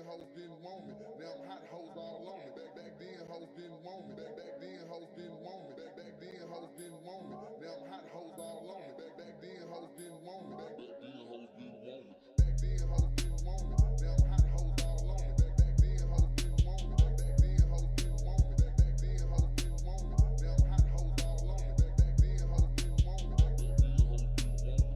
hoes didn't want me. Now I'm hot hoes all on me. Back then hoes didn't want me. Back then hoes didn't want me. Back then hoes didn't want me. Now I'm hot hoes all on me. Back then hoes didn't want me. Back then hoes didn't want me. Back then hoes didn't want me. Now I'm hot hoes all on me. Back then hoes didn't want me. Back then hoes didn't want me. Back then hoes didn't want me. Now I'm hot hoes all on me. Back then hoes didn't want me. Back then hoes didn't want me.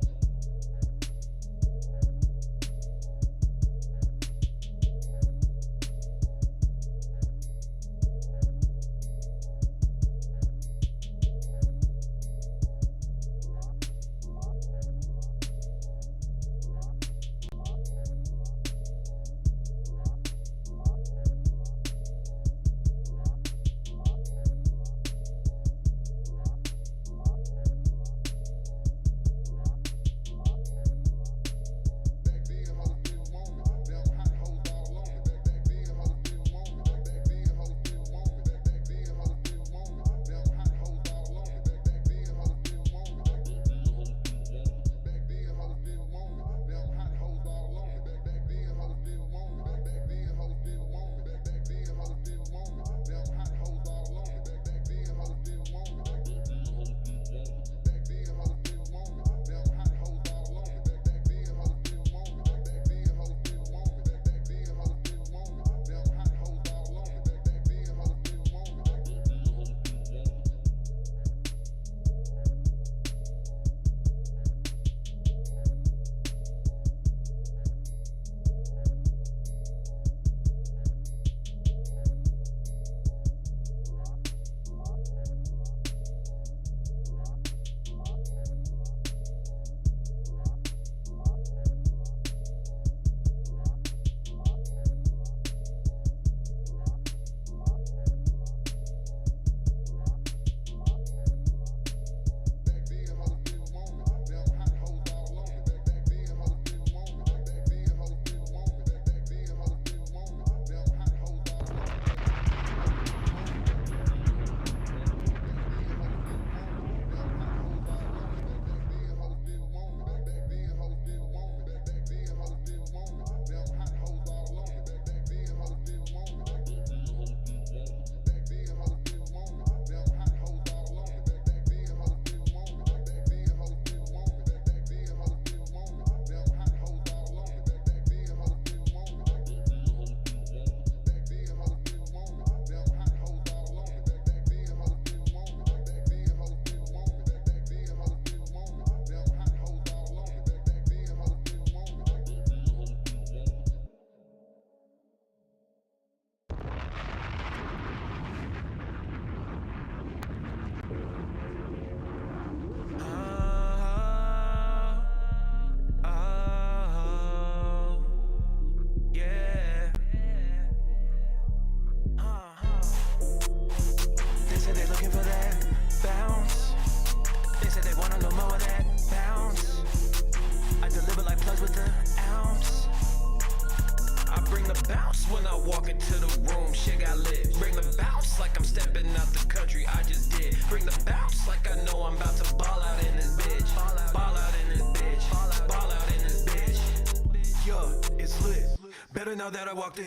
Now that I walked in,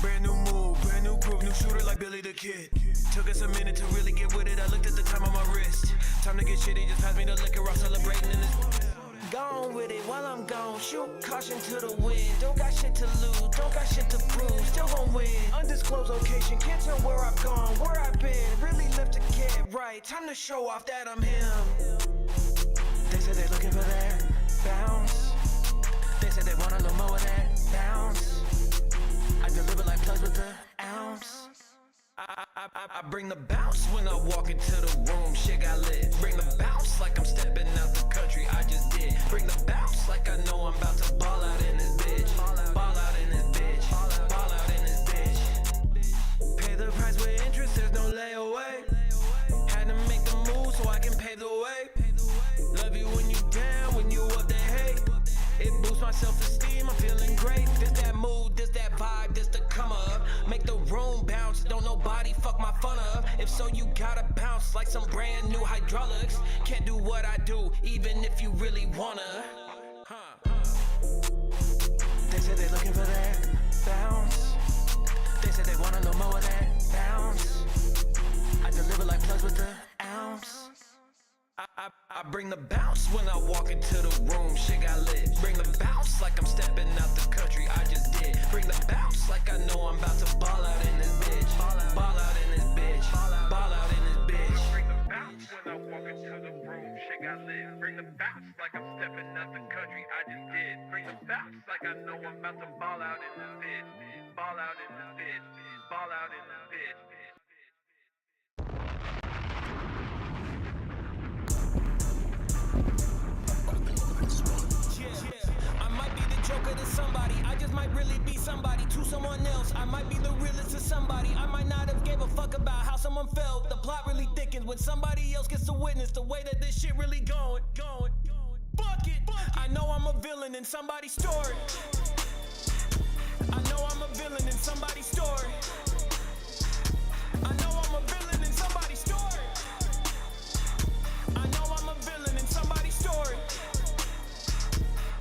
brand new move, brand new groove, new shooter like Billy the Kid. Took us a minute to really get with it. I looked at the time on my wrist. Time to get shitty, just pass me the liquor. I'm celebrating in this. Gone with it while I'm gone. Shoot caution to the wind. Don't got shit to lose, don't got shit to prove. Still gon' win. Undisclosed location, can't tell where I've gone, where I've been. Really live to get right. Time to show off that I'm him. They said they're looking for that bounce. They said they want a little more of that bounce. I deliver like plugs with the ounce. I bring the bounce when I walk into the room. Shit got lit. Bring the bounce like I'm stepping out the country. I just did. Bring the bounce like I know I'm about to ball out in this bitch. Ball out in this bitch. Ball out in this bitch. Pay the price with interest. There's no layaway. Had to make the move so I can pave the way. Love you when you down, when you up they hate. It boosts my self-esteem. I'm feeling great. This that mood, this that vibe, this the come up. Make the room bounce. Don't nobody fuck my fun up. If so, you gotta bounce like some brand new hydraulics. Can't do what I do, even if you really wanna. They said they're looking for that bounce. Bring the bounce when I walk into the room, shit got lit. Bring the bounce like I'm stepping out the country, I just did. Bring the bounce like I know I'm about to ball out in this bitch. Ball out in this bitch. Ball out in this bitch. Bring the bounce when I walk into the room, shit got lit. Bring the bounce like I'm stepping out the country, I just did. Bring the bounce like I know I'm about to ball out in this bitch. Ball out in this bitch. Ball out in this bitch. I might be the joker to somebody, I just might really be somebody to someone else. I might be the realest to somebody, I might not have gave a fuck about how someone felt. The plot really thickens when somebody else gets to witness the way that this shit really going. Fuck it, I know I'm a villain in somebody's story. I know I'm a villain in somebody's story. I know I'm a villain in somebody's story. I know I'm a villain in somebody's story.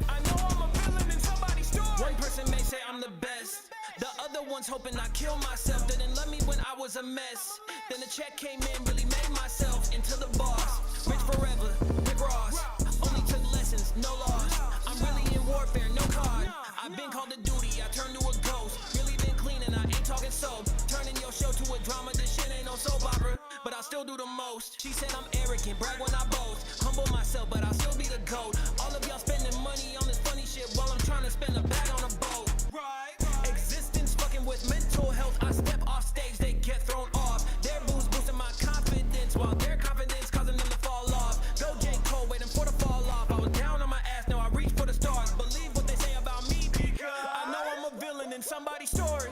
I know I'm a villain in somebody's story. One person may say I'm the best. The other one's hoping I kill myself. Didn't love me when I was a mess. Then the check came in, really made myself into the boss. Rich forever, Rick Ross. Only took lessons, no loss. I'm really in warfare, no card. I've been called to duty, I turned to a ghost. Really been cleaning, I ain't talking soap. Turning your show to a drama, this shit ain't no soap opera. But I still do the most. She said I'm arrogant, brag when I boast. Humble myself, but I'll still be the GOAT. All of y'all spending money on this funny shit while I'm trying to spend a bag on a boat. Right. Existence fucking with mental health. I step off stage, they get thrown off. Their booze boosting my confidence while their confidence causing them to fall off. Go J. Cole, waiting for the fall off. I was down on my ass, now I reach for the stars. Believe what they say about me because I know I'm a villain in somebody's story.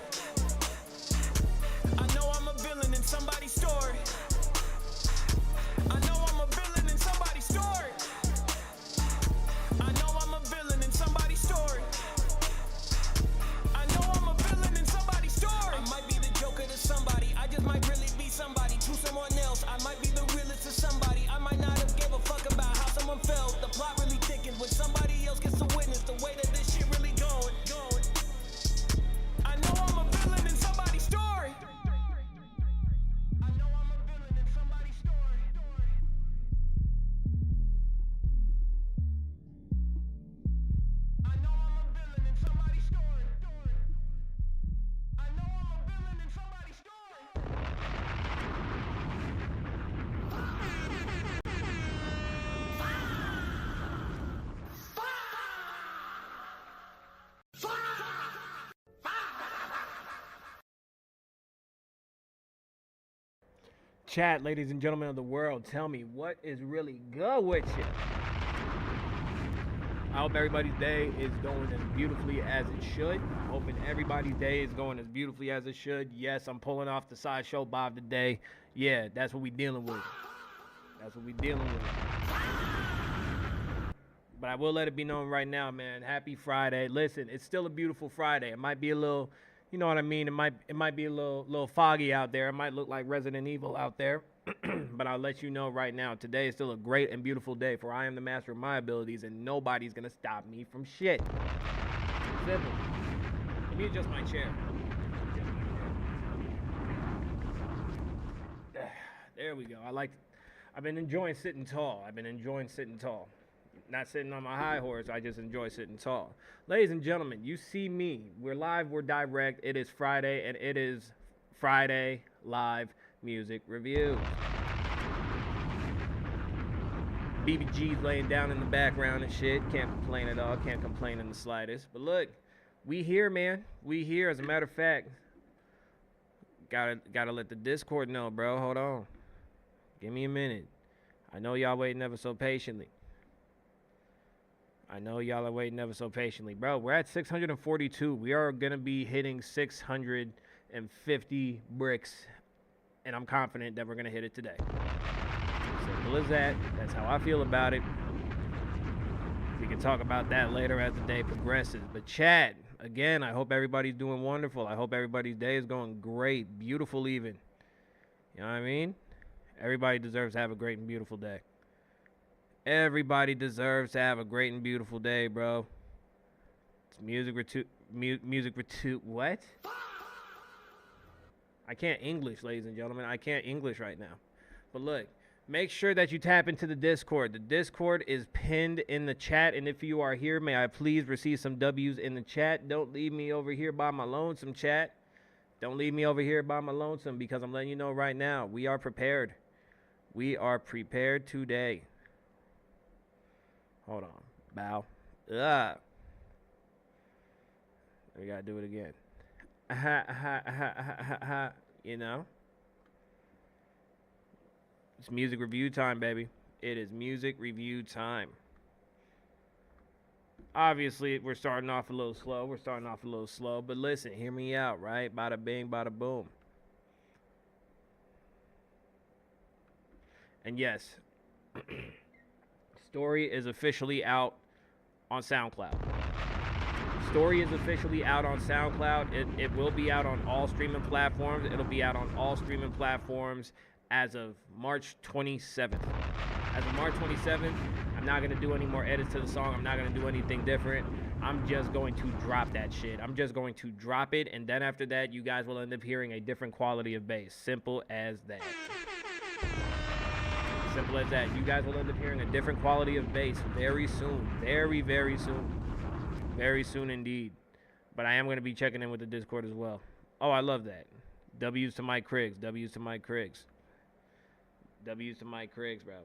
I know I'm a villain in somebody's story. I know I'm a villain in somebody's story. I know I'm a villain in somebody's story. I know I'm a villain in somebody's story. I might be the joker to somebody, I just might really be somebody to someone else. I might be the realest to somebody, I might not have gave a fuck about how someone felt. The plot really thickens when somebody else gets to witness the way that this shit really going. I know I'm a villain in somebody's story. I know I'm a villain in somebody's story. I know I'm a villain in somebody's story. I know I'm a villain in somebody's story. Chat, ladies and gentlemen of the world, tell me what is really good with you. I hope everybody's day is going as beautifully as it should. Hoping everybody's day is going as beautifully as it should. Yes, I'm pulling off the Sideshow Bob today. Yeah, that's what we dealing with. That's what we dealing with. But I will let it be known right now, man. Happy Friday. Listen, it's still a beautiful Friday. It might be a little, you know what I mean? It might be a little foggy out there. It might look like Resident Evil out there. But I'll let you know right now, today is still a great and beautiful day, for I am the master of my abilities, and nobody's gonna stop me from shit. Simple. Let me adjust my chair. There we go. I've been enjoying sitting tall. Not sitting on my high horse, I just enjoy sitting tall. Ladies and gentlemen, you see me. We're live, we're direct. It is Friday, and it is Friday Live Music Review. BBG's laying down in the background and shit. Can't complain at all. Can't complain in the slightest. But look, we here, man. We here. As a matter of fact, gotta let the Discord know, bro. Hold on. Give me a minute. I know y'all waiting ever so patiently. Bro, we're at 642. We are going to be hitting 650 bricks, and I'm confident that we're going to hit it today. Simple as that. That's how I feel about it. We can talk about that later as the day progresses. But chat, again, I hope everybody's doing wonderful. I hope everybody's day is going great, beautiful even. You know what I mean? Everybody deserves to have a great and beautiful day. Everybody deserves to have a great and beautiful day, bro. It's what? I can't English, ladies and gentlemen. I can't English right now. But look, make sure that you tap into the Discord. The Discord is pinned in the chat, and if you are here, may I please receive some W's in the chat. Don't leave me over here by my lonesome, chat. Don't leave me over here by my lonesome, because I'm letting you know right now, we are prepared. We are prepared today. Hold on. Bow. We gotta do it again. You know? It's music review time, baby. It is music review time. Obviously, we're starting off a little slow. But listen, hear me out, right? Bada bing, bada boom. And yes, Story is officially out on SoundCloud. Story is officially out on SoundCloud. It will be out on all streaming platforms. It'll be out on all streaming platforms as of March 27th. As of March 27th, I'm not going to do any more edits to the song. I'm not going to do anything different. I'm just going to drop that shit. I'm just going to drop it, and then after that, you guys will end up hearing a different quality of bass. Simple as that. Simple as that. You guys will end up hearing a different quality of bass very soon. Very, very soon. Very soon indeed. But I am going to be checking in with the Discord as well. Oh, I love that. W's to Mike Criggs. W's to Mike Criggs. W's to Mike Criggs, bro.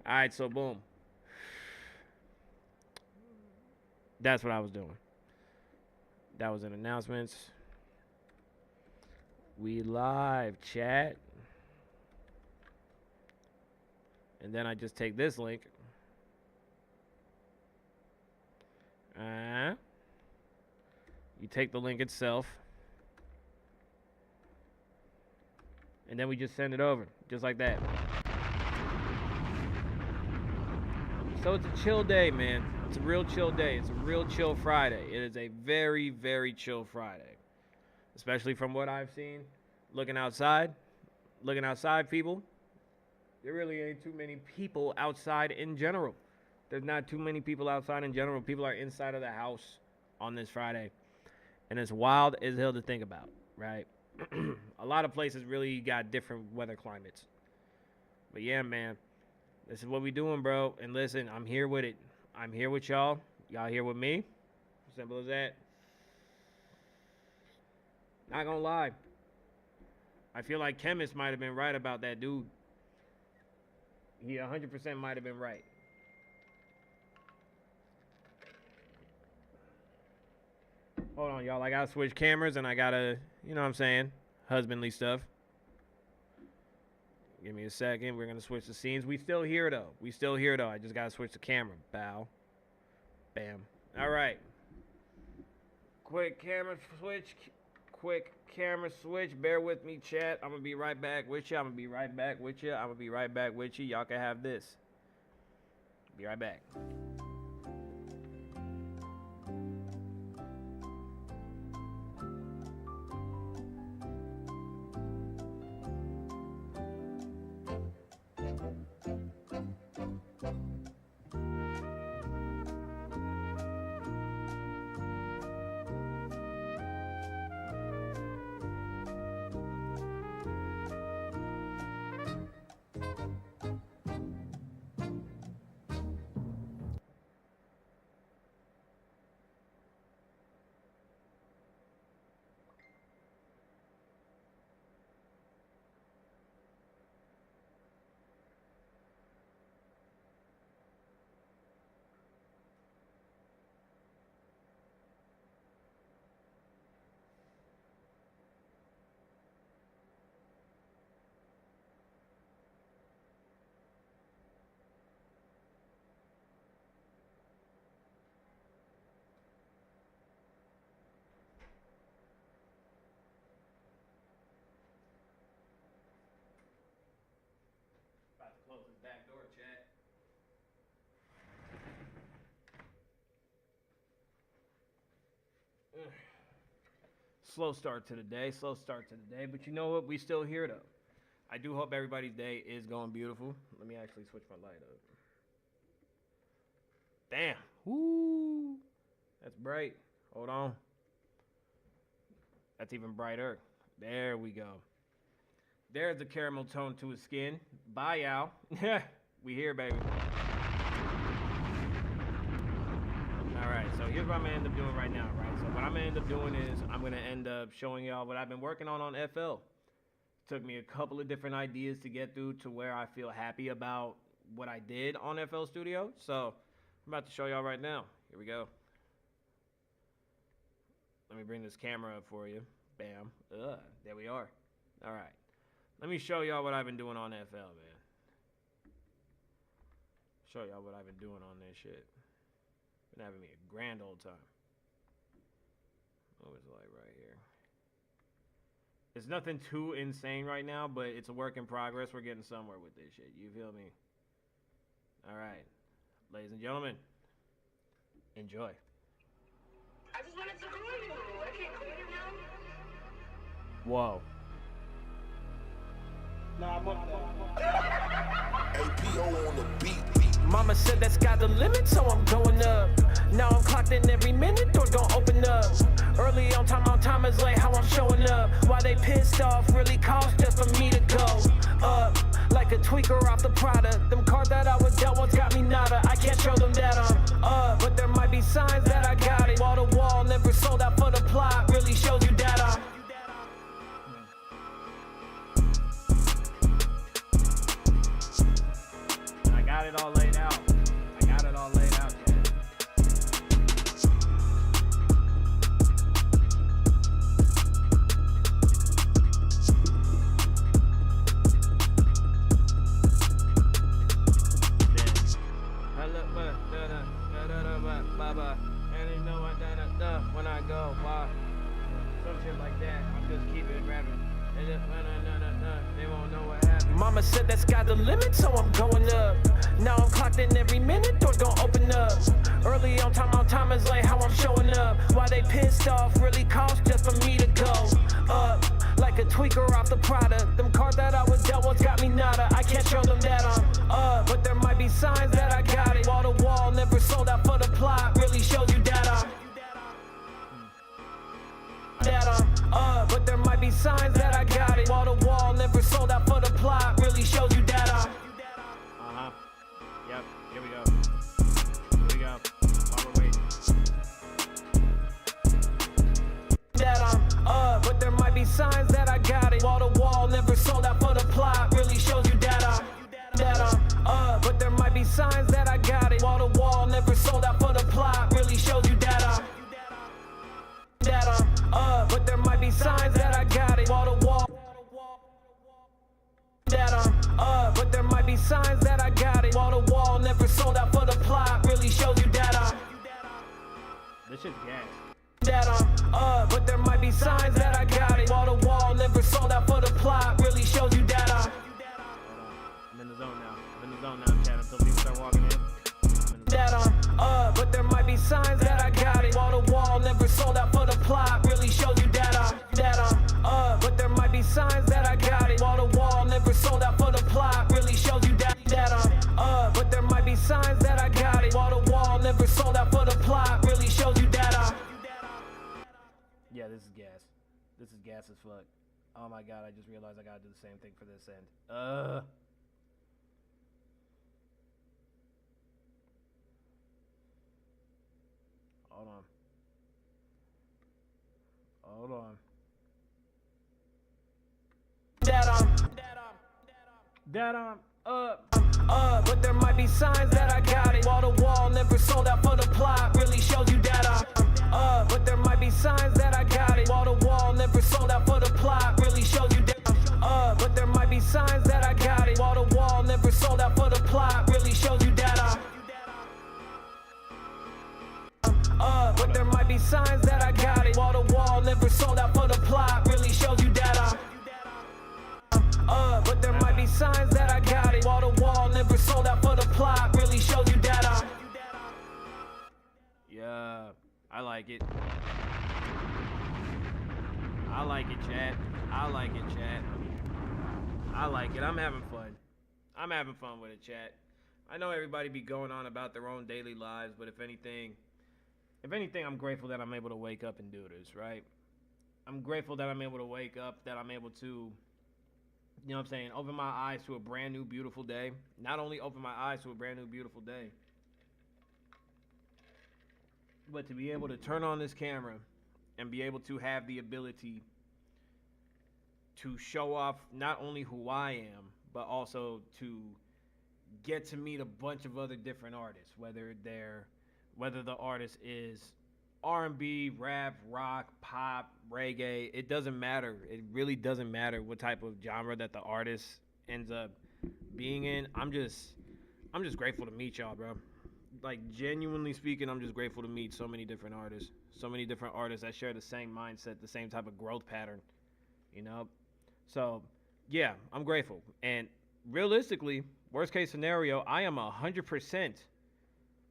All right, so boom. That's what I was doing. That was an announcements. We live, chat. And then I just take this link. You take the link itself. And then we just send it over. Just like that. So it's a chill day, man. It's a real chill day. It's a real chill Friday. It is a very, very chill Friday. Especially from what I've seen. Looking outside, people. There really ain't too many people outside in general. There's not too many people outside in general. People are inside of the house on this Friday. And it's wild as hell to think about, right? A lot of places really got different weather climates. But yeah, man. This is what we doing, bro. And listen, I'm here with it. I'm here with y'all. Y'all here with me. Simple as that. Not gonna lie. I feel like Chemist might have been right about that dude. He 100% might have been right. Hold on, y'all. I gotta switch cameras and I gotta, you know what I'm saying, husbandly stuff. Give me a second. We're gonna switch the scenes. We still here though. I just gotta switch the camera. Bow. Bam. All right. Quick camera switch. Bear with me, chat. I'm gonna be right back with you. Y'all can have this. Be right back. Close this back door, chat. Slow start to the day, but you know what? We still here though. I do hope everybody's day is going beautiful. Let me actually switch my light up. Damn. Woo. That's bright. Hold on. That's even brighter. There we go. There's a caramel tone to his skin. Bye, Al. We here, baby. All right, so here's what I'm gonna end up doing right now, right? So what I'm gonna end up doing is I'm gonna end up showing y'all what I've been working on FL. Took me a couple of different ideas to get through to where I feel happy about what I did on FL Studio. So I'm about to show y'all right now. Here we go. Let me bring this camera up for you. Bam. There we are. All right. Let me show y'all what I've been doing on FL, man. Show y'all what I've been doing on this shit. Been having me a grand old time. What was it like right here? It's nothing too insane right now, but it's a work in progress. We're getting somewhere with this shit. You feel me? All right. Ladies and gentlemen, enjoy. I just wanted to call you. I can't call you now. Whoa. APO on the beat. Mama said that's got the limit, so I'm going up. Now I'm clocked in every minute, doors gon' open up. Early on time is late, how I'm showing up. Why they pissed off really cost just for me to go up. Like a tweaker off the product. Them cards that I was dealt with got me nada. I can't show them that I'm up, but there might be signs that I got it. Wall to wall, never sold out for the plot. Really shows you that I'm Got it all laid out. I got it all laid out, Chad. And you know what, when I go, why? Some shit like that. I'm just keeping rapping. They won't know what happened. Mama said that's got the limit, so I'm going up. Now I'm clocked in every minute, doors gon' open up. Early on time is late, how I'm showing up. Why they pissed off really cost just for me to go up. Like a tweaker off the product. Them cards that I was dealt with got me nada. I can't show them that I'm up, but there might be signs that I got it. Wall to wall, never sold out for the plot. Really shows you that I'm up, but there might be signs that I got it. Wall to wall, never sold out for the plot. Really shows you that I'm Yep, here we go. Here we go. While we're waiting. that I'm up, but there might be signs that I got it. Wall to wall, never sold out for the plot. Really shows you that I'm up, but there might be signs that I got it. Wall to wall, never sold out for the plot. Really shows you that I'm up, but there might be signs that I got it. Wall to wall. That I'm up, but there might be signs that I got it. Wall to wall, never sold out for the plot. Really shows you that I'm This shit's gas. that I'm up, but there might be signs that I got it. Wall to wall, never sold out for the plot. Really shows you that I'm I'm in the zone now. I'm in the zone now, Chad, until people start walking in. that I'm up, but there might be signs that I got it. Wall to wall, never sold out for the plot. Really shows you that I'm up, but there might be signs that I got it. Wall to wall, never sold out for the plot. Really shows you that I'm up, but there might be signs that I got it. Wall to wall, never sold out for the plot. Really shows you that I'm Yeah, this is gas. This is gas as fuck. Oh my god, I just realized I gotta do the same thing for this end. Hold on. Hold on. That I'm up, but there might be signs that I got it. Wall to wall, never sold out for the plot. Really shows you that I'm up, but there might be signs that I got it. Wall to wall, never sold out for the plot. Really shows you that I'm up, but there might be signs that I got it. Wall to wall, never sold out for the plot. Really shows you that I'm up, but there might be signs that I got it. Wall to wall, never sold out for the plot. Really shows you that I'm up, but there might be signs that I got it. Wall to wall, never sold out for the plot. Really shows you that I'm Yeah, I like it. I like it, chat. I like it, chat. I like it. I'm having fun. I'm having fun with it, chat. I know everybody be going on about their own daily lives, but if anything, I'm grateful that I'm able to wake up and do this, right? I'm grateful that I'm able to wake up, that I'm able to You know what I'm saying? Open my eyes to a brand new, beautiful day. Not only open my eyes to a brand new, beautiful day, but to be able to turn on this camera and be able to have the ability to show off not only who I am, but also to get to meet a bunch of other different artists, whether the artist is R&B, rap, rock, pop, reggae. It doesn't matter. It really doesn't matter what type of genre that the artist ends up being in. I'm just grateful to meet y'all, bro. Like, genuinely speaking, I'm just grateful to meet so many different artists that share the same mindset, the same type of growth pattern, you know? So, yeah, I'm grateful. And realistically, worst case scenario, I am 100%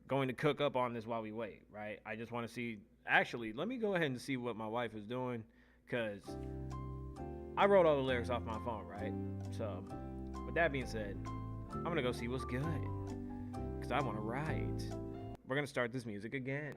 going to cook up on this while we wait, right? I just want to see. Actually, let me go ahead and see what my wife is doing, because I wrote all the lyrics off my phone, right? So, with that being said, I'm going to go see what's good, because I want to write. We're going to start this music again.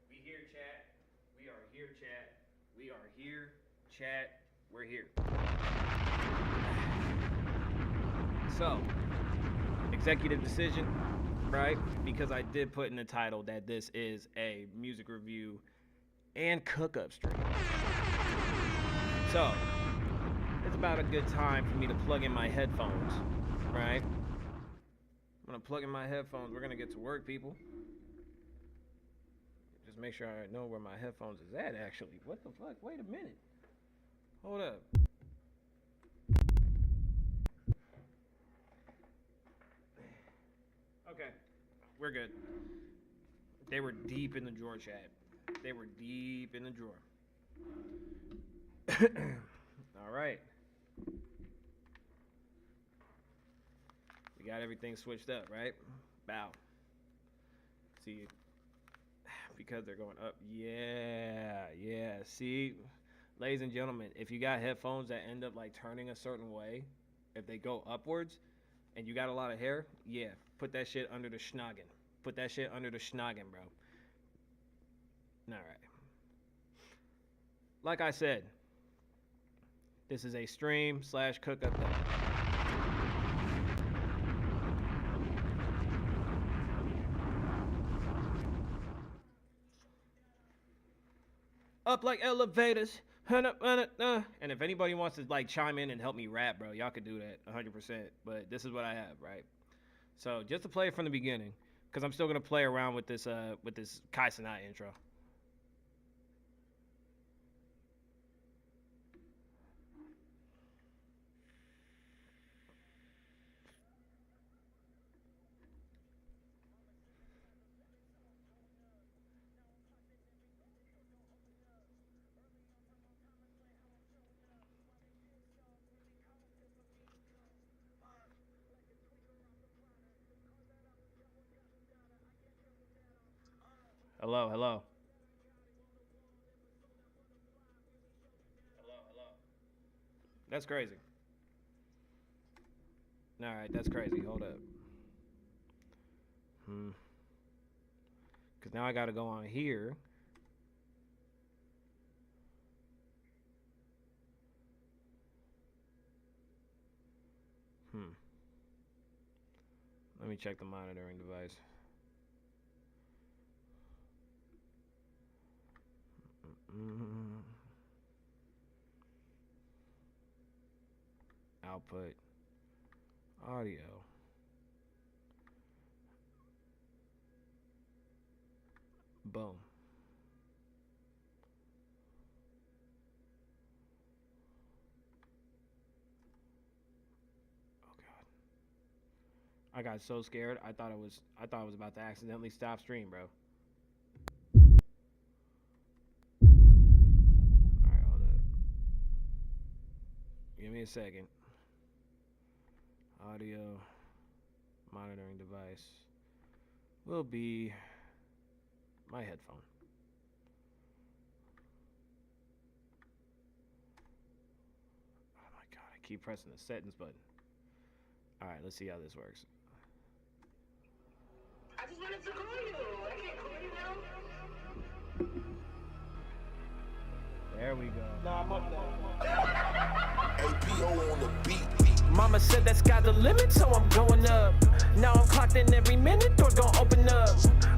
We here, chat. We are here, chat. We are here, chat. We're here. So, executive decision, right? Because I did put in the title that this is a music review and cook-up stream. So, it's about a good time for me to plug in my headphones, right? I'm gonna plug in my headphones. We're gonna get to work, people. Just make sure I know where my headphones is at, actually. What the fuck? Wait a minute. Hold up. Okay, we're good. They were deep in the drawer, chat. They were deep in the drawer. All right. We got everything switched up, right? Bow. See, because they're going up. Yeah. See, ladies and gentlemen, if you got headphones that end up like turning a certain way, if they go upwards and you got a lot of hair, yeah, put that shit under the schnoggin. Put that shit under the schnoggin, bro. All right. Like I said, this is a stream / cook-up day. Up like elevators. And if anybody wants to like chime in and help me rap, bro, y'all could do that 100%. But this is what I have, right? So just to play it from the beginning, because I'm still gonna play around with this Kai Cenat intro. Hello. That's crazy. All right, that's crazy. Hold up. Because now I got to go on here. Let me check the monitoring device. Output. Audio. Boom. I got so scared. I thought it was about to accidentally stop stream, bro. All right, hold up. Give me a second. Audio monitoring device will be my headphone. Oh my god, I keep pressing the settings button. All right, let's see how this works. I just wanted to call you. I can't call you now. There we go. APO on the beat. Mama said that sky's the limit, so I'm going up. Now I'm clocked in every minute, doors gon' open up.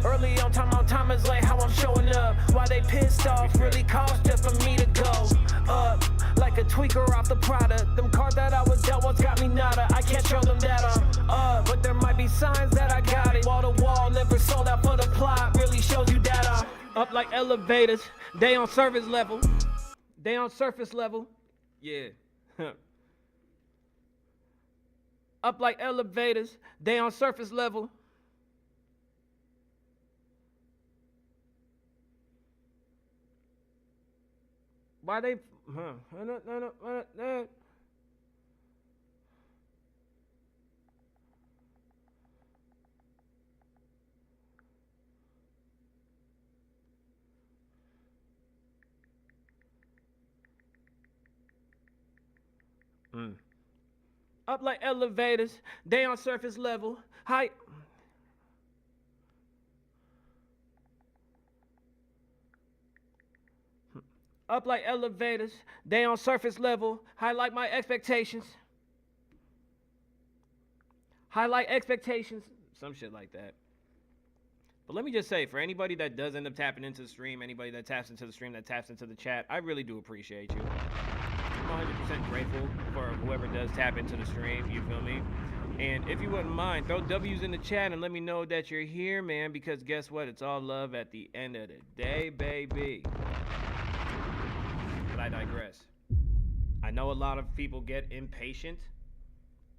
Early on time is like how I'm showing up. Why they pissed off really cost just for me to go up. Like a tweaker off the product. Them cards that I was dealt with got me nada. I can't show them that I'm up, but there might be signs that I got it. Wall to wall, never sold out for the plot. Really shows you that I'm Up like elevators, they on surface level. They on surface level. Yeah. Up like elevators, they on surface level. Why they? No. Up like elevators, they on surface level. High. Up like elevators, they on surface level. Highlight my expectations. Highlight expectations. Some shit like that. But let me just say, for anybody that does end up tapping into the stream, anybody that taps into the stream, that taps into the chat, I really do appreciate you. I'm 100% grateful for whoever does tap into the stream, you feel me? And if you wouldn't mind, throw W's in the chat and let me know that you're here, man, because guess what? It's all love at the end of the day, baby. But I digress. I know a lot of people get impatient.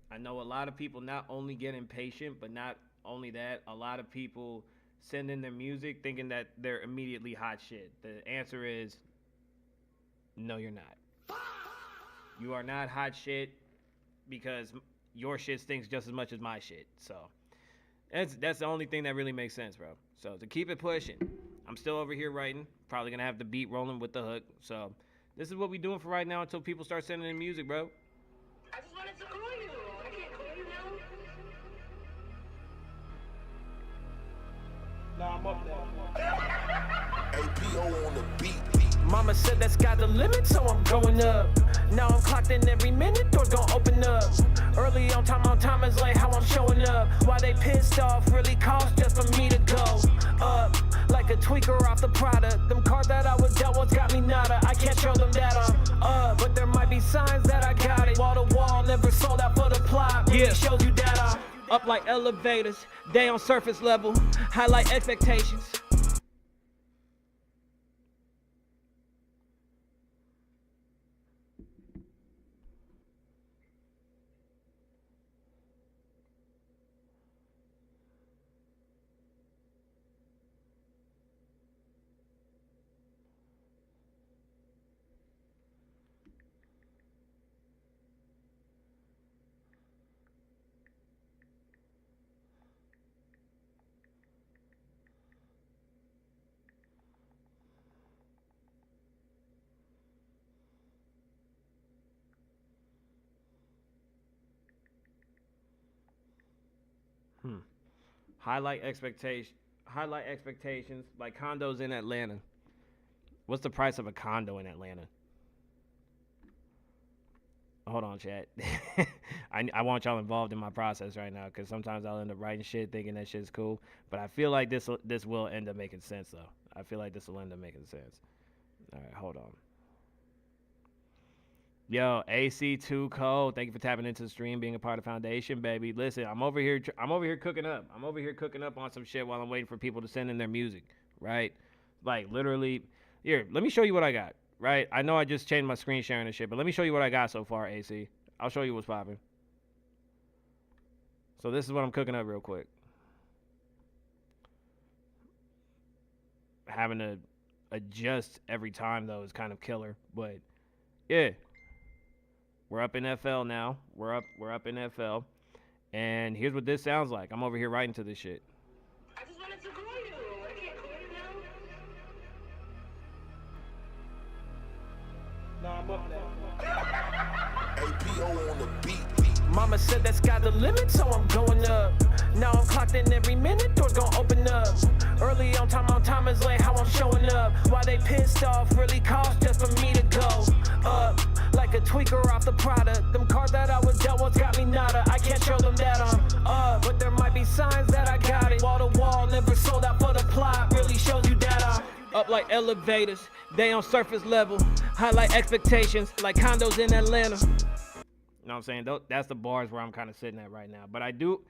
I know a lot of people not only get impatient, but not only that, a lot of people send in their music thinking that they're immediately hot shit. The answer is, no, you're not. You are not hot shit because your shit stinks just as much as my shit. So that's the only thing that really makes sense, bro. So to keep it pushing, I'm still over here writing. Probably gonna have the beat rolling with the hook. So this is what we doing for right now until people start sending in music, bro. I just wanted to call you. I can't call you now. Nah, I'm up there. APO on the beat. Mama said that sky's the limit, so I'm going up. Now I'm clocked in every minute, doors gon' open up. Early on time is like how I'm showing up. Why they pissed off really cost just for me to go up. Like a tweaker off the product. Them cards that I was dealt with got me nada. I can't show them that I'm up, but there might be signs that I got it. Wall to wall, never sold out for the plot. Really shows you that I'm up like elevators, they on surface level. Highlight expectations. Highlight expectations like condos in Atlanta. What's the price of a condo in Atlanta? Hold on, chat. I want y'all involved in my process right now because sometimes I'll end up writing shit thinking that shit's cool, but I feel like this will end up making sense though. I feel like this will end up making sense. All right, hold on. Yo, AC2 Code, thank you for tapping into the stream, being a part of Foundation, baby. Listen, I'm over here cooking up. I'm over here cooking up on some shit while I'm waiting for people to send in their music, right? Like literally, here, let me show you what I got. Right? I know I just changed my screen sharing and shit, but let me show you what I got so far, AC. I'll show you what's popping. So this is what I'm cooking up real quick. Having to adjust every time, though, is kind of killer. But, yeah. We're up in FL now. We're up in FL. And here's what this sounds like. I'm over here writing to this shit. I just wanted to call you. I can't call you now. APO on the beat. Mama said that's got the limit, so I'm going up. Now I'm clocked in every minute, doors gon' open up. Early on time is late, how I'm showing up. Why they pissed off really cost just for me to go up. Like a tweaker off the product. Them cards that I was dealt with got me nada. I can't show them that I'm up, but there might be signs that I got it. Wall to wall, never sold out for the plot. Really shows you that I'm up like elevators. They on surface level. Highlight expectations like condos in Atlanta. You know what I'm saying? That's the bars where I'm kind of sitting at right now. But I do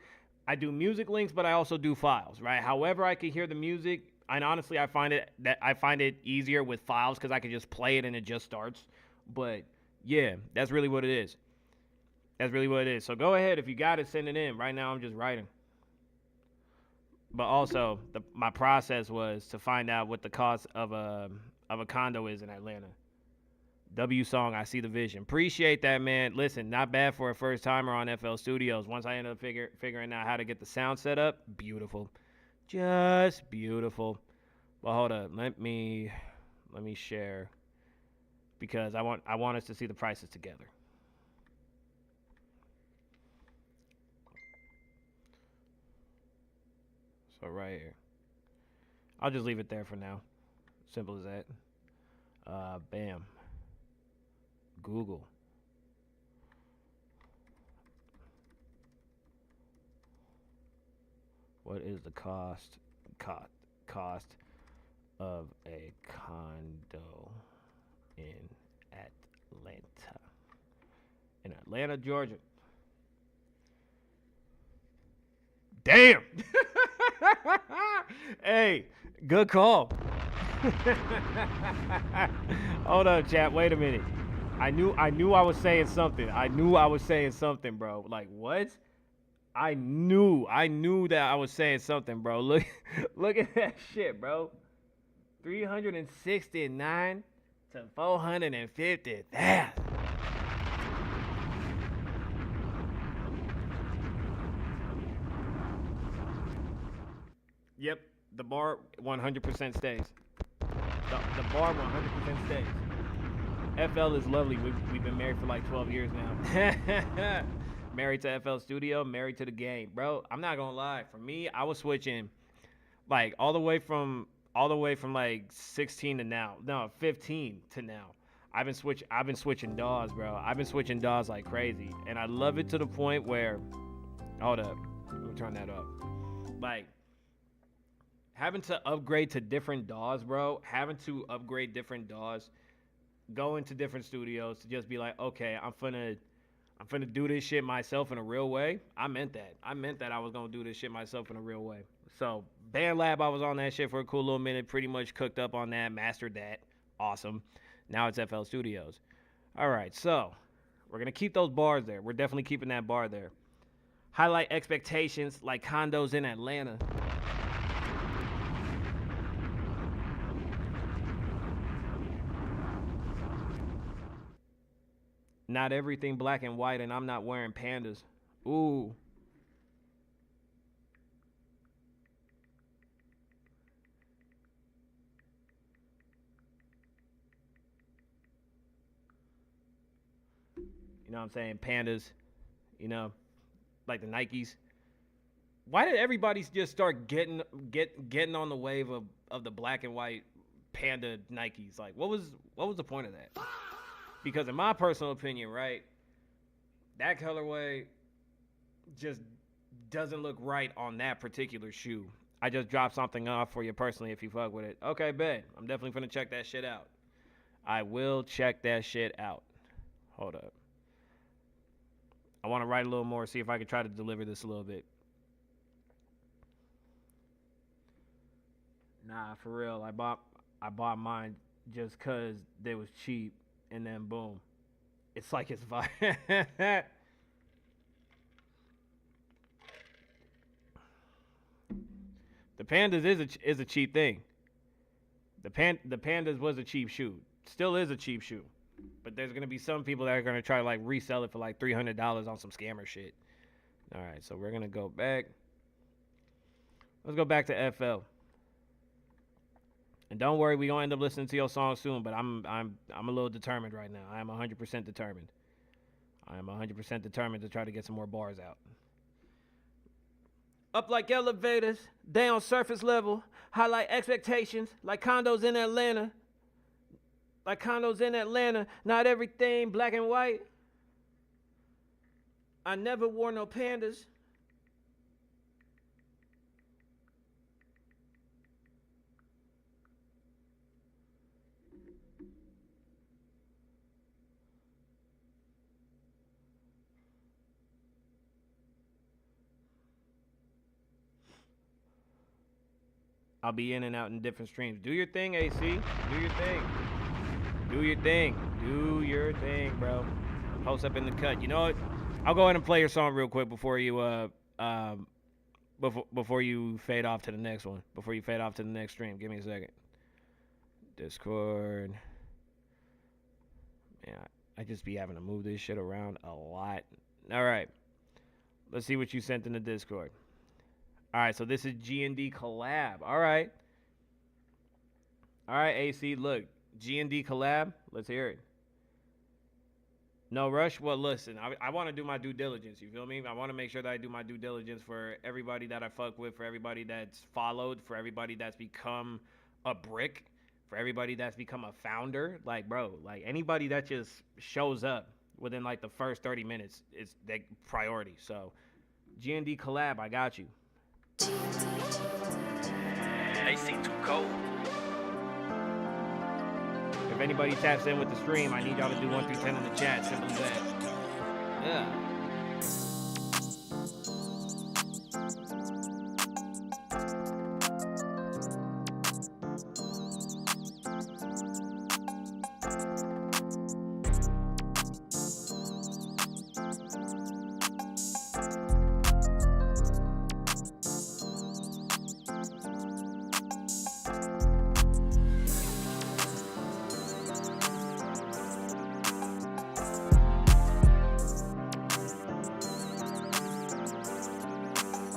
music links, but I also do files, right? However I can hear the music, and honestly, I find it easier with files because I can just play it and it just starts. But yeah, that's really what it is. That's really what it is. So go ahead if you got it, send it in. Right now, I'm just writing. But also, my process was to find out what the cost of a condo is in Atlanta. W Song, I see the vision. Appreciate that, man. Listen, not bad for a first timer on FL Studios. Once I end up figuring out how to get the sound set up, beautiful, just beautiful. Well, hold up, let me share because I want us to see the prices together. So right here, I'll just leave it there for now. Simple as that. Bam. Google. What is the cost of a condo in Atlanta? In Atlanta, Georgia. Damn. Hey, good call. Hold up, chat. Wait a minute. I knew I was saying something. I knew I was saying something, bro. Like what? I knew that I was saying something, bro. Look at that shit, bro. 369 to 450. That. Yep, the bar 100% stays. The bar 100% stays. FL is lovely. We've been married for like 12 years now. Married to FL Studio, married to the game, bro. I'm not gonna lie. For me, I was switching, like all the way from like 16 to now. No, 15 to now. I've been switching DAWs, bro. I've been switching DAWs like crazy, and I love it to the point where, hold up, let me turn that up. Like having to upgrade to different DAWs, bro. Having to upgrade different DAWs. Go into different studios to just be like, okay, I'm finna do this shit myself in a real way. I meant that I was gonna do this shit myself in a real way. So BandLab, I was on that shit for a cool little minute, pretty much cooked up on that, mastered that, awesome. Now it's FL Studios. All right, so we're gonna keep those bars there. We're definitely keeping that bar there. Highlight expectations like condos in Atlanta. Not everything black and white, and I'm not wearing pandas. Ooh. You know what I'm saying? Pandas, you know, like the Nikes. Why did everybody just start getting on the wave of the black and white panda Nikes? Like, what was the point of that? Because in my personal opinion, right, that colorway just doesn't look right on that particular shoe. I just dropped something off for you personally if you fuck with it. Okay, bet. I'm definitely gonna check that shit out. I will check that shit out. Hold up. I want to write a little more, see if I can try to deliver this a little bit. Nah, for real. I bought mine just cause they was cheap, and then boom. It's like it's fire. The Pandas is a cheap thing. The Pandas was a cheap shoe. Still is a cheap shoe. But there's gonna be some people that are gonna try to like resell it for like $300 on some scammer shit. All right, so we're gonna go back. Let's go back to FL. And don't worry, we gonna end up listening to your song soon. But I'm a little determined right now. I am 100% determined. I am 100% determined to try to get some more bars out. Up like elevators, down surface level, highlight expectations like condos in Atlanta. Like condos in Atlanta, not everything black and white. I never wore no Pandas. I'll be in and out in different streams. Do your thing, AC. Do your thing. Do your thing. Do your thing, bro. Post up in the cut. You know what? I'll go ahead and play your song real quick before you before you fade off to the next one. Before you fade off to the next stream. Give me a second. Discord. Man, I just be having to move this shit around a lot. All right. Let's see what you sent in the Discord. All right, so this is G&D collab. All right. All right, AC, look. G&D collab. Let's hear it. No rush? Well, listen, I want to do my due diligence. You feel me? I want to make sure that I do my due diligence for everybody that I fuck with, for everybody that's followed, for everybody that's become a brick, for everybody that's become a founder. Like, bro, like anybody that just shows up within like the first 30 minutes is the priority. So, G&D collab, I got you. AC too cold. If anybody taps in with the stream, I need y'all to do 1 through 10 in the chat. Simple as that. Yeah.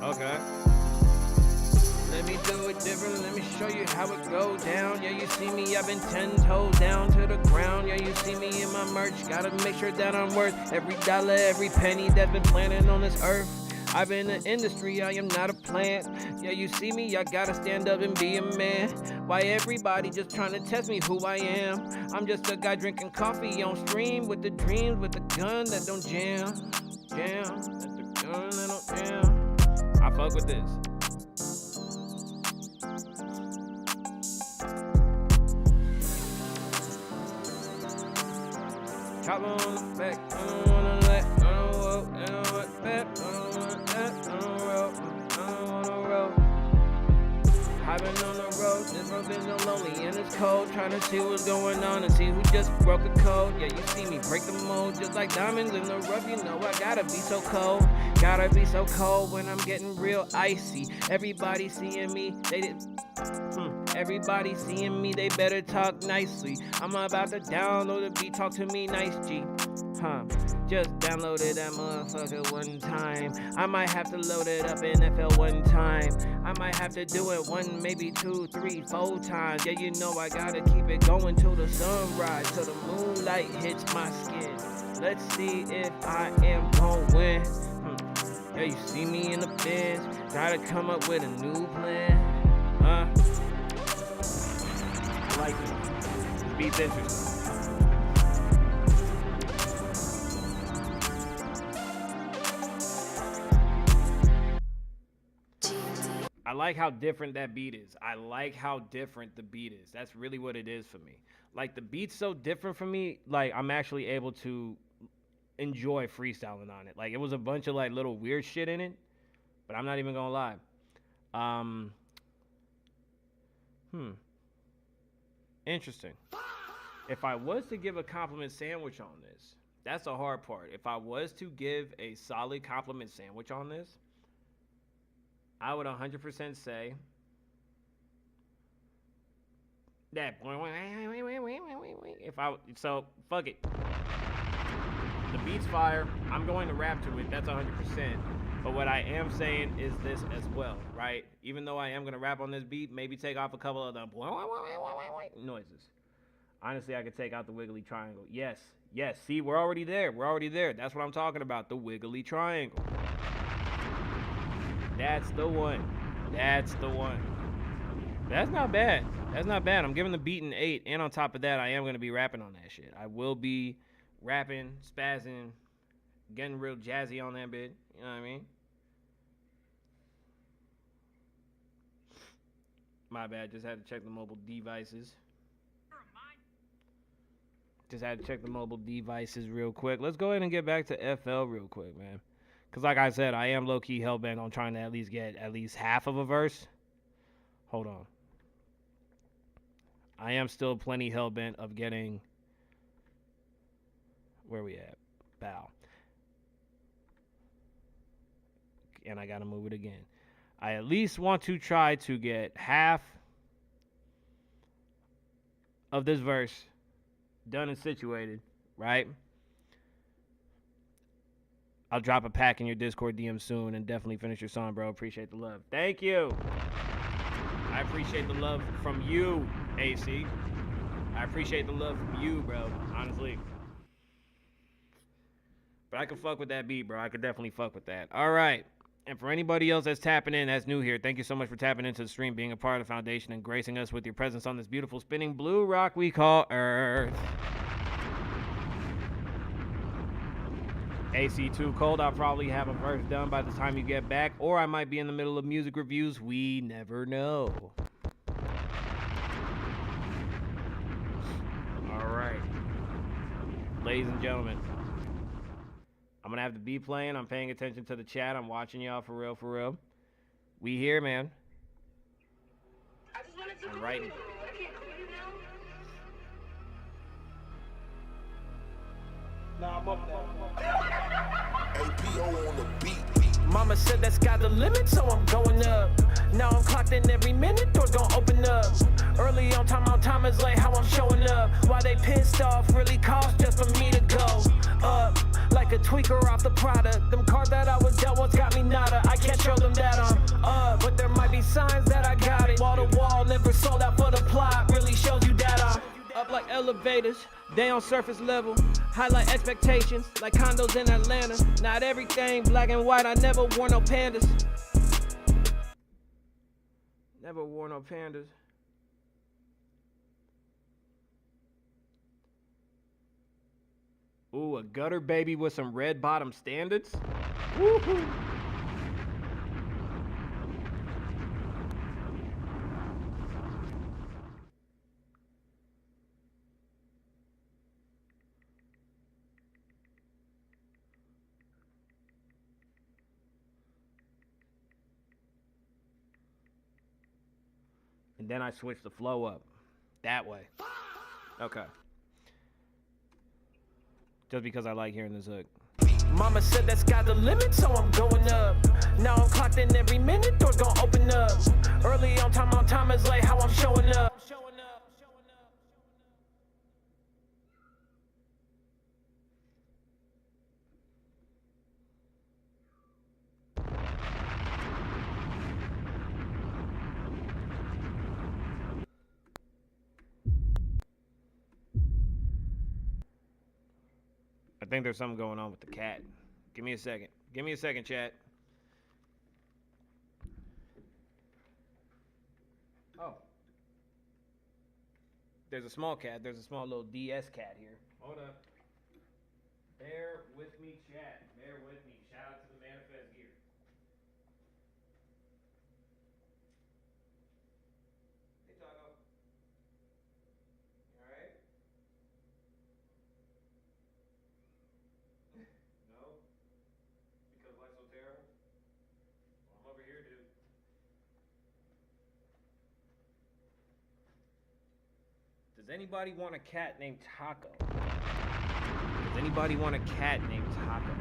Okay. Let me do it different, let me show you how it go down. Yeah, you see me, I've been 10 toes down to the ground. Yeah, you see me in my merch, gotta make sure that I'm worth every dollar, every penny that's been planted on this earth. I've been in the industry, I am not a plant. Yeah, you see me, I gotta stand up and be a man. Why everybody just trying to test me who I am? I'm just a guy drinking coffee on stream with the dreams, with the gun that don't jam. Jam, that's the gun that don't jam. I fuck with this. Chop on the back, I don't wanna let, I don't walk, I don't want that, I don't want that, I don't roll, I don't wanna roll. I've been on the road, this road been so lonely and it's cold, trying to see what's going on and see who just broke a code. Yeah, you see me break the mold, just like diamonds in the rough, you know I gotta be so cold. Gotta be so cold when I'm getting real icy. Everybody seeing me, they did. Everybody seeing me, they better talk nicely. I'm about to download the beat, talk to me nice, G. Just downloaded that motherfucker one time. I might have to load it up in FL one time. I might have to do it 1, maybe 2, 3, 4 times. Yeah, you know I gotta keep it going till the sunrise, till the moonlight hits my skin. Let's see if I am gon' win. Yeah, you see me in the biz, gotta come up with a new plan. I like it. This beat's interesting. like how different that beat is. I like how different the beat is. That's really what it is for me. Like, the beat's so different for me, like, I'm actually able to enjoy freestyling on it. Like, it was a bunch of, like, little weird shit in it, but I'm not even gonna lie. Interesting. If I was to give a compliment sandwich on this, that's the hard part. If I was to give a solid compliment sandwich on this, I would 100% say that. Fuck it. The beat's fire. I'm going to rap to it. That's 100%. But what I am saying is this as well, right? Even though I am going to rap on this beat, maybe take off a couple of the noises. Honestly, I could take out the wiggly triangle. Yes. See, we're already there. That's what I'm talking about. The wiggly triangle. That's the one. That's not bad. I'm giving the beat an 8. And on top of that, I am going to be rapping on that shit. I will be rapping, spazzing, getting real jazzy on that bit. You know what I mean? My bad. Just had to check the mobile devices. Real quick. Let's go ahead and get back to FL real quick, man. Because like I said, I am low-key hellbent on trying to at least get at least half of a verse. Hold on. I am still plenty hellbent of getting... Where we at? Bow. And I gotta move it again. I at least want to try to get half of this verse done and situated, right? I'll drop a pack in your Discord DM soon and definitely finish your song, bro. Appreciate the love. Thank you. I appreciate the love from you, AC. I appreciate the love from you, bro. Honestly. But I can fuck with that beat, bro. I could definitely fuck with that. All right. And for anybody else that's tapping in, that's new here, thank you so much for tapping into the stream, being a part of the foundation, and gracing us with your presence on this beautiful spinning blue rock we call Earth. AC too cold. I'll probably have a verse done by the time you get back, or I might be in the middle of music reviews. We never know. All right. Ladies and gentlemen, I'm going to have the beat playing. I'm paying attention to the chat. I'm watching y'all for real. We here, man. I just wanted to I'm call writing. you. I can't call you now. Nah, I'm up there. APO on the beat. Mama said that sky's the limit, so I'm going up. Now I'm clocked in every minute, doors gon' open up. Early on time, out time is late, how I'm showing up. Why they pissed off, really cost just for me to go up. Like a tweaker off the product. Them cards that I was dealt once got me nada. I can't show them that I'm up, but there might be signs that I got it. Wall to wall, never sold out for the plot. Really shows you that I'm up like elevators. They on surface level. Highlight expectations like condos in Atlanta. Not everything black and white. I never wore no pandas. Never wore no pandas. Ooh, a gutter baby with some red bottom standards. Woohoo! And then I switch the flow up. That way. Okay. Just because I like hearing this hook. Mama said that sky's the limit, so I'm going up. Now I'm clocked in every minute, doors gon' open up. Early on time is late, how I'm showing up. I think there's something going on with the cat. Give me a second. Give me a second, chat. Oh. There's a small cat. There's a small little DS cat here. Hold up. Bear with me, chat. Bear with me. Shout out to the Manifest Gear. Does anybody want a cat named Taco? Does anybody want a cat named Taco?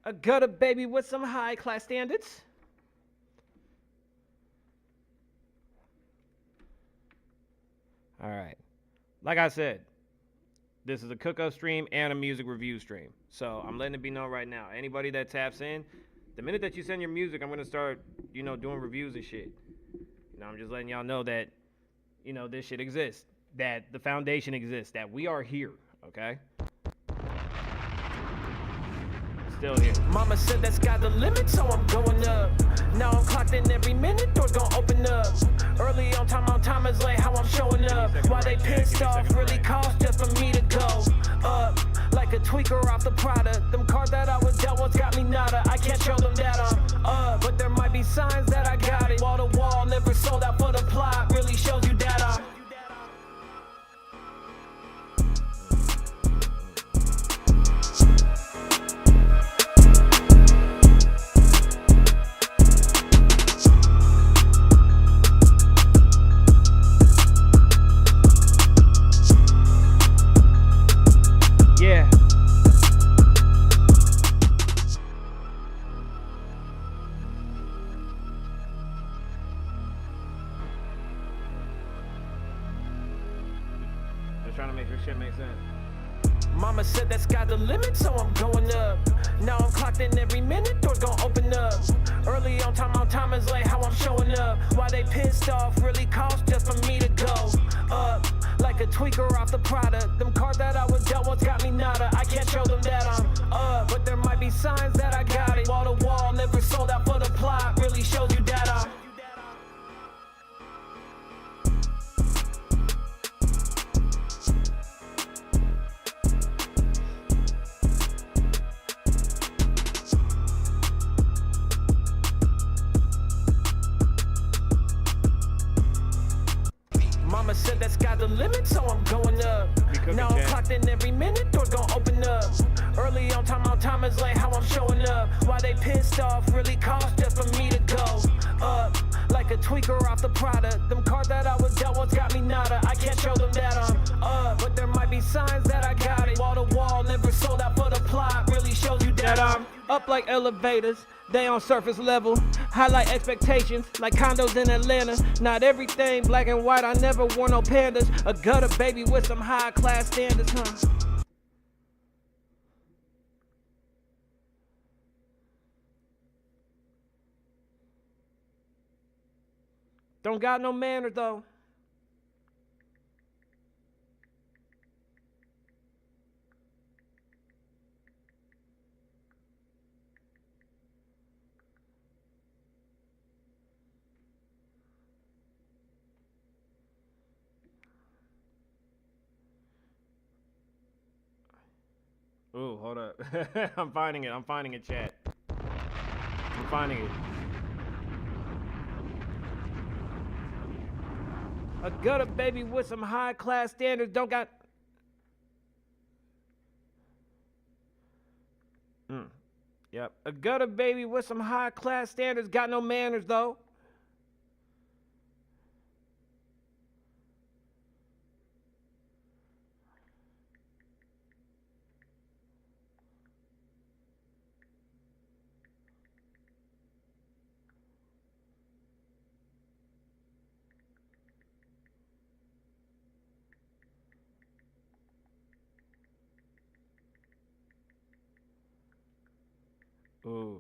A gutter baby with some high class standards. All right. Like I said, this is a cook-up stream and a music review stream. So I'm letting it be known right now. Anybody that taps in, the minute that you send your music, I'm going to start, doing reviews and shit. I'm just letting y'all know that, this shit exists. That the foundation exists. That we are here, okay? Still here. Mama said that sky's the limit, so I'm going up. Now I'm clocked in every minute, doors gonna open up. Early on time is late, how I'm showing up. Why they pissed off really cost just for me to go up. Like a tweaker off the product. Them cards that I was dealt with got me nada. I can't show them that I'm up, but there might be signs that I got it. Wall to wall, never sold out for the plot. Really shows you that I'm yeah. Just trying to make sure shit makes sense. Mama said that sky's the limit, so I'm going up. Now I'm clocked in every minute, doors gonna open up. Early on time is late, how I'm showing up. Why they pissed off really cost just for me to go up. Like a tweaker off the product. Them cards that I was dealt with got me nada. I can't show them that I'm up, but there might be signs that I got it. Wall to wall, never sold out for the plot. Really shows you that I'm Mama said that sky's the limit, so I'm going up. Now I'm clocked in every minute, doors gonna open up. Early on time is late, how I'm showing up. Why they pissed off really cost just for me to go up. Like a tweaker off the product. Them cards that I was dealt with got me nada. I can't show them that I'm up, but there might be signs that I got it. Wall to wall, never sold out for the plot. Really shows you that I'm Up like elevators, they on surface level. Highlight expectations like condos in Atlanta. Not everything black and white, I never wore no pandas. A gutter baby with some high class standards, huh? Don't got no manners though. Ooh, hold up. I'm finding it, chat. I'm finding it. A gutter baby with some high class standards don't got. Yep. A gutter baby with some high class standards got no manners though. Ooh.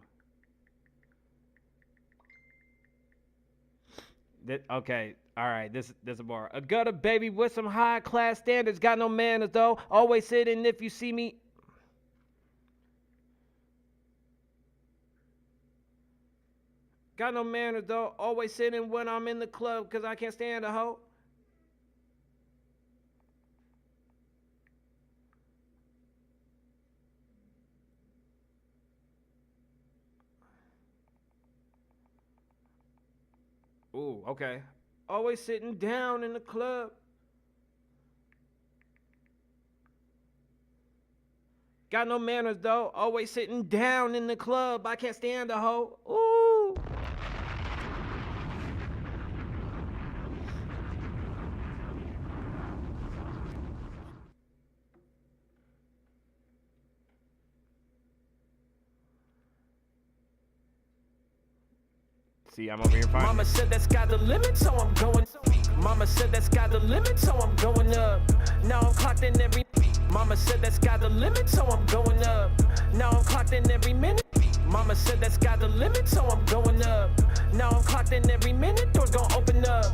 Okay, all right, this a bar. A gutter baby with some high class standards, got no manners though. Always sitting if you see me. Got no manners though. Always sitting when I'm in the club because I can't stand a hoe. Ooh, okay. Always sitting down in the club. Got no manners though, always sitting down in the club. I can't stand a hoe. Ooh. See, I'm over here finding. Mama said that's got the limit, so I'm going. Mama said that's got the limit, so I'm going up. Now I'm clocked in every. Mama said that's got the limit, so I'm going up. Now I'm clocked in every minute. Mama said that's got the limit, so I'm going up. Now I'm clocked in every minute, doors gon' open up.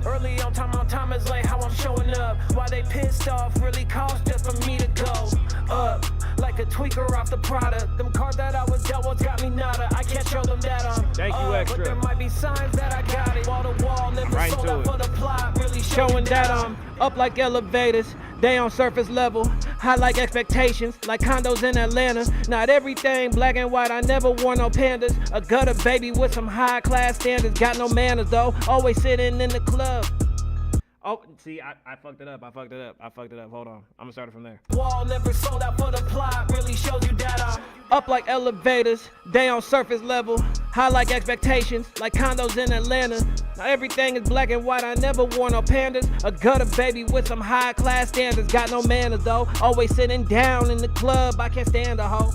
Early on time is like how I'm showing up. Why they pissed off really cost just for me to go up. Like a tweaker off the product. Them cards that I was dealt with got me nada. I can't show them that I'm Thank you, extra. But there might be signs that I got it. Wall to wall, never Right sold to out it. for the plot. Really Showing that I'm up like elevators, they on surface level. High like expectations, like condos in Atlanta. Not everything black and white, I never wore no pandas. A gutter baby with some high class standards. Got no manners though, always sitting in the club. Oh, see, I fucked it up. Hold on, I'm gonna start it from there. Wall never sold out for the plot. Really shows you that I'm Up like elevators, they on surface level. High like expectations, like condos in Atlanta. Now everything is black and white, I never wore no pandas. A gutter baby with some high class standards. Got no manners though, always sitting down in the club. I can't stand a hoe.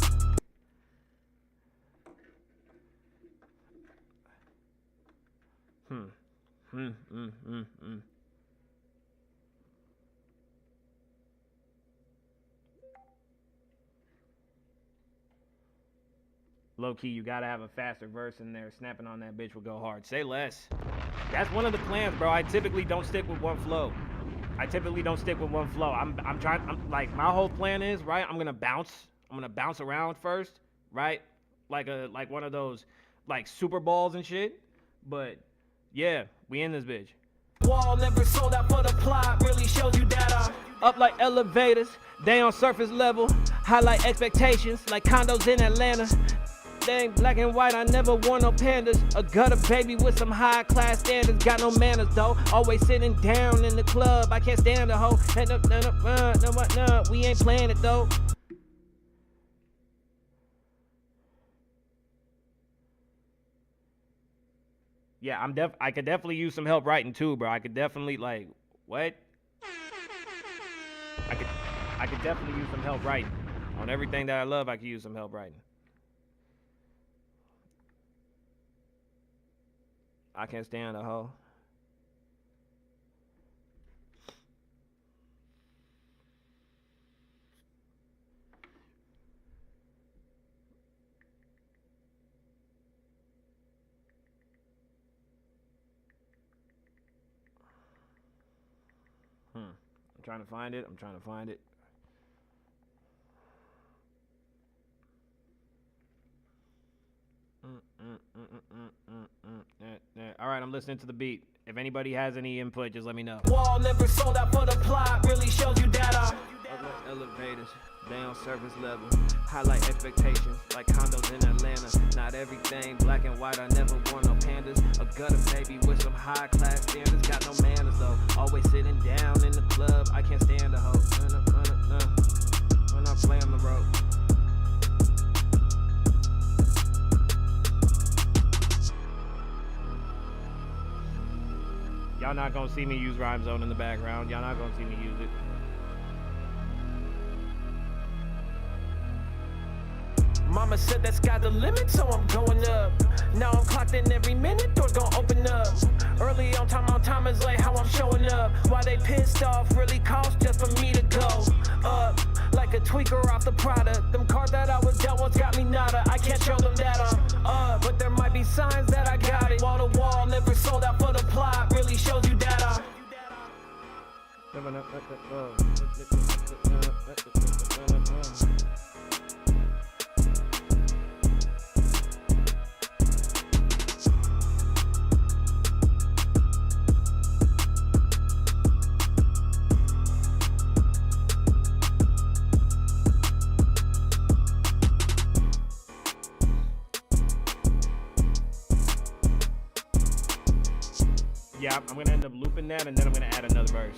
Low key, you gotta have a faster verse in there. Snapping on that bitch will go hard. Say less. That's one of the plans, bro. I typically don't stick with one flow. I'm like, my whole plan is, right, I'm gonna bounce around first, right? Like one of those like Super Bowls and shit. But yeah, we in this bitch. wall never sold out for the plot. Really shows you that I'm Up like elevators, they on surface level. High like expectations, like condos in Atlanta. They ain't black and white, I never wore no pandas. A gutter baby with some high class standards. Got no manners though, always sitting down in the club. I can't stand a hoe. No, we ain't playing it though. Yeah, I could definitely use some help writing too, bro. I could definitely like what? I could definitely use some help writing. On everything that I love, I could use some help writing. I can't stand a hoe. I'm trying to find it. All right, I'm listening to the beat. If anybody has any input, just let me know. wall never sold out for the plot. Really shows you that I'm Elevators, they on surface level. Highlight expectations, like condos in Atlanta. Not everything black and white, I never wore no pandas. A gutter baby with some high class standards. Got no manners though, always sitting down in the club. I can't stand a hoe. When I play on the road. Y'all not gonna see me use Rhyme Zone in the background. Y'all not gonna see me use it. Mama said that's got the limit, so I'm going up. Now I'm clocked in every minute, doors gon' open up. Early on time is like how I'm showing up. Why they pissed off really cost just for me to go up. Like a tweaker off the product. Them cards that I was dealt with got me nada. I can't show them that I'm up, but there might be signs that I got it. Wall to wall, never sold out for the plot. Really shows you that I'm Yeah, I'm gonna end up looping that and then I'm gonna add another verse.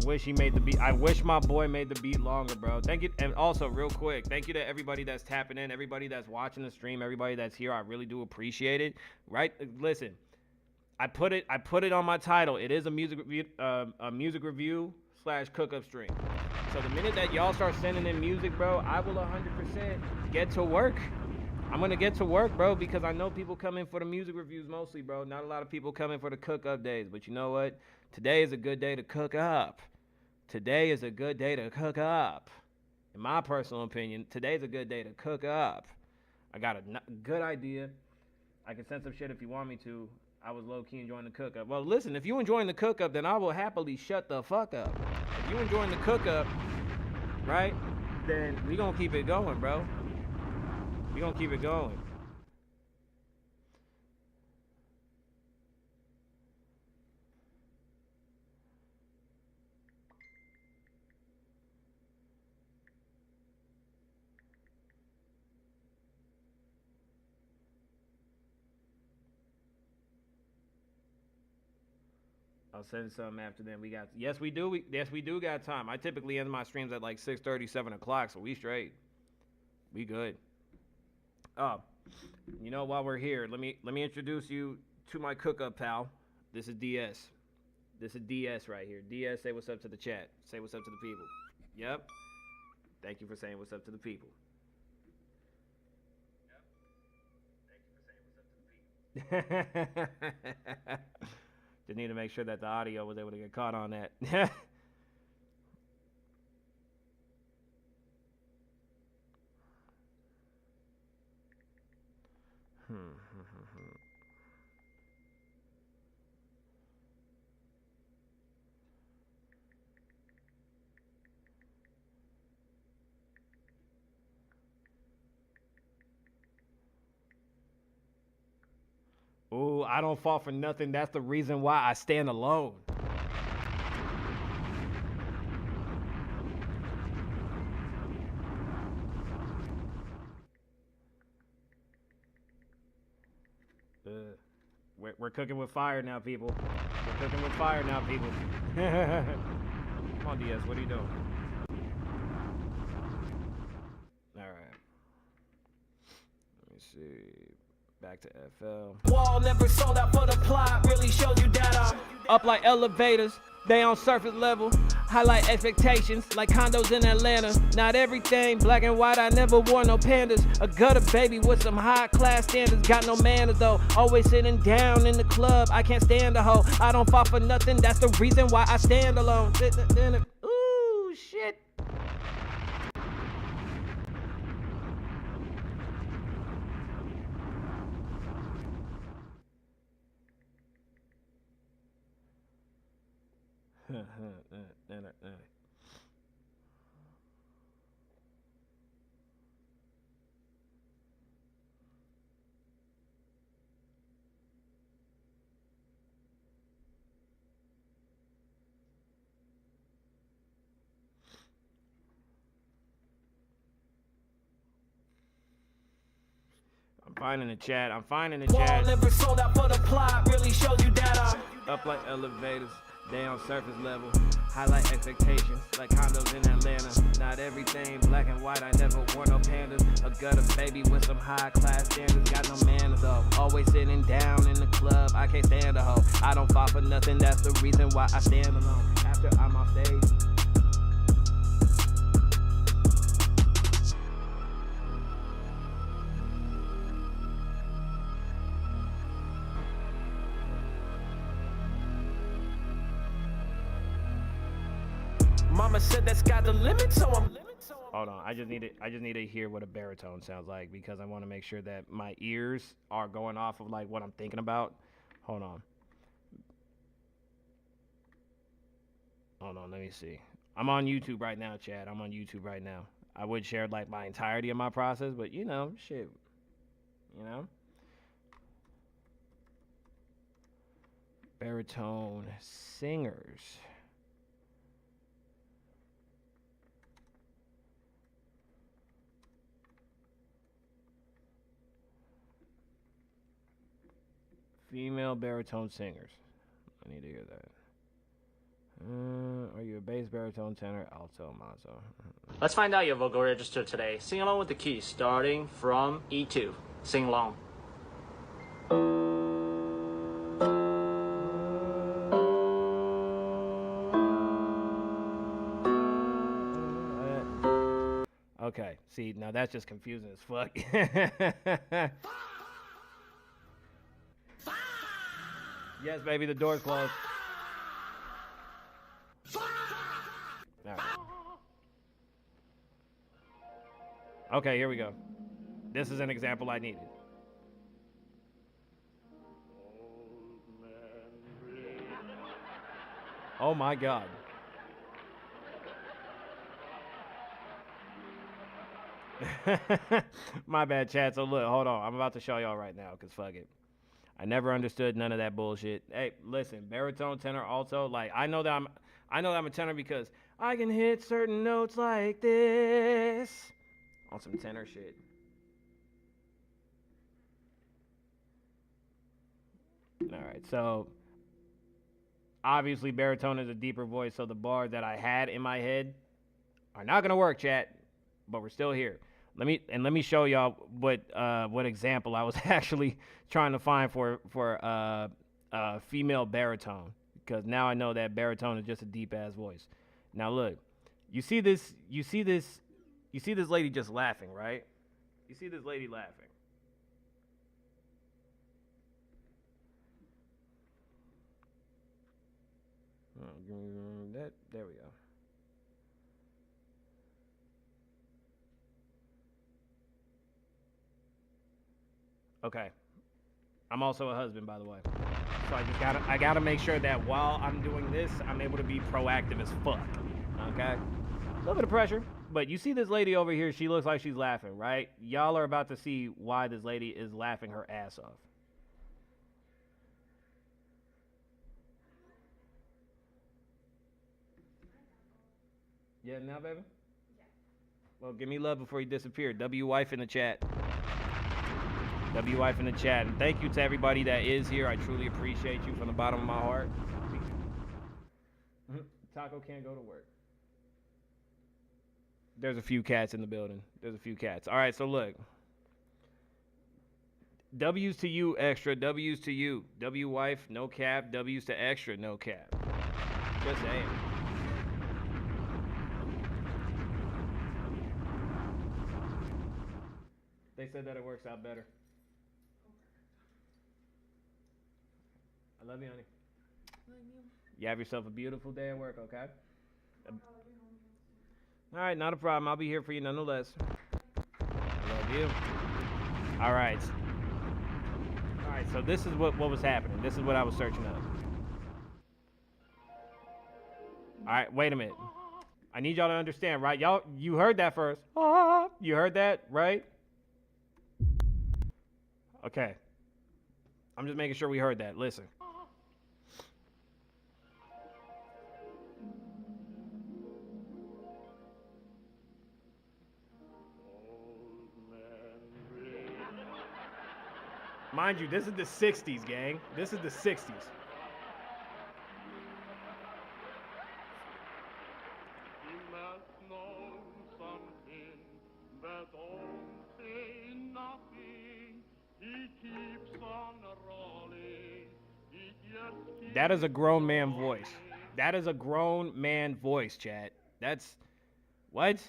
wish he made the beat. I wish my boy made the beat longer, bro. Thank you. And also, real quick, thank you to everybody that's tapping in, everybody that's watching the stream, everybody that's here. I really do appreciate it. Right? Listen, I put it on my title. It is a music review / cook up stream. So the minute that y'all start sending in music, bro, I will 100% get to work. I'm gonna get to work, bro, because I know people come in for the music reviews mostly, bro. Not a lot of people come in for the cook up days. But you know what? Today is a good day to cook up. Today is a good day to cook up. In my personal opinion, today's a good day to cook up. I got a good idea. I can send some shit if you want me to. I was low-key enjoying the cook-up. Well, listen, if you enjoying the cook-up, then I will happily shut the fuck up. If you enjoying the cook-up, right, then we gonna keep it going, bro. We gonna keep it going. I'll send some after then. Yes, we do got time. I typically end my streams at like 6:30, 7 o'clock, so we straight. We good. You know, while we're here, let me introduce you to my cook-up pal. This is DS. This is DS right here. DS, say what's up to the chat. Say what's up to the people. Yep. Thank you for saying what's up to the people. Yep. Thank you for saying what's up to the people. Just need to make sure that the audio was able to get caught on that. Ooh, I don't fall for nothing. That's the reason why I stand alone. We're cooking with fire now, people. We're cooking with fire now, people. Come on, DS, what are you doing? All right. Let me see. Back to FL. Wall never sold out for the plot, really showed you data. Up like elevators, they on surface level. Highlight expectations like condos in Atlanta. Not everything black and white, I never wore no pandas. A gutter baby with some high class standards. Got no manners though, always sitting down in the club. I can't stand a hoe, I don't fall for nothing. That's the reason why I stand alone. Ooh, shit. I'm finding the chat. Wall never sold out for the plot, really showed you data. Up like elevators, they on surface level. Highlight expectations like condos in Atlanta. Not everything black and white, I never wore no pandas. A gutter baby with some high class standards. Got no manners though, always sitting down in the club. I can't stand a hoe, I don't fall for nothing. That's the reason why I stand alone. After I'm off stage, Mama said that's got the limit, so I'm. hold on. I just need to hear what a baritone sounds like because I want to make sure that my ears are going off of like what I'm thinking about. Hold on. Let me see. I'm on YouTube right now, Chad. I'm on YouTube right now. I would share like my entirety of my process, but you know, shit. You know? Baritone singers. Female baritone singers. I need to hear that. Are you a bass, baritone, tenor, alto, mezzo? Let's find out your vocal register today. Sing along with the keys, starting from E2. Sing along. Okay, see, now that's just confusing as fuck. Yes, baby, the door's closed. All right. Okay, here we go. This is an example I needed. Oh my God. My bad, chat. So look, hold on. I'm about to show y'all right now, cause fuck it. I never understood none of that bullshit. Hey, listen, baritone, tenor, alto. Like I know that I'm a tenor because I can hit certain notes like this on some tenor shit. All right, so obviously baritone is a deeper voice, so the bars that I had in my head are not gonna work, chat. But we're still here. Let me show y'all what example I was actually trying to find for female baritone, because now I know that baritone is just a deep ass voice. Now look, you see this lady just laughing, right? You see this lady laughing. There we go. Okay. I'm also a husband, by the way. So I gotta make sure that while I'm doing this, I'm able to be proactive as fuck. Okay? A little bit of pressure. But you see this lady over here, she looks like she's laughing, right? Y'all are about to see why this lady is laughing her ass off. Yeah, now, baby? Yeah. Well, give me love before you disappear. W wife in the chat. W wife in the chat. And thank you to everybody that is here. I truly appreciate you from the bottom of my heart. Taco can't go to work. There's a few cats in the building. There's a few cats. All right, so look. W's to you, extra. W's to you. W wife, no cap. W's to extra, no cap. Just saying. They said that it works out better. I love you, honey. Love you. You have yourself a beautiful day at work, okay? All right, not a problem. I'll be here for you nonetheless. I love you. All right. All right, so this is what was happening. This is what I was searching up. All right, wait a minute. I need y'all to understand, right? Y'all, you heard that first. Ah, you heard that, right? Okay. I'm just making sure we heard that. Listen. Mind you, this is the 60s, gang. This is the 60s. That is a grown man voice. That is a grown man voice, chat. That's... What?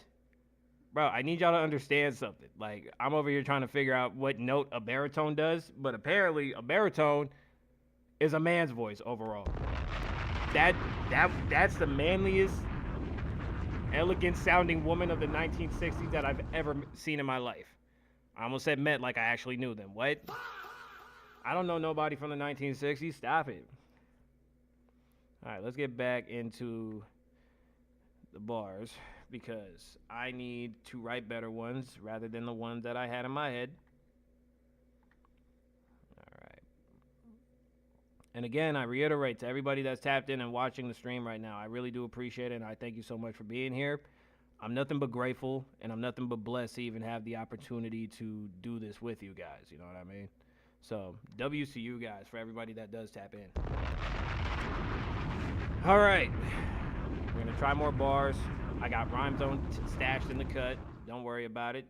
Bro, I need y'all to understand something. Like, I'm over here trying to figure out what note a baritone does, but apparently a baritone is a man's voice overall. That's the manliest, elegant sounding woman of the 1960s that I've ever seen in my life. I almost said met like I actually knew them. What? I don't know nobody from the 1960s. Stop it. All right, let's get back into the bars, because I need to write better ones rather than the ones that I had in my head. All right. And again, I reiterate to everybody that's tapped in and watching the stream right now, I really do appreciate it, and I thank you so much for being here. I'm nothing but grateful, and I'm nothing but blessed to even have the opportunity to do this with you guys, you know what I mean? So, W's to you guys, for everybody that does tap in. All right. We're going to try more bars. I got Rhyme Zone stashed in the cut. Don't worry about it.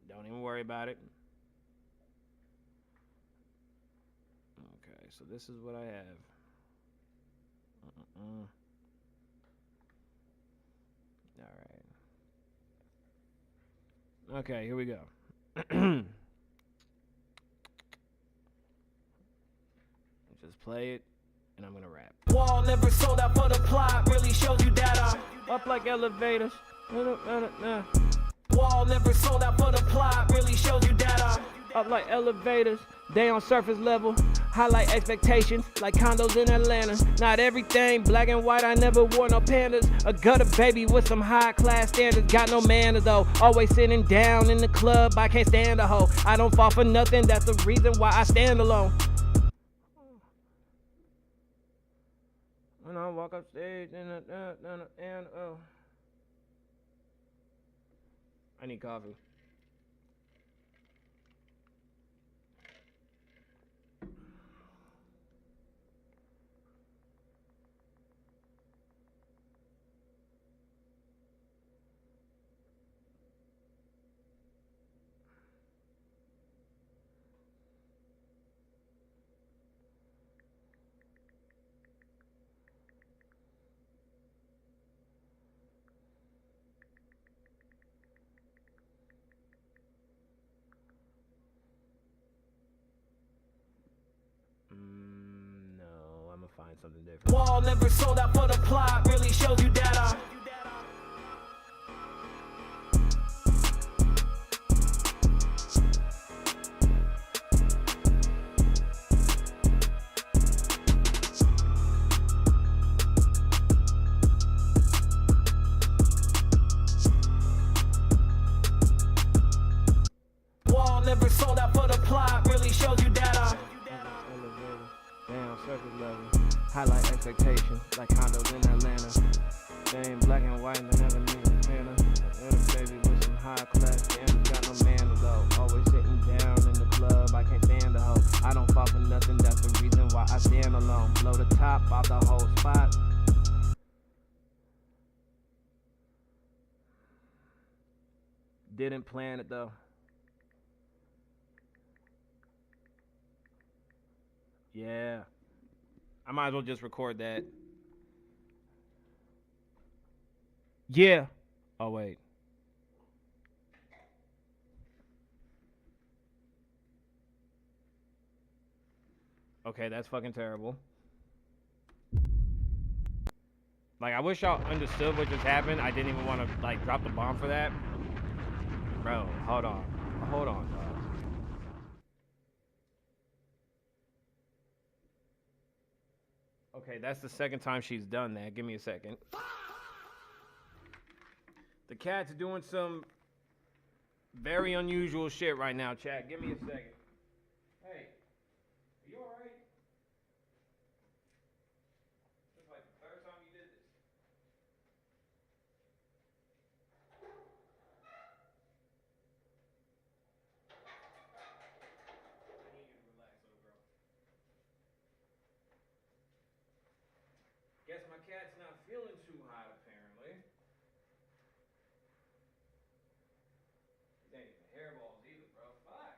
Don't even worry about it. Okay, so this is what I have. All right. Okay, here we go. Just play it, and I'm gonna rap. Wall never sold out for the plot, really shows you that I'm Up like elevators. Wall never sold out for the plot, really shows you that I'm Up like elevators. They on surface level. Highlight expectations like condos in Atlanta. Not everything black and white. I never wore no pandas. A gutter baby with some high class standards. Got no manner though. Always sitting down in the club. I can't stand a hoe. I don't fall for nothing. That's the reason why I stand alone. When I walk up stage and I need coffee. No, I'm gonna find something different. Wall never sold out for the plot, really shows you that I'm Wall never sold out for the plot, really shows you that I'm Down surface level. Highlight expectations like condos in Atlanta. They ain't black and white and they never need a banner. Little baby with some high class standards. Got no man though. Always sitting down in the club. I can't stand a hoe. I don't fall for nothing. That's the reason why I stand alone. Blow the top off the whole spot. Didn't plan it though. Yeah. I might as well just record that. Yeah. Oh, wait. Okay, that's fucking terrible. Like, I wish y'all understood what just happened. I didn't even want to, like, drop the bomb for that. Bro, hold on. Hold on, dog. Okay, that's the second time she's done that. Give me a second. The cat's doing some very unusual shit right now, chat. Give me a second. Hey, are you alright? This is like the third time you did this. I need you to relax, little girl. Guess my cat's not feeling too hot, apparently. These ain't even hairballs either, bro. Fuck.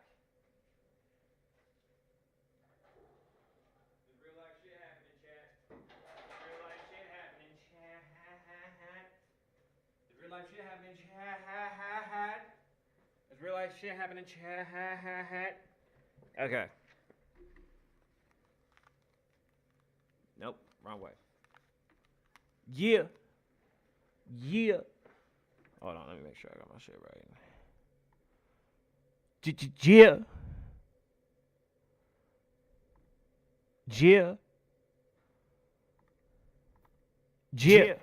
There's real life shit happening, chat. There's real life shit happening, chat. There's real life shit happening, chat. There's real life shit happening, chat. Okay. Nope, wrong way. Yeah. Yeah. Hold on, let me make sure I got my shit right. Yeah. Yeah. Yeah.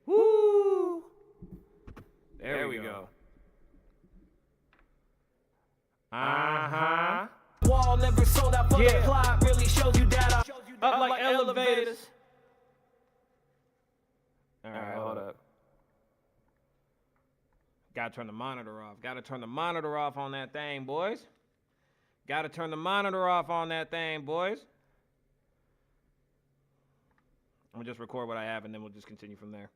Woo. There we go. Uh-huh. Wall never sold out for the plot, really shows you that I'm Up like elevators. Alright, hold up. Gotta turn the monitor off. Gotta turn the monitor off on that thing, boys. Gotta turn the monitor off on that thing, boys. I'm gonna just record what I have, and then we'll just continue from there.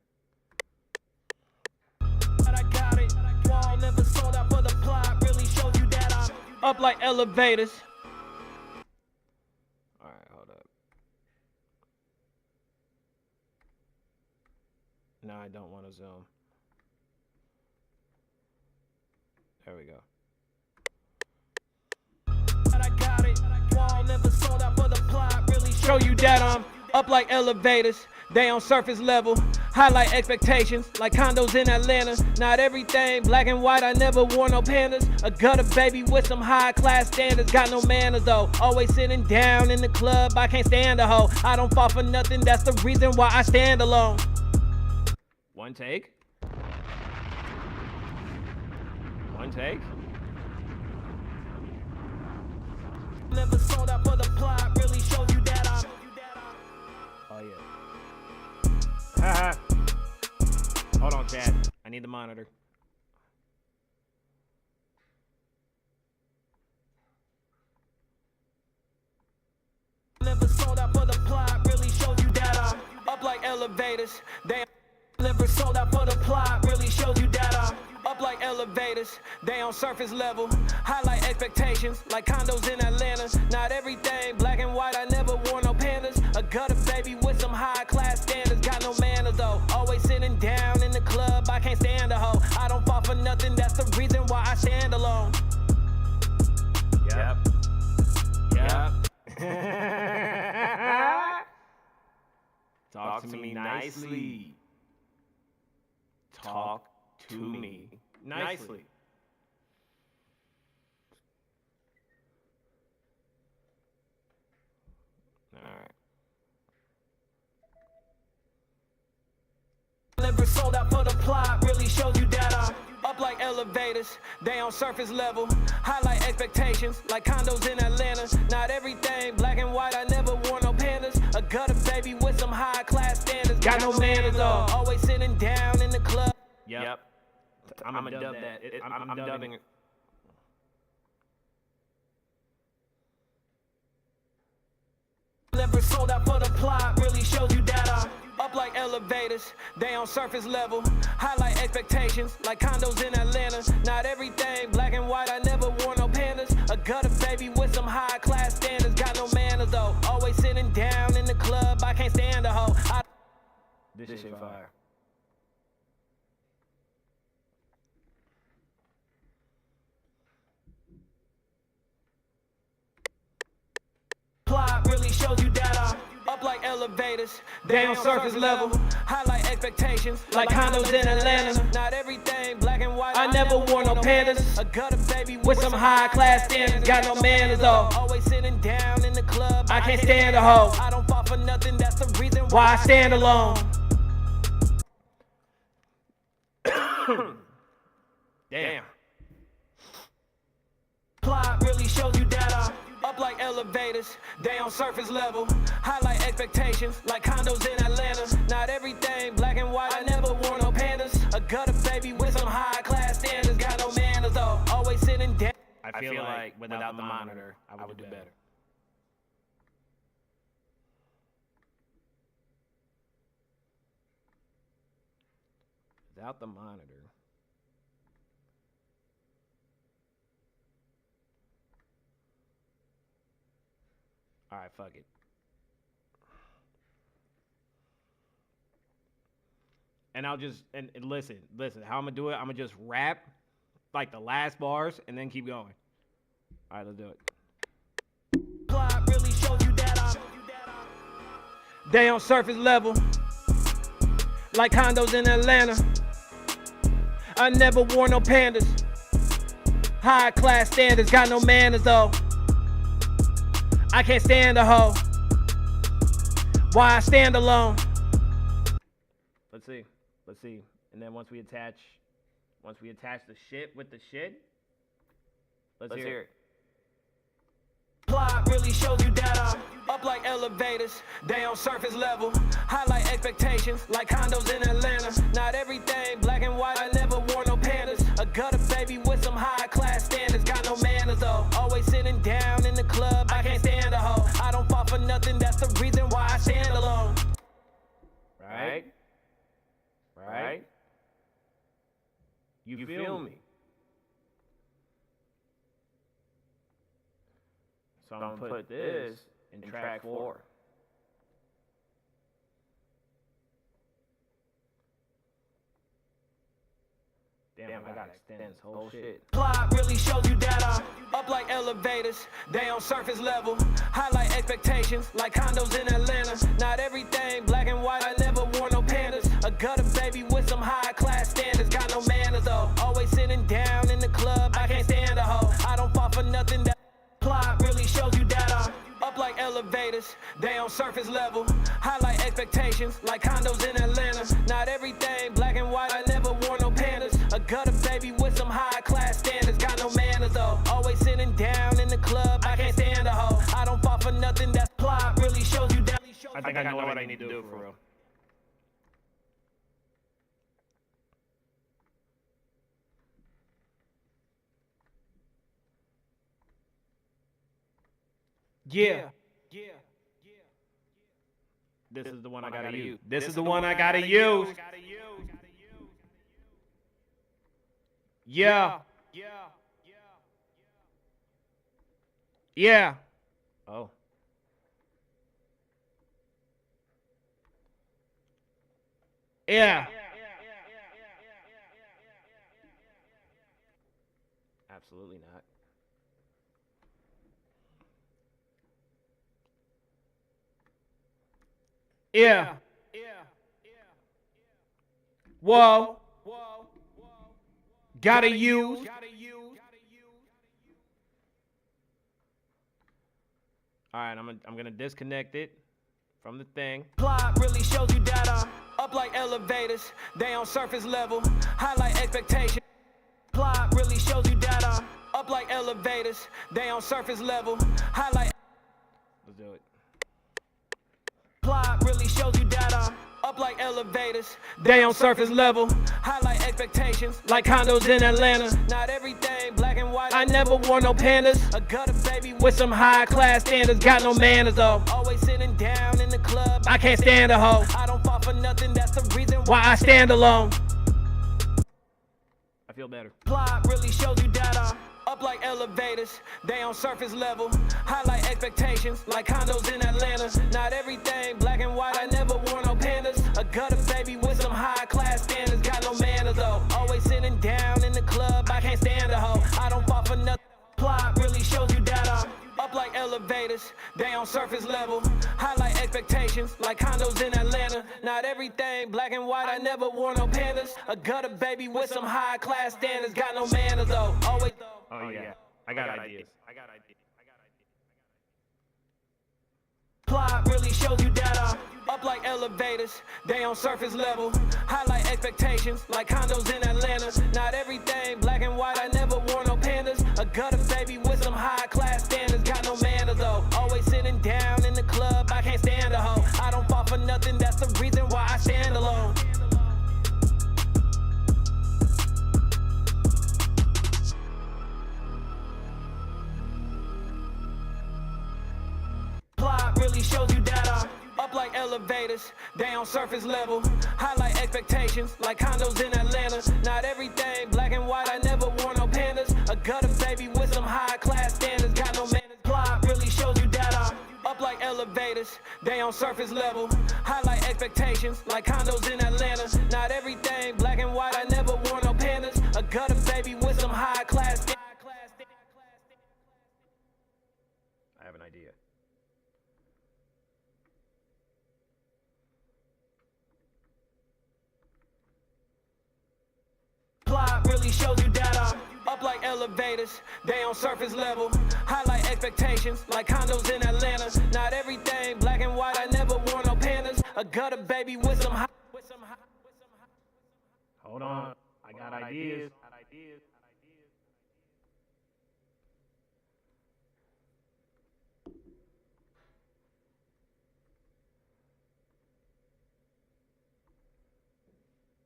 But I got it. Wall never sold out for the plot. Really showed you that I'm up like elevators. All right, hold up. No, I don't want to zoom. There we go. But I got it. Wall never sold out for the plot. Really show you that I'm up like elevators. They on surface level. Highlight expectations like condos in Atlanta. Not everything black and white. I never wore no pandas. A gutter baby with some high class standards. Got no manners though. Always sitting down in the club. I can't stand a hoe. I don't fall for nothing. That's the reason why I stand alone. One take. One take. Never sold out for the plot. Really showed you that I'm. Oh yeah. Haha. Hold on, Chad. I need the monitor. Never sold out for the plot. Really showed you that I'm up like elevators. They never sold out for the plot. Really showed you that I'm up like elevators. They on surface level. Highlight expectations like condos in Atlanta. Not everything black and white. I never wore no pandas. A gutter baby with some high class standards. Got no manners though. Always sitting down in the club. I can't stand a hoe. I don't fall for nothing. That's the reason why I stand alone. Yep. Yep. Talk to me nicely. Talk to me nicely. All right. Never sold out for the plot. Really showed you that I'm up like elevators. They on surface level. Highlight expectations like condos in Atlanta. Not everything black and white. I never wore no pandas. A gutter baby with some high class standards. Got no manners though. Always sitting down in the club. Yep. I'm gonna dub that. I'm dubbing it. Never sold out for the plot. Really showed you that I'm up like elevators. They on surface level. Highlight expectations like condos in Atlanta. Not everything black and white. I never wore no pandas. A gutter baby with some high class standards. Got no manners though. Always sitting down in the club. I can't stand a hoe. This shit fire. Plot really showed you that I'm up like elevators. They on surface level. Highlight expectations like condos in Atlanta. Not everything black and white. I never wore no pandas. A gutter baby with some high class standards. Got no manners though. Always sitting down in the club. I can't stand a hoe. I don't fall for nothing. That's the reason why I stand alone. Damn. Plot really showed you that I'm up like elevators. They on surface level. Highlight expectations like condos in Atlanta. Not everything black and white. I never wore no pandas. A gutter baby with some high class standards. Got no manners though. Always sitting down. I feel like without the monitor, I would do better. Without the monitor. All right, fuck it. And I'll just, and listen, how I'm gonna do it, I'm gonna just rap like the last bars and then keep going. All right, let's do it. Plot really showed you that I'm. They on surface level. Like condos in Atlanta. I never wore no pandas. High class standards, got no manners though. I can't stand a hoe. Why I stand alone. Let's see. And then once we attach the shit with the shit, let's hear it. Plot really showed you that I'm up like elevators. They on surface level. Highlight expectations like condos in Atlanta. Not everything black and white. I never wore no pandas. A gutter baby with some high class standards. Got no manners though. Always sitting down in the club. I can't stand a hoe. I don't fall for nothing. That's the reason why I stand alone. right? You feel me? So I'm gonna put this in track 4. Damn, I gotta extend this whole shit. Plot really shows you that I'm up like elevators, they on surface level. Highlight expectations like condos in Atlanta. Not everything black and white, I never wore no pandas. A gutter baby with some high class standards, got no manners though. Always sitting down in the club, I can't stand a hoe. I don't fall for nothing. That plot really shows you that I'm up like elevators, they on surface level. Highlight expectations like condos in Atlanta. Not everything black and white, I never wore no pandas. A gutter baby with some high class standards, got no manners though. Always sitting down in the club, I can't stand a hoe. I don't fall for nothing. That plot really shows you that. I think I know what I need to do for real. Yeah. This is the one I gotta use. This is the one I gotta use. Yeah. Yeah. Oh. Yeah. Absolutely not. Yeah. Whoa. Gotta use. All right, I'm gonna disconnect it from the thing. Plot really shows you that I'm up like elevators, they on surface level. Highlight expectations. Plot really shows you that I'm up like elevators, they on surface level. Highlight. Let's do it. Plot really shows you that I'm up like elevators, they on surface level. Highlight expectations like condos in Atlanta. Not everything black and white, I never wore no pandas. A gutter baby with some high class standards, got no manners though. Always sitting down in the club, I can't stand a hoe. I don't fall for nothing, that's the reason why I stand alone. I feel better. Plot really shows you that I'm up like elevators, they on surface level. Highlight expectations like condos in Atlanta. Not everything black and white, I never wore no pandas. A gutter baby with some high class standards, got no manners though. Always sitting down in the club, I can't stand a hoe. I don't fall for nothing. Plot really shows you that I'm up like elevators, they on surface level. Highlight expectations like condos in Atlanta. Not everything black and white, I never wore no pandas. A gutter baby with some high class standards, got no manners though. Always. Oh yeah, I got ideas. Plot really shows you that I'm up like elevators, they on surface level. Highlight expectations like condos in Atlanta. Not everything black and white, I never wore no pandas. A gutter baby with some high class standards, got no manners though. Always sitting down in the club, I can't stand a hoe. I don't fall for nothing, that's the reason why I stand alone. Plot really shows you that I'm up like elevators, they on surface level. Highlight expectations like condos in Atlanta. Not everything black and white, I never wore no pandas. A gutter baby with some high class standards, got no manners. Plot really shows you that I'm up like elevators, they on surface level. Highlight expectations like condos in Atlanta. Not everything black and white, I never wore no pandas. A gutter baby with some high class standards. I have an idea. Plot really shows you that I'm up like elevators, they on surface level. Highlight expectations like condos in Atlanta. Not everything black and white, I never wore no pandas. A gutter baby with some high. Hold on, I got ideas.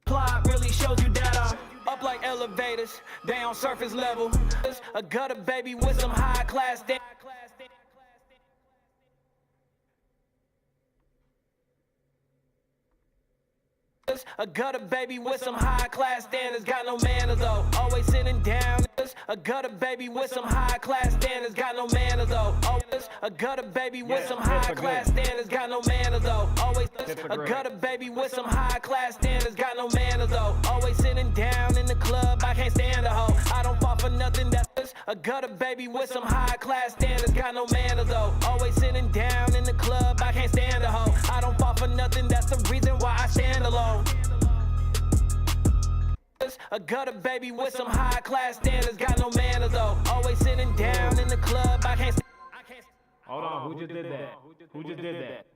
Plot really shows you that I'm up like elevators, they on surface level. A gutter baby with some high class standards. A gutter baby with some high class standards, got no manners though. Always sitting down. A gutter baby with some high class standards, got no manners though. Always a gutter baby with some high class standards, got no manners though. Always a gutter baby with some high class standards, got no manners though. Always sitting down in the club, I can't stand a hoe. I don't fall for nothing that's a gutter baby with some high class standards, got no manners though. Always sitting down in the club, I can't stand a hoe. I don't fall for nothing, that's the reason why I stand alone. A gutter baby with some high class standards, got no manners though. Always sitting down in the club, I can't. Hold on, who just did that? Who just did that?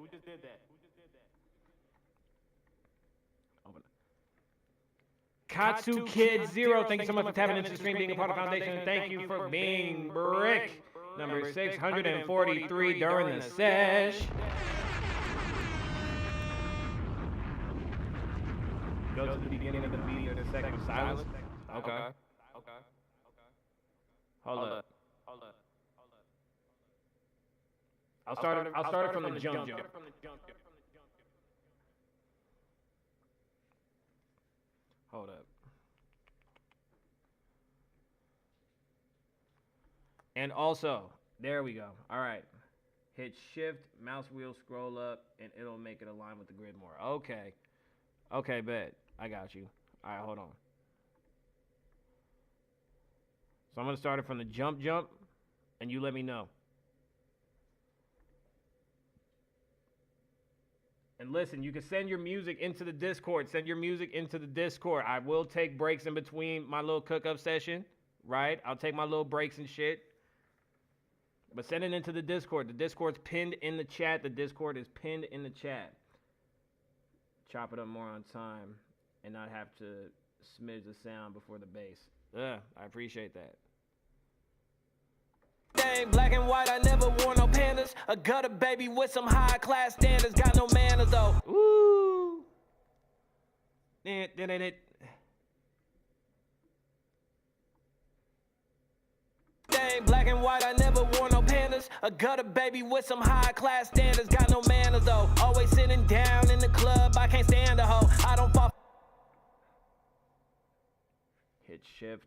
Katsu Kid Zero, thank you so much for tapping into the stream, being a part of the foundation. Thank you for being brick number 643 during the sesh. Go to the beginning of the beat or the second of silence. Okay. Hold up. I'll start it from the jump. Hold up. And also, there we go. All right. Hit shift, mouse wheel, scroll up, and it'll make it align with the grid more. Okay. Okay, bet. I got you. All right, hold on. So I'm going to start it from the jump, and you let me know. And listen, you can send your music into the Discord. Send your music into the Discord. I will take breaks in between my little cook-up session, right? I'll take my little breaks and shit. But send it into the Discord. The Discord's pinned in the chat. The Discord is pinned in the chat. Chop it up more on time and not have to smidge the sound before the bass. I appreciate that. Black and white, I never wore no pandas. A gutter baby with some high class standards, got no manners though. Ooh. Black and white, I never wore no pandas. A gutter baby with some high class standards, got no manners though. Always sitting down in the club, I can't stand a hoe. I don't fall. Hit shift.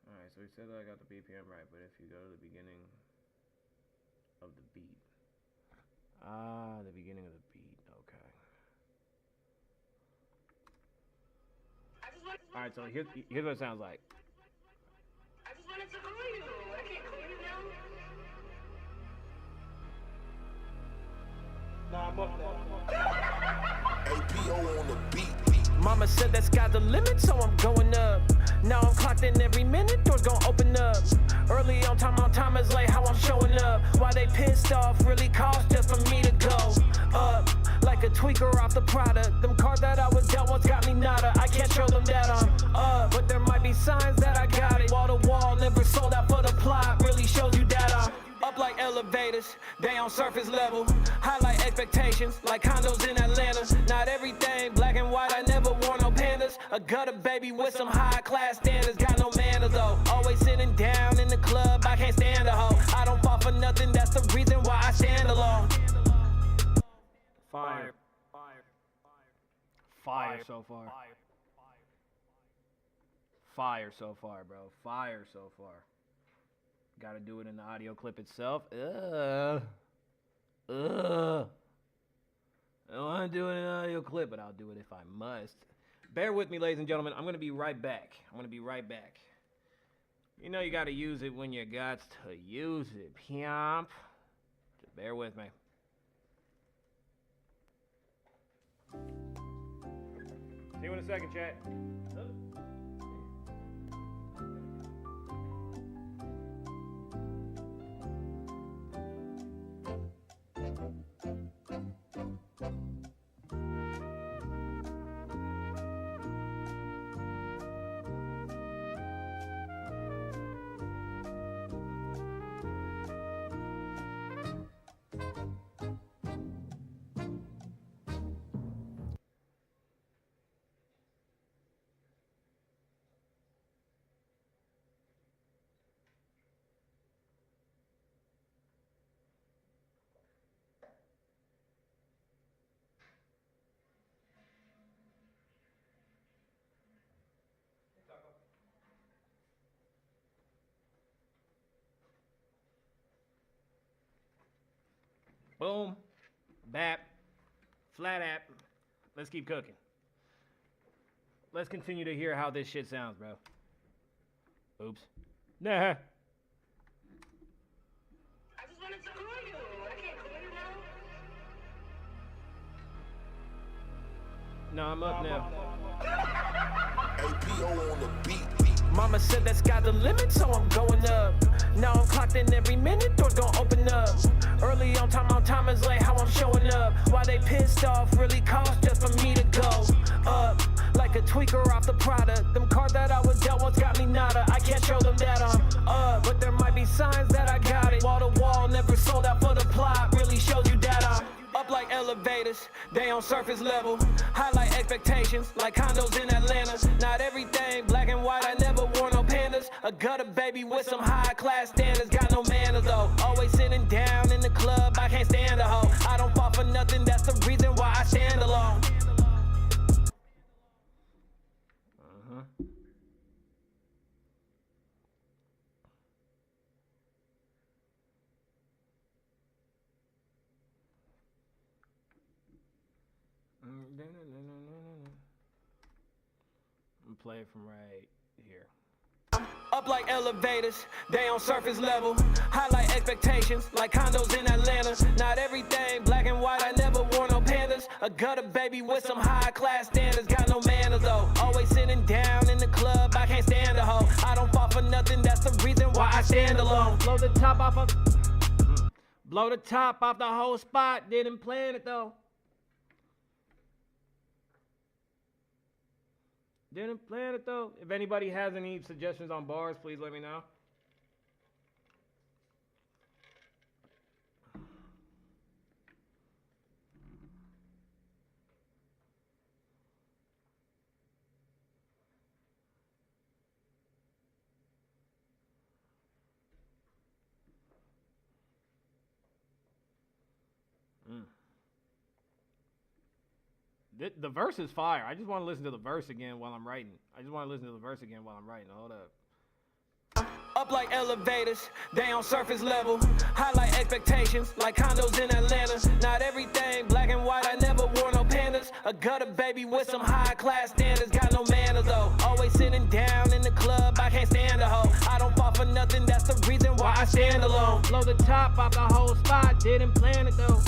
Alright, so we said that I got the BPM right, but if you go to the beginning of the beat. The beginning of the beat, okay. Alright, so here's what it sounds like. I just wanted to call you. I can't call you now. APO on the beat. Mama said that sky's the limit, so I'm going up. Now I'm clocked in every minute, doors gon' open up. Early on time is like how I'm showing up. Why they pissed off really cost just for me to go up. Like a tweaker off the product. Them cards that I was dealt once got me nada. I can't show them that I'm up, but there might be signs that I got it. Wall to wall, never sold out for the plot. Really shows you that I'm up like elevators, they on surface level. Highlight expectations like condos in Atlanta. Not everything black and white, I never wore no pandas. A gutter baby with some high class standards, got no manners though. Always sitting down in the club, I can't stand a hoe. I don't fall for nothing, that's the reason why I stand alone. Fire so far. Fire so far, bro. Fire so far. Gotta do it in the audio clip itself. I don't want to do it in an audio clip, but I'll do it if I must. Bear with me, ladies and gentlemen. I'm going to be right back. You know you got to use it when you got to use it, pimp. Just bear with me. See you in a second, chat. Boom. Bap. Flat app. Let's keep cooking. Let's continue to hear how this shit sounds, bro. Oops. Nah. I just wanted to call you. I can't call you now. No, I'm up now. APO on the beat. Mama said that sky's the limit, so I'm going up. Now I'm clocked in every minute, doors gon' open up. Early on time is late, how I'm showing up. Why they pissed off really cost just for me to go up. Like a tweaker off the product. Them cards that I was dealt once got me nada. I can't show them that I'm up, but there might be signs that I got it. Wall to wall, never sold out for the plot. Really shows you that I'm up like elevators, they on surface level. Highlight expectations, like condos in Atlanta. Not everything black and white, I never wore no pandas. A gutter baby with some high class standards. Got no manners though, always sitting down in the club, I can't stand a hoe. I don't fall for nothing, that's the reason why I stand alone. I'm play it from right here. Up like elevators, they on surface level. Highlight expectations, like condos in Atlanta. Not everything black and white, I never wore no pandas. A gutter baby with some high class standards. Got no manners though, always sitting down in the club, I can't stand a hoe. I don't fall for nothing, that's the reason why I stand alone. Blow the top off of blow the top off the whole spot. Didn't plan it though. Didn't plan it though. If anybody has any suggestions on bars, please let me know. The verse is fire. I just want to listen to the verse again while I'm writing. Hold up. Up like elevators, they on surface level. Highlight expectations, like condos in Atlanta. Not everything black and white, I never wore no pandas. A gutter baby with some high class standards. Got no manners though, always sitting down in the club, I can't stand a hoe. I don't fall for nothing, that's the reason why I stand alone. Blow the top off the whole spot. Didn't plan it though.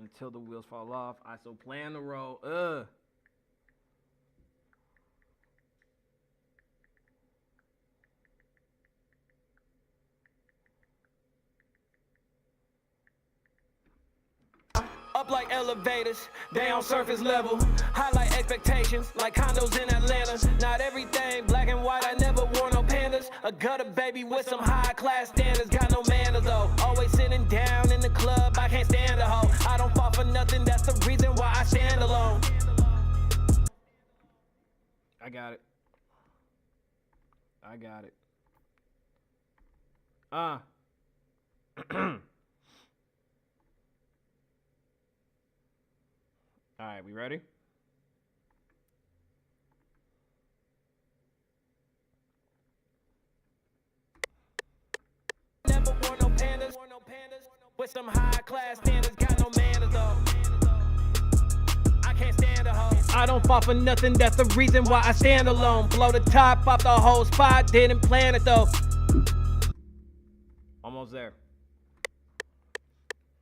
Until the wheels fall off, I still plan to roll. Up like elevators, they on surface level. Highlight expectations, like condos in Atlanta. Not everything black and white, I never wore no pandas. A gutter baby with some high class standards. Got no manners though, always sitting down in the club, I can't stand a hoe. I don't fall for nothing, that's the reason why I stand alone. I got it. All right, we ready? Never wore no pandas, with some high class standards. Got no manners though, I can't stand a hoe. I don't fall for nothing, that's the reason why I stand alone. Blow the top off the whole spot, didn't plan it though. Almost there.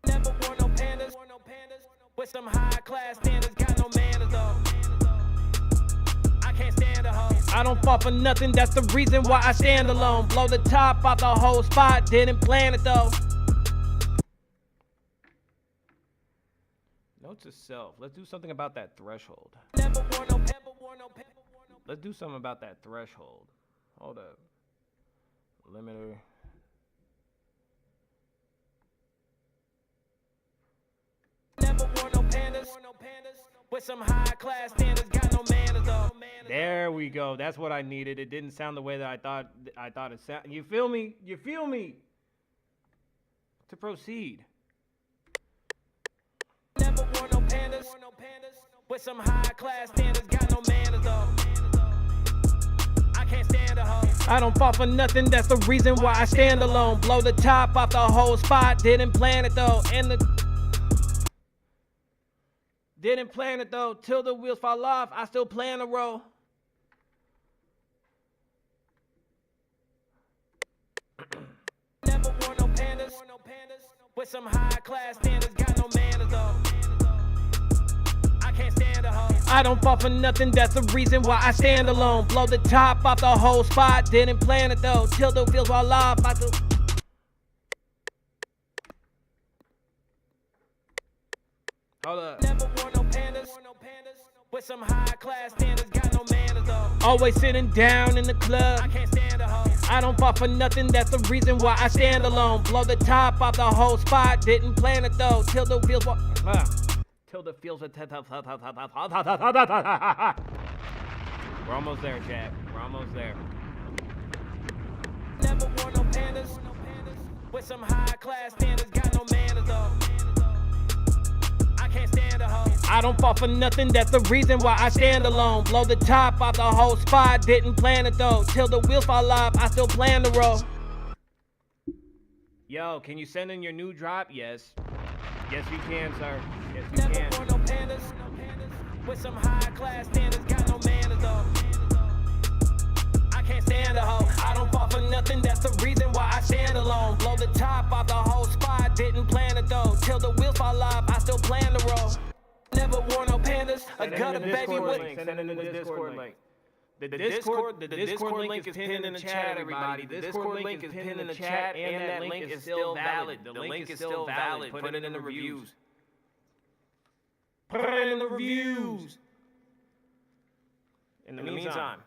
Never wore no pandas, with some high class standards. Got no manners though, I can't stand a hoe. I don't fall for nothing, that's the reason why I stand alone. Blow the top off the whole spot, didn't plan it though. Note to self, let's do something about that threshold. Never wore no. Let's do something about that threshold. Hold up. Limiter. Never want no pandas. With some high class standards, got no manners though. There we go. That's what I needed. It didn't sound the way that I thought it sounded. You feel me? You feel me? To proceed. Never want no pandas. With some high class standards, got no manners though. I can't stand a hoe. I don't fall for nothing, that's the reason why I stand alone. Blow the top off the whole spot, didn't plan it though. Didn't plan it though, till the wheels fall off, I still plan to roll. Never want no pandas. With some high class standards, got no manners though. I can't stand a hoe. I don't fall for nothing, that's the reason why I stand alone. Blow the top off the whole spot, didn't plan it though. Till the wheels fall off, I still... Hold up. Never want no pandas. With some high class standards, got no manners though. Always sitting down in the club. I can't stand a hoe. I don't fall for nothing, that's the reason why I stand alone. Blow the top off the whole spot, didn't plan it though. Till the wheels fall... Till the feels... We're almost there, chat. We're almost there. Never want no pandas. With some high class standards, got no manners though. I can't stand a hoe. I don't fall for nothing, that's the reason why I stand alone. Blow the top off the whole spot, didn't plan it though. Till the wheels fall off, I still plan to roll. Yo, can you send in your new drop? Yes. Yes, you can, sir. Yes, you can. Never want no pandas. With some high class standards, got no manners though. I can't stand a hoe. I don't fall for nothing, that's the reason why I stand alone. Blow the top off the whole spot, didn't plan it though. Till the wheels fall off, I still plan to roll. Never wore no pandas. I got a baby with. Send it in the Discord link. The Discord link is pinned in the chat, everybody. The Discord link is pinned in the chat, and that link is still valid. The link is still valid. Put it in the reviews. Put it in the reviews. In the meantime.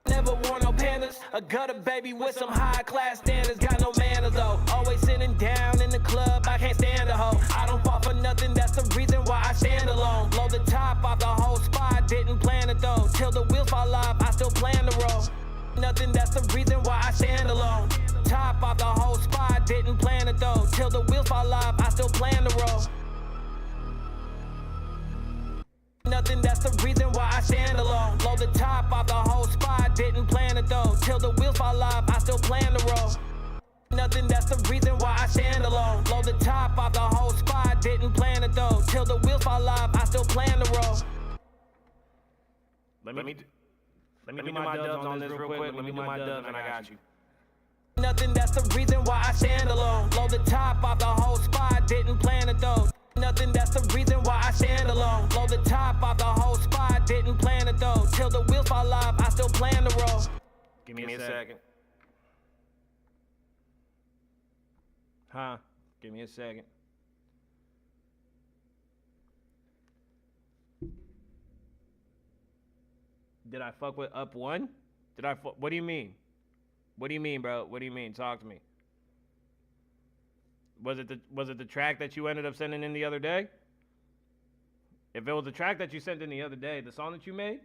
Never wore no pandas. I got a baby with some high class standards. Got no manners though. Always sitting down in the club. I can't stand a hoe. I don't fall for nothing. That's the reason why I stand alone. Blow the top off the whole spot. Didn't plan it though. Till the wheels fall off, I still plan to roll. Nothing. That's the reason why I stand alone. Top off the whole spot. Didn't plan it though. Till the wheels fall off, I still plan to roll. Nothing, that's the reason why I stand alone. Blow the top off the whole spot, didn't plan it though. Till the wheels fall off, I still plan to roll. Nothing, that's the reason why I stand alone. Blow the top off the whole spot, didn't plan it though. Till the wheels fall off, I still plan to roll. Let me do my dubs on this real quick. Let me do my dubs and I got you. Nothing, that's the reason why I stand alone. Blow the top off the whole spot, didn't plan it though. Nothing, that's the reason why I stand alone. Blow the top off the whole spot, didn't plan it though. Till the wheels fall off, I still plan to roll. Give me a second. Huh? Give me a second. Did I fuck with up one? What do you mean? What do you mean, bro? What do you mean? Talk to me. Was it the track that you ended up sending in the other day? If it was the track that you sent in the other day, the song that you made,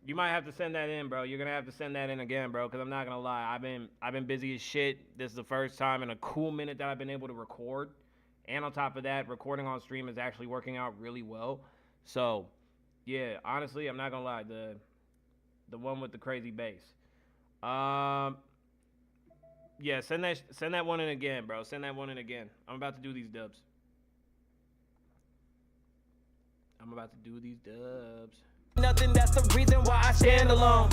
you might have to send that in, bro. You're gonna have to send that in again, bro. Cause I'm not gonna lie, I've been busy as shit. This is the first time in a cool minute that I've been able to record, and on top of that, recording on stream is actually working out really well. So, yeah, honestly, I'm not gonna lie, the one with the crazy bass. Yeah, send that one in again, bro. Send that one in again. I'm about to do these dubs. Nothing, that's the reason why I stand alone.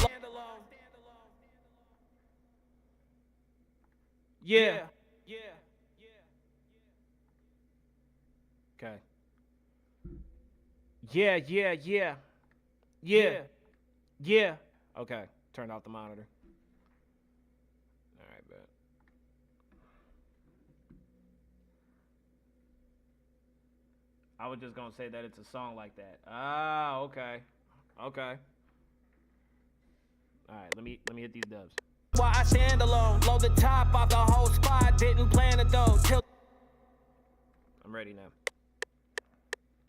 Yeah. Okay. Yeah. Okay. Turn off the monitor. All right, bet. I was just gonna say that it's a song like that. Ah, okay. All right, let me hit these dubs. Why I stand alone, blow the top off the whole spot, didn't plan it though. Till I'm ready now.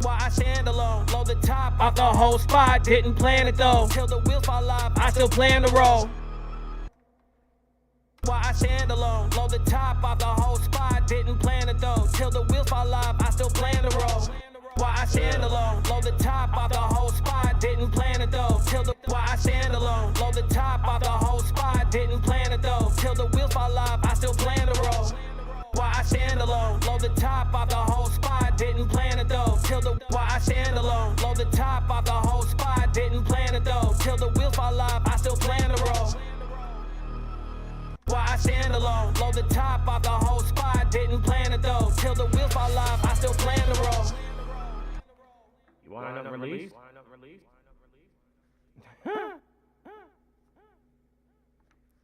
Why I stand alone, load the top off the whole spot, didn't plan it though. Till the wheels fall off, I still plan to roll. Why I stand alone, load the top off the whole spot, didn't plan it though. Till the wheels fall off, I still plan to roll. Why I stand alone, load the top off the whole spot, didn't plan it though. Till the why I stand alone, load the top off the whole spot, didn't plan it though. Till the wheels fall off, I still plan to roll. Why I stand alone, load the top off the whole spot, didn't plan it though. Till the why I stand alone, load the top off the whole spot, didn't plan it though. Till the wheels fall off, I still plan to roll. Why I stand alone, load the top off the whole spot, didn't plan it though. Till the wheels fall off, I still plan to roll. You want an unreleased?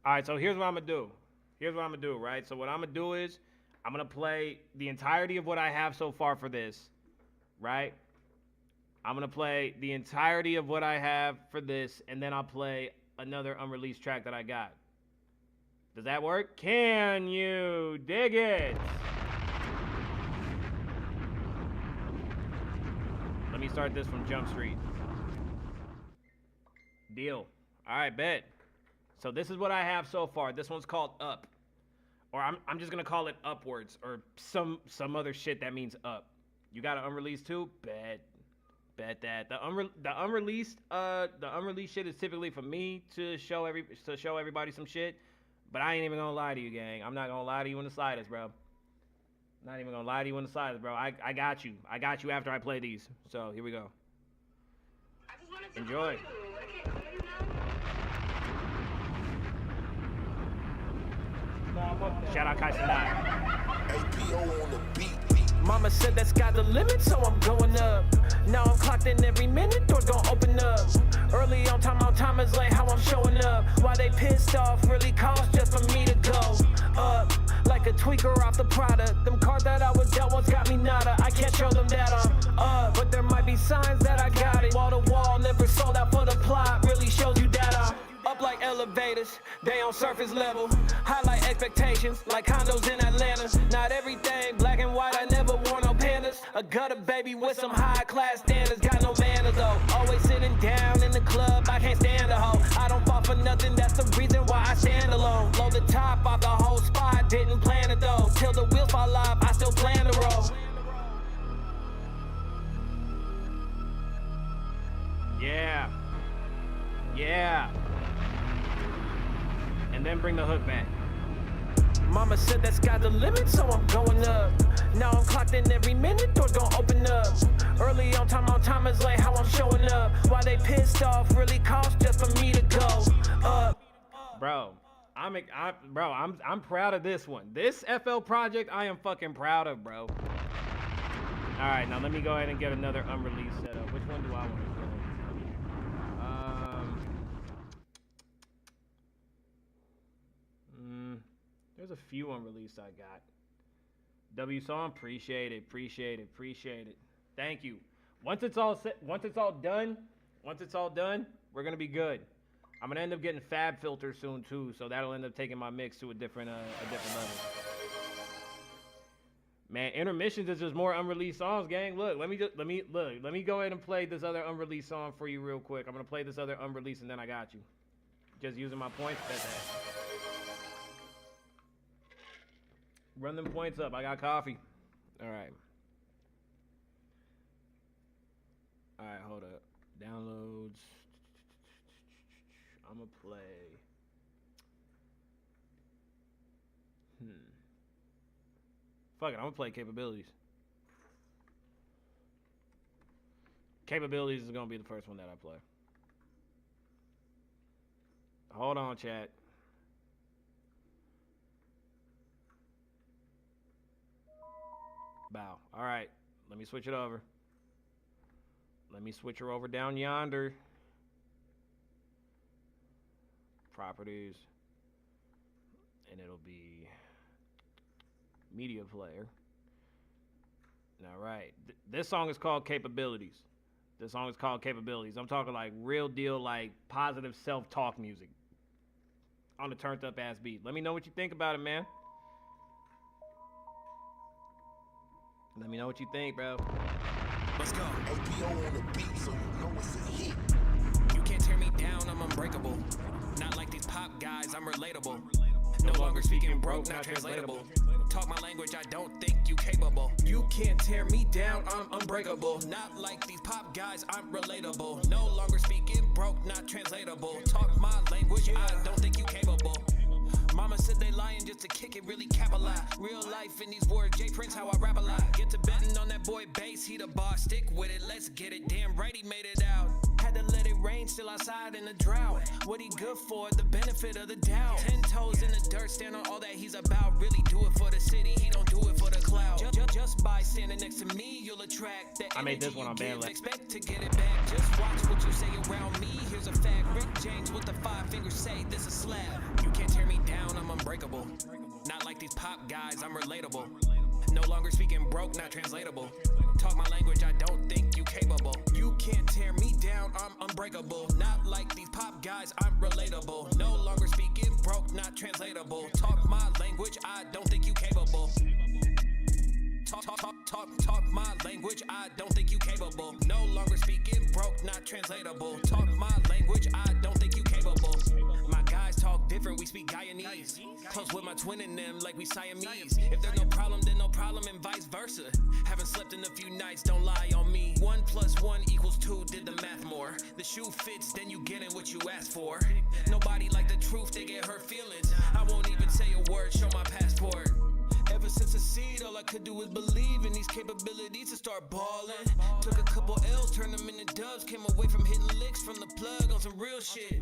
All right, so here's what I'm gonna do. Right? So what I'm gonna do is I'm gonna play the entirety of what I have so far for this, right? I'm gonna play the entirety of what I have for this, and then I'll play another unreleased track that I got. Does that work? Can you dig it? Let me start this from Jump Street. Deal. All right, bet. So this is what I have so far. This one's called Up. Or I'm just gonna call it Upwards, or some other shit that means up. You got an unreleased too? Bet that. The unreleased shit is typically for me to show everybody some shit. But I ain't even gonna lie to you, gang. I'm not gonna lie to you in the slightest, bro. Not even gonna lie to you in the slightest, bro. I got you. I got you after I play these. So here we go. I just wanted to Enjoy. call you. I can't call you now. Shout out Kai Cenat. APO on the beat. Mama said that's got the limit, so I'm going up. Now I'm clocked in every minute, doors gon' open up. Early on time is late, how I'm showing up. Why they pissed off really cost just for me to go up. Like a tweaker off the product. Them cards that I was dealt once got me nada. I can't show them that I'm up, but there might be signs that I got it. Wall to wall, never sold out for the plot. Really shows you that I'm up like elevators, they on surface level. Highlight expectations, like condos in Atlanta. Not everything black and white, I never wore no pandas. A gutter baby with some high class standards, got no manners though. Always sitting down in the club, I can't stand a hoe. I don't fall for nothing, that's the reason why I stand alone. Load the top off the whole spot, didn't plan it though. Till the wheels fall off, I still plan to roll. Yeah. And then bring the hook back. Mama said that's got the limit, so I'm going up. Now I'm clocked in every minute, doors gon' open up. Early on time is late, how I'm showing up. Why they pissed off really cost just for me to go up. Bro, I'm proud of this one. This FL project, I am fucking proud of, bro. All right, now let me go ahead and get another unreleased setup. Which one do I want to play? There's a few unreleased I got. W song, appreciate it. Thank you. Once it's all done, we're gonna be good. I'm gonna end up getting Fab Filter soon too, so that'll end up taking my mix to a different level. Man, intermissions is just more unreleased songs, gang. Look, let me go ahead and play this other unreleased song for you real quick. I'm gonna play this other unreleased and then I got you. Just using my points. That's that. Run them points up. I got coffee. All right. Hold up. Downloads. I'm gonna play. Fuck it. I'm gonna play Capabilities. Capabilities is gonna be the first one that I play. Hold on, chat. Bow. All right. Let me switch it over. Let me switch her over down yonder. Properties. And it'll be media player. All right. This song is called Capabilities. I'm talking like real deal, like positive self-talk music on a turned up ass beat. Let me know what you think about it, man. Let me know what you think, bro. Let's go. APO on the beat, so you know it's a hit. You can't tear me down, I'm unbreakable. Not like these pop guys, I'm relatable. No longer speaking broke, not translatable. Talk my language, I don't think you capable. You can't tear me down, I'm unbreakable. Not like these pop guys, I'm relatable. No longer speaking broke, not translatable. Talk my language, I don't think you capable. Mama said they lying just to kick it, really cap a lot. Real life in these words, J Prince, how I rap a lot. Get to betting on that boy bass, he the boss, stick with it, let's get it. Damn right he made it out. Had to let it rain, still outside in the drought. What he good for, the benefit of the doubt. 10 toes in the dirt, stand on all that he's about. Really do it for the city, he don't do it for the cloud. Just by standing next to me, you'll attract the I made this one on energy you Bandlab. give. Expect to get it back, just watch what you say around me. Here's a fact, Rick James with the 5 fingers say this a slab. You can't tear me down, I'm unbreakable. Not like these pop guys, I'm relatable. No longer speaking broke, not translatable. Talk my language, I don't think you capable. You can't tear me down, I'm unbreakable. Not like these pop guys, I'm relatable. No longer speaking broke, not translatable. Talk my language, I don't think you capable. Talk my language, I don't think you capable. No longer speaking broke, not translatable. Talk my language, I don't think you capable. My guys talk different, we speak Guyanese. Close with my twin in them like we Siamese. If there's no problem, then no problem, and vice versa. Haven't slept in a few nights, don't lie on me. 1 + 1 = 2, did the math more. The shoe fits, then you getting what you asked for. Nobody like the truth, they get hurt feelings. I won't even say a word, show my passport. Ever since a seed, all I could do was believe in these capabilities to start balling. Took a couple L's, turned them into dubs. Came away from hitting licks from the plug on some real shit.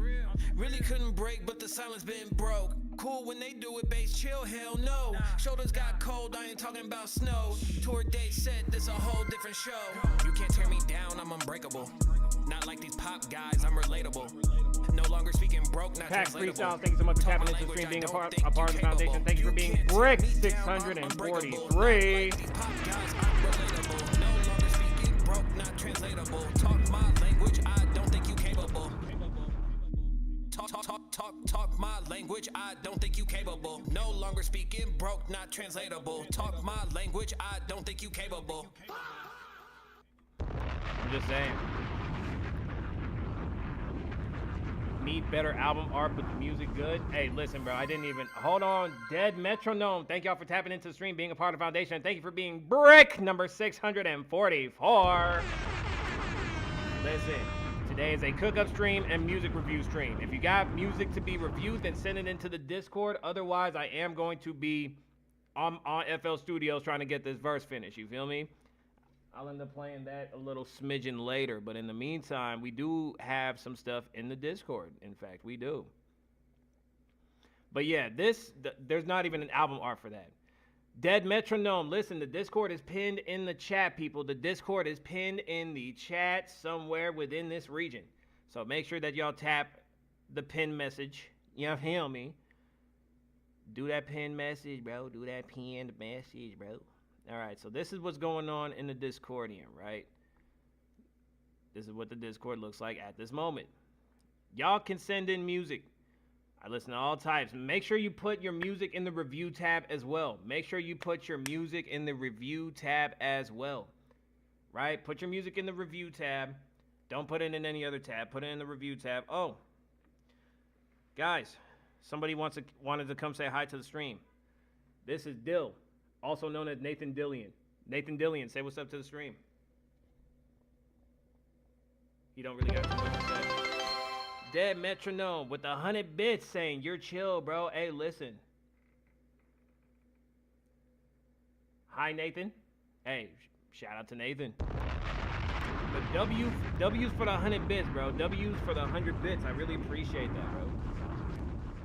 Really couldn't break, but the silence been broke. Cool when they do it, bass chill, hell no. Shoulders got cold, I ain't talking about snow. Tour date set, this a whole different show. You can't tear me down, I'm unbreakable. Not like these pop guys, I'm relatable. No longer speaking broke, not Pax translatable. Freestyle, thank you so much for Talk tapping my into the language, stream, being I a don't part think of the you foundation. capable. Thank you for You being can't tear Brick me down, I'm 643. These pop guys, I'm relatable. No longer speaking broke, not translatable. Talk my language, I don't think you capable. Talk my language, I don't think you capable. No longer speaking broke, not translatable. Talk my language, I don't think you capable. I'm just saying. Need better album art, but the music good. Hey, listen, bro. I didn't even. Hold on. Dead Metronome. Thank y'all for tapping into the stream, being a part of the foundation. Thank you for being Brick number 644. Listen, today is a cook-up stream and music review stream. If you got music to be reviewed, then send it into the Discord. Otherwise, I am going to be on FL Studios trying to get this verse finished. You feel me? I'll end up playing that a little smidgen later. But in the meantime, we do have some stuff in the Discord. In fact, we do. But yeah, there's not even an album art for that. Dead Metronome, listen, the Discord is pinned in the chat, people. The Discord is pinned in the chat somewhere within this region. So make sure that y'all tap the pin message. You feel me? Do that pin message, bro. Do that pinned message, bro. All right, so this is what's going on in the Discordian, right? This is what the Discord looks like at this moment. Y'all can send in music. I listen to all types. Make sure you put your music in the review tab as well. Make sure you put your music in the review tab as well, right? Put your music in the review tab. Don't put it in any other tab. Put it in the review tab. Oh, guys, somebody wanted to come say hi to the stream. This is Dill, also known as Nathan Dillian. Nathan Dillian, say what's up to the stream. You don't really got too much to say. Dead Metronome with 100 bits saying, you're chill, bro. Hey, listen. Hi, Nathan. Hey, shout out to Nathan. But W's for the 100 bits, bro. W's for the 100 bits. I really appreciate that, bro.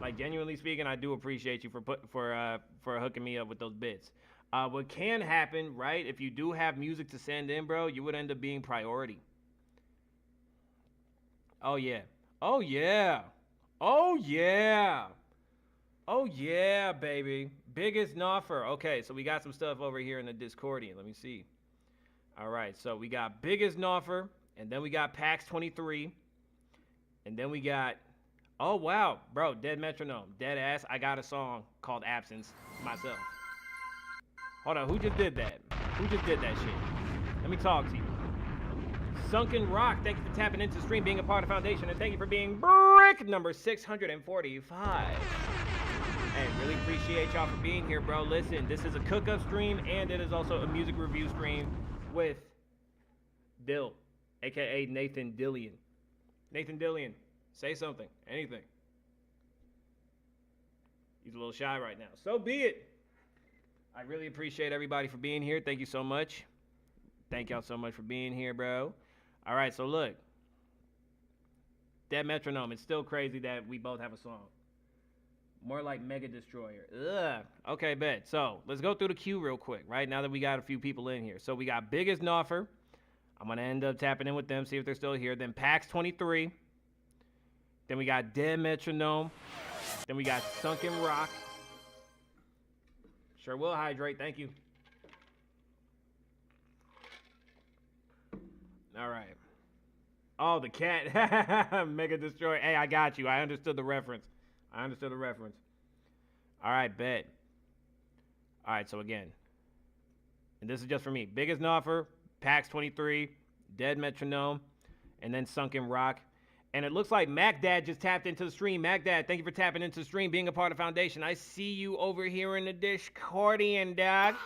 Like, genuinely speaking, I do appreciate you for hooking me up with those bits. What can happen, right, if you do have music to send in, bro, you would end up being priority. Oh, yeah. Oh, yeah. Oh, yeah. Oh, yeah, baby. Biggest Noffer. Okay, so we got some stuff over here in the Discordian. Let me see. All right, so we got Biggest Noffer, and then we got Pax 23, and then we got, oh, wow, bro, Dead Metronome. Dead ass, I got a song called Absence myself. Hold on, who just did that? Who just did that shit? Let me talk to you. Sunken Rock, thank you for tapping into the stream, being a part of Foundation, and thank you for being brick number 645. Hey, really appreciate y'all for being here, bro. Listen, this is a cook-up stream, and it is also a music review stream with Dill, a.k.a. Nathan Dillion. Nathan Dillion, say something, anything. He's a little shy right now. So be it. I really appreciate everybody for being here. Thank you so much. Thank y'all so much for being here, bro. All right, so look. Dead Metronome. It's still crazy that we both have a song. More like Mega Destroyer. Ugh. Okay, bet. So let's go through the queue real quick, right? Now that we got a few people in here. So we got Biggest Noffer. I'm going to end up tapping in with them, see if they're still here. Then Pax 23. Then we got Dead Metronome. Then we got Sunken Rock. Sure will hydrate. Thank you. All right. Oh, the cat. Mega Destroyer. Hey, I got you. I understood the reference. All right, bet. All right, so again. And this is just for me. Biggest Noffer, Pax 23, Dead Metronome, and then Sunken Rock. And it looks like Mac Dad just tapped into the stream. Mac Dad, thank you for tapping into the stream, being a part of Foundation. I see you over here in the Discordian, dog.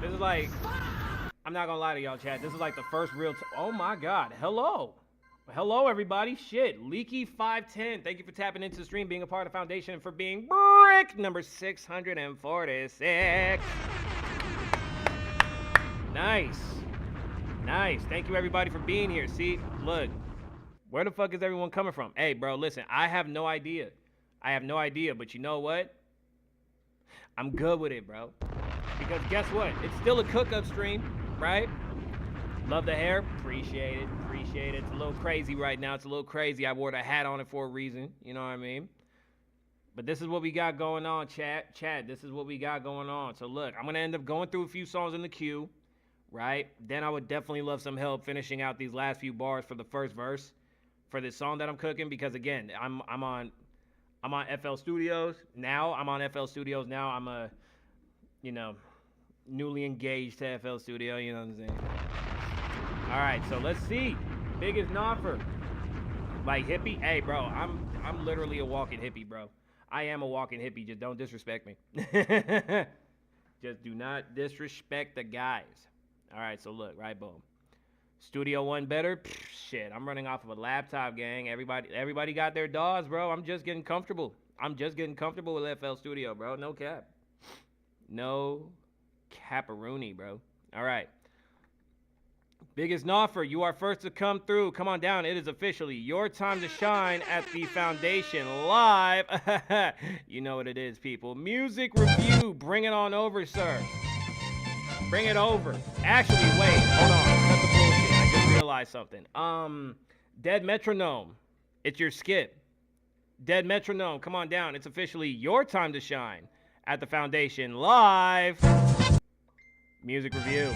This is like, I'm not gonna lie to y'all, chat. This is like the first real, oh my God, hello. Hello, everybody. Shit, Leaky510, thank you for tapping into the stream, being a part of Foundation, and for being brick number 646. Nice. Nice. Thank you, everybody, for being here. See, look, where the fuck is everyone coming from? Hey, bro, listen, I have no idea. But you know what? I'm good with it, bro. Because guess what? It's still a cook-up stream, right? Love the hair. Appreciate it. It's a little crazy right now. I wore the hat on it for a reason. You know what I mean? But this is what we got going on, chat. This is what we got going on. So look, I'm going to end up going through a few songs in the queue, right? Then I would definitely love some help finishing out these last few bars for the first verse for this song that I'm cooking. Because again, I'm on FL Studios now. I'm a, newly engaged to FL Studio. You know what I'm saying? All right, so let's see. Biggest Noffer. Like hippie? Hey, bro, I'm literally a walking hippie, bro. I am a walking hippie. Just don't disrespect me. Just do not disrespect the guys. All right, so look, right, boom. Studio One better? Pfft, shit, I'm running off of a laptop, gang. Everybody got their DAWs, bro. I'm just getting comfortable. With FL Studio, bro. No cap. No caparoonie, bro. All right. Biggest Noffer, you are first to come through. Come on down. It is officially your time to shine at the Foundation Live. You know what it is, people. Music review. Bring it on over, sir. Bring it over. Actually, wait. Hold on. Cut the bullshit. I just realized something. Dead Metronome. It's your skip. Dead Metronome, come on down. It's officially your time to shine at the Foundation Live. Music review.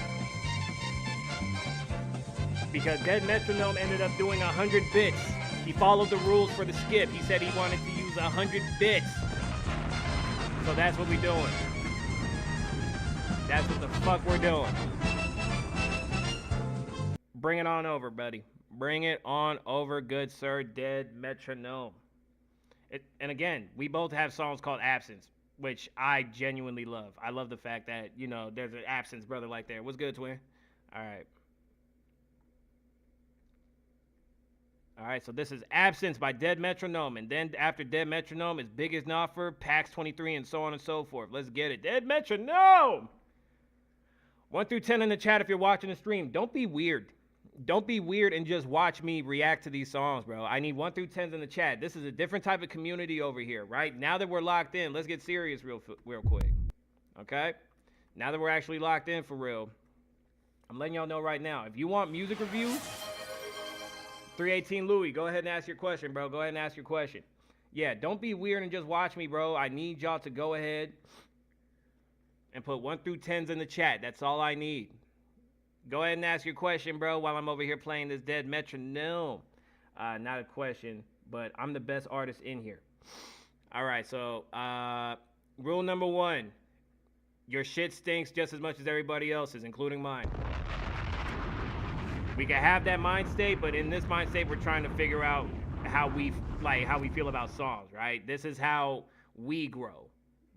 Because Dead Metronome ended up doing 100 bits. He followed the rules for the skip. He said he wanted to use 100 bits. So that's what we're doing. That's what the fuck we're doing. Bring it on over, buddy. Bring it on over, good sir, Dead Metronome. And again, we both have songs called Absence, which I genuinely love. I love the fact that, there's an Absence brother like there. What's good, twin? All right. All right, so this is Absence by Dead Metronome. And then after Dead Metronome is Biggest Noffer, Pax 23, and so on and so forth. Let's get it. Dead Metronome! 1 through 10 in the chat if you're watching the stream. Don't be weird. Don't be weird and just watch me react to these songs, bro. I need 1 through 10s in the chat. This is a different type of community over here, right? Now that we're locked in, let's get serious real quick. Okay? Now that we're actually locked in for real, I'm letting y'all know right now. If you want music reviews, 318 Louis, go ahead and ask your question, bro. Go ahead and ask your question. Yeah, don't be weird and just watch me, bro. I need y'all to go ahead and put 1 through 10s in the chat. That's all I need. Go ahead and ask your question, bro, while I'm over here playing this Dead Metronome. Not a question, but I'm the best artist in here. All right, so rule number 1. Your shit stinks just as much as everybody else's, including mine. We can have that mind state, but in this mind state, we're trying to figure out how we feel about songs, right? This is how we grow,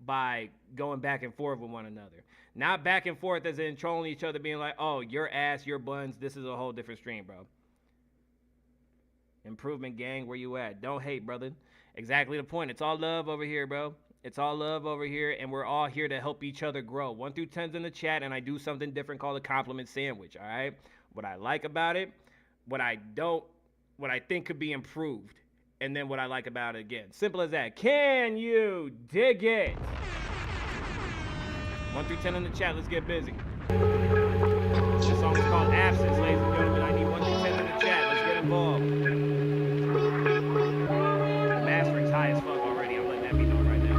by going back and forth with one another. Not back and forth as in trolling each other, being like, oh, your ass, your buns. This is a whole different stream, bro. Improvement gang, where you at? Don't hate, brother. Exactly the point. It's all love over here, bro. It's all love over here, and we're all here to help each other grow. 1 through 10's in the chat, and I do something different called a compliment sandwich, all right? What I like about it, what I think could be improved, and then what I like about it again. Simple as that. Can you dig it? 1 through 10 in the chat. Let's get busy. This song is called Absence, ladies and gentlemen. I need 1 through 10 in the chat. Let's get involved. The mastering's high as fuck already. I'm letting that be known right now.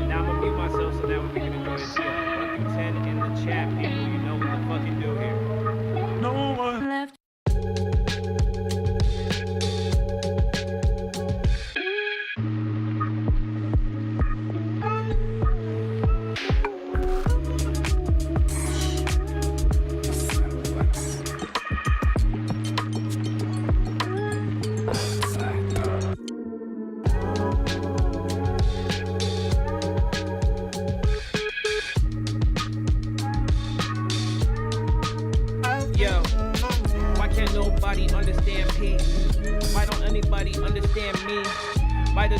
And now I'm gonna mute myself so that way we can enjoy this together. 1 through 10 in the chat, people. You know what the fuck you do here. No one left.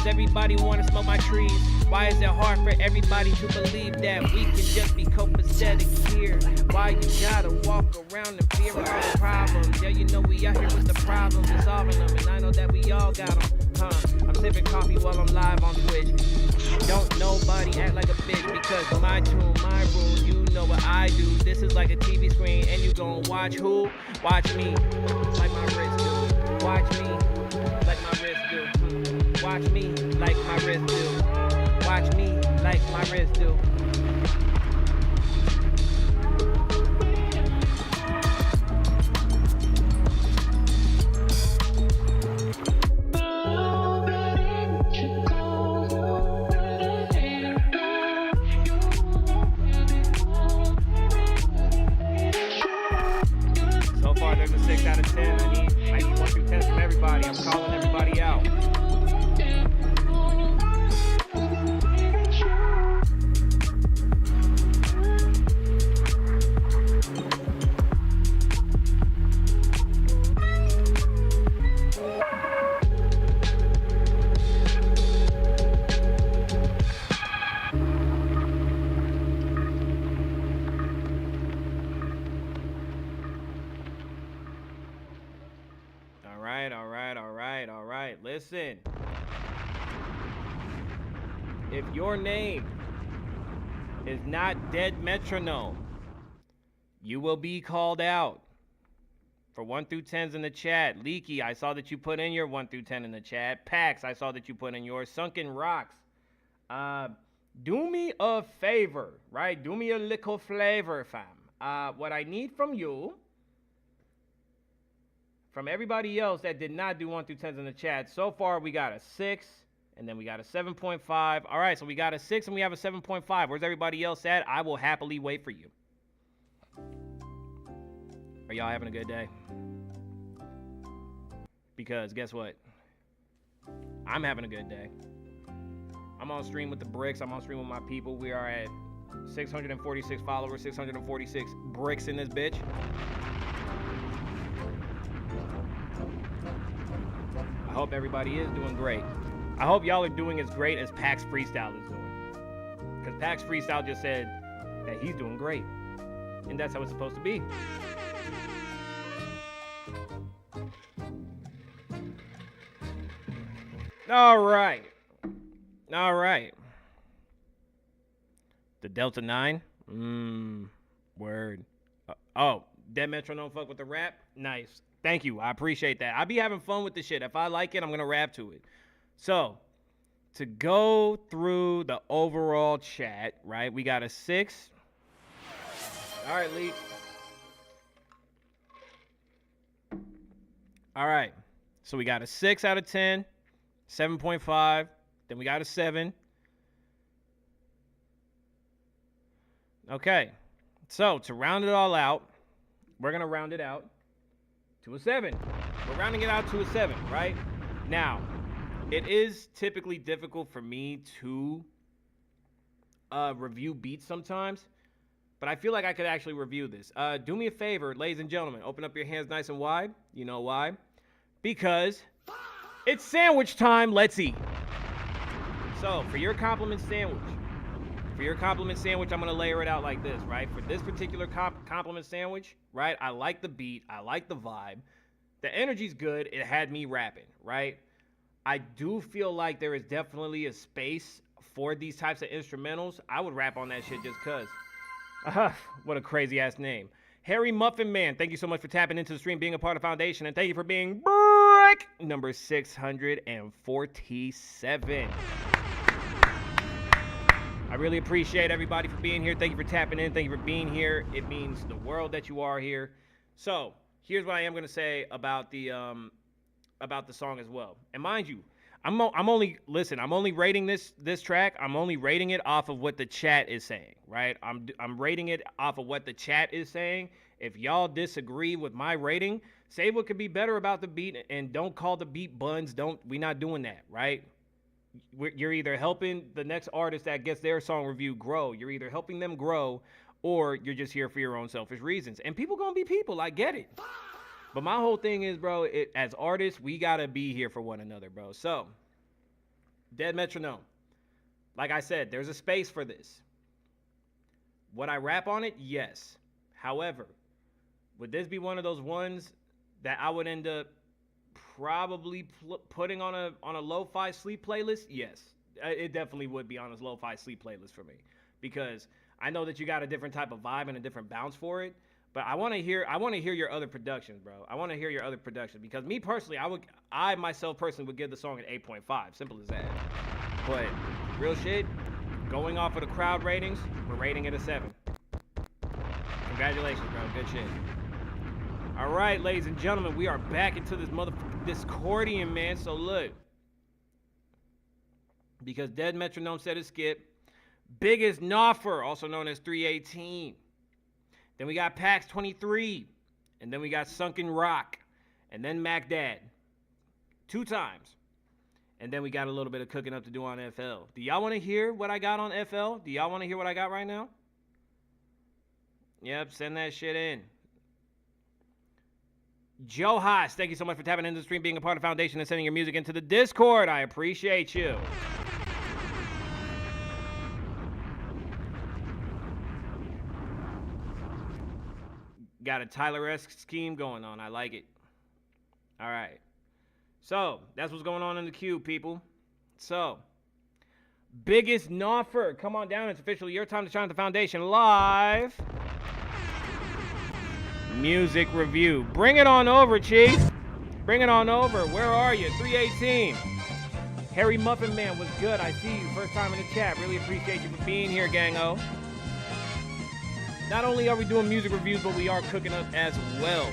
Everybody want to smoke my trees. Why is it hard for everybody to believe that we can just be copacetic here? Why you gotta walk around in fear of all the problems? Yeah, you know we out here with the problems and solving them, and I know that we all got them. I'm sipping coffee while I'm live on Twitch. Don't nobody act like a bitch, because my tune, my rules, you know what I do. This is like a TV screen, and you gon' watch who? Watch me, like my wrist do. Watch me, like my wrist do. Watch me like my wrist do. Watch me like my wrist do. So far, there's a 6 out of 10. I need 1 through 10 from everybody. I'm calling everybody out. All right. Listen. If your name is not Dead Metronome, you will be called out. For 1 through 10's in the chat. Leaky, I saw that you put in your 1 through 10 in the chat. Pax, I saw that you put in yours. Sunken Rocks. Do me a favor, right? Do me a little flavor, fam. What I need from you, from everybody else that did not do 1 through 10's in the chat, so far we got a 6, and then we got a 7.5. All right, so we got a 6 and we have a 7.5. Where's everybody else at? I will happily wait for you. Are y'all having a good day? Because guess what? I'm having a good day. I'm on stream with the bricks. I'm on stream with my people. We are at 646 followers, 646 bricks in this bitch. I hope everybody is doing great. I hope y'all are doing as great as Pax Freestyle is doing. Because Pax Freestyle just said that he's doing great. And that's how it's supposed to be. All right. The Delta 9? Word. Dead Metronome fuck with the rap? Nice. Thank you. I appreciate that. I be having fun with this shit. If I like it, I'm going to rap to it. So, to go through the overall chat, right? We got a 6. All right, Lee. All right. So, we got a 6 out of 10. 7.5, then we got a 7, Okay. So to round it all out, we're going to round it out to a 7. We're rounding it out to a 7, right? Now, it is typically difficult for me to review beats sometimes, but I feel like I could actually review this. Do me a favor, ladies and gentlemen. Open up your hands nice and wide. You know why? Because it's sandwich time. Let's eat. So, for your compliment sandwich, I'm going to layer it out like this, right? For this particular compliment sandwich, right, I like the beat. I like the vibe. The energy's good. It had me rapping, right? I do feel like there is definitely a space for these types of instrumentals. I would rap on that shit just because. What a crazy-ass name. Harry Muffin Man, thank you so much for tapping into the stream, being a part of Foundation, and thank you for being brick number 647. I really appreciate everybody for being here. Thank you for tapping in. Thank you for being here. It means the world that you are here. So, here's what I am going to say about the song as well. And mind you, I'm only rating this track. I'm only rating it off of what the chat is saying, right? I'm rating it off of what the chat is saying. If y'all disagree with my rating, say what could be better about the beat, and don't call the beat buns. We're not doing that, right? You're either helping the next artist that gets their song review grow. You're either helping them grow, or you're just here for your own selfish reasons. And people gonna be people. I get it. But my whole thing is, bro, as artists, we gotta be here for one another, bro. So, Dead Metronome. Like I said, there's a space for this. Would I rap on it? Yes. However, would this be one of those ones that I would end up probably putting on a lo-fi sleep playlist? Yes. It definitely would be on a lo-fi sleep playlist for me, because I know that you got a different type of vibe and a different bounce for it. But I want to hear your other productions, bro. I want to hear your other productions, because me personally, I myself personally would give the song an 8.5. Simple as that. But real shit, going off of the crowd ratings, we're rating it a 7. Congratulations, bro. Good shit. All right, ladies and gentlemen, we are back into this Discordian, man. So look, because Dead Metronome said it skip. Biggest Noffer, also known as 318. Then we got Pax 23. And then we got Sunken Rock. And then Mac Dad. 2 times. And then we got a little bit of cooking up to do on FL. Do y'all want to hear what I got on FL? Do y'all want to hear what I got right now? Yep, send that shit in. Joe Haas, thank you so much for tapping into the stream, being a part of Foundation, and sending your music into the Discord. I appreciate you. Got a Tyler-esque scheme going on. I like it. All right. So, that's what's going on in the queue, people. So, Biggest Noffer, come on down. It's officially your time to shine at the Foundation live. Music review. Bring it on over, Chief. Bring it on over. Where are you? 318. Harry Muffin Man was good. I see you. First time in the chat. Really appreciate you for being here, gang-o. Not only are we doing music reviews, but we are cooking up as well.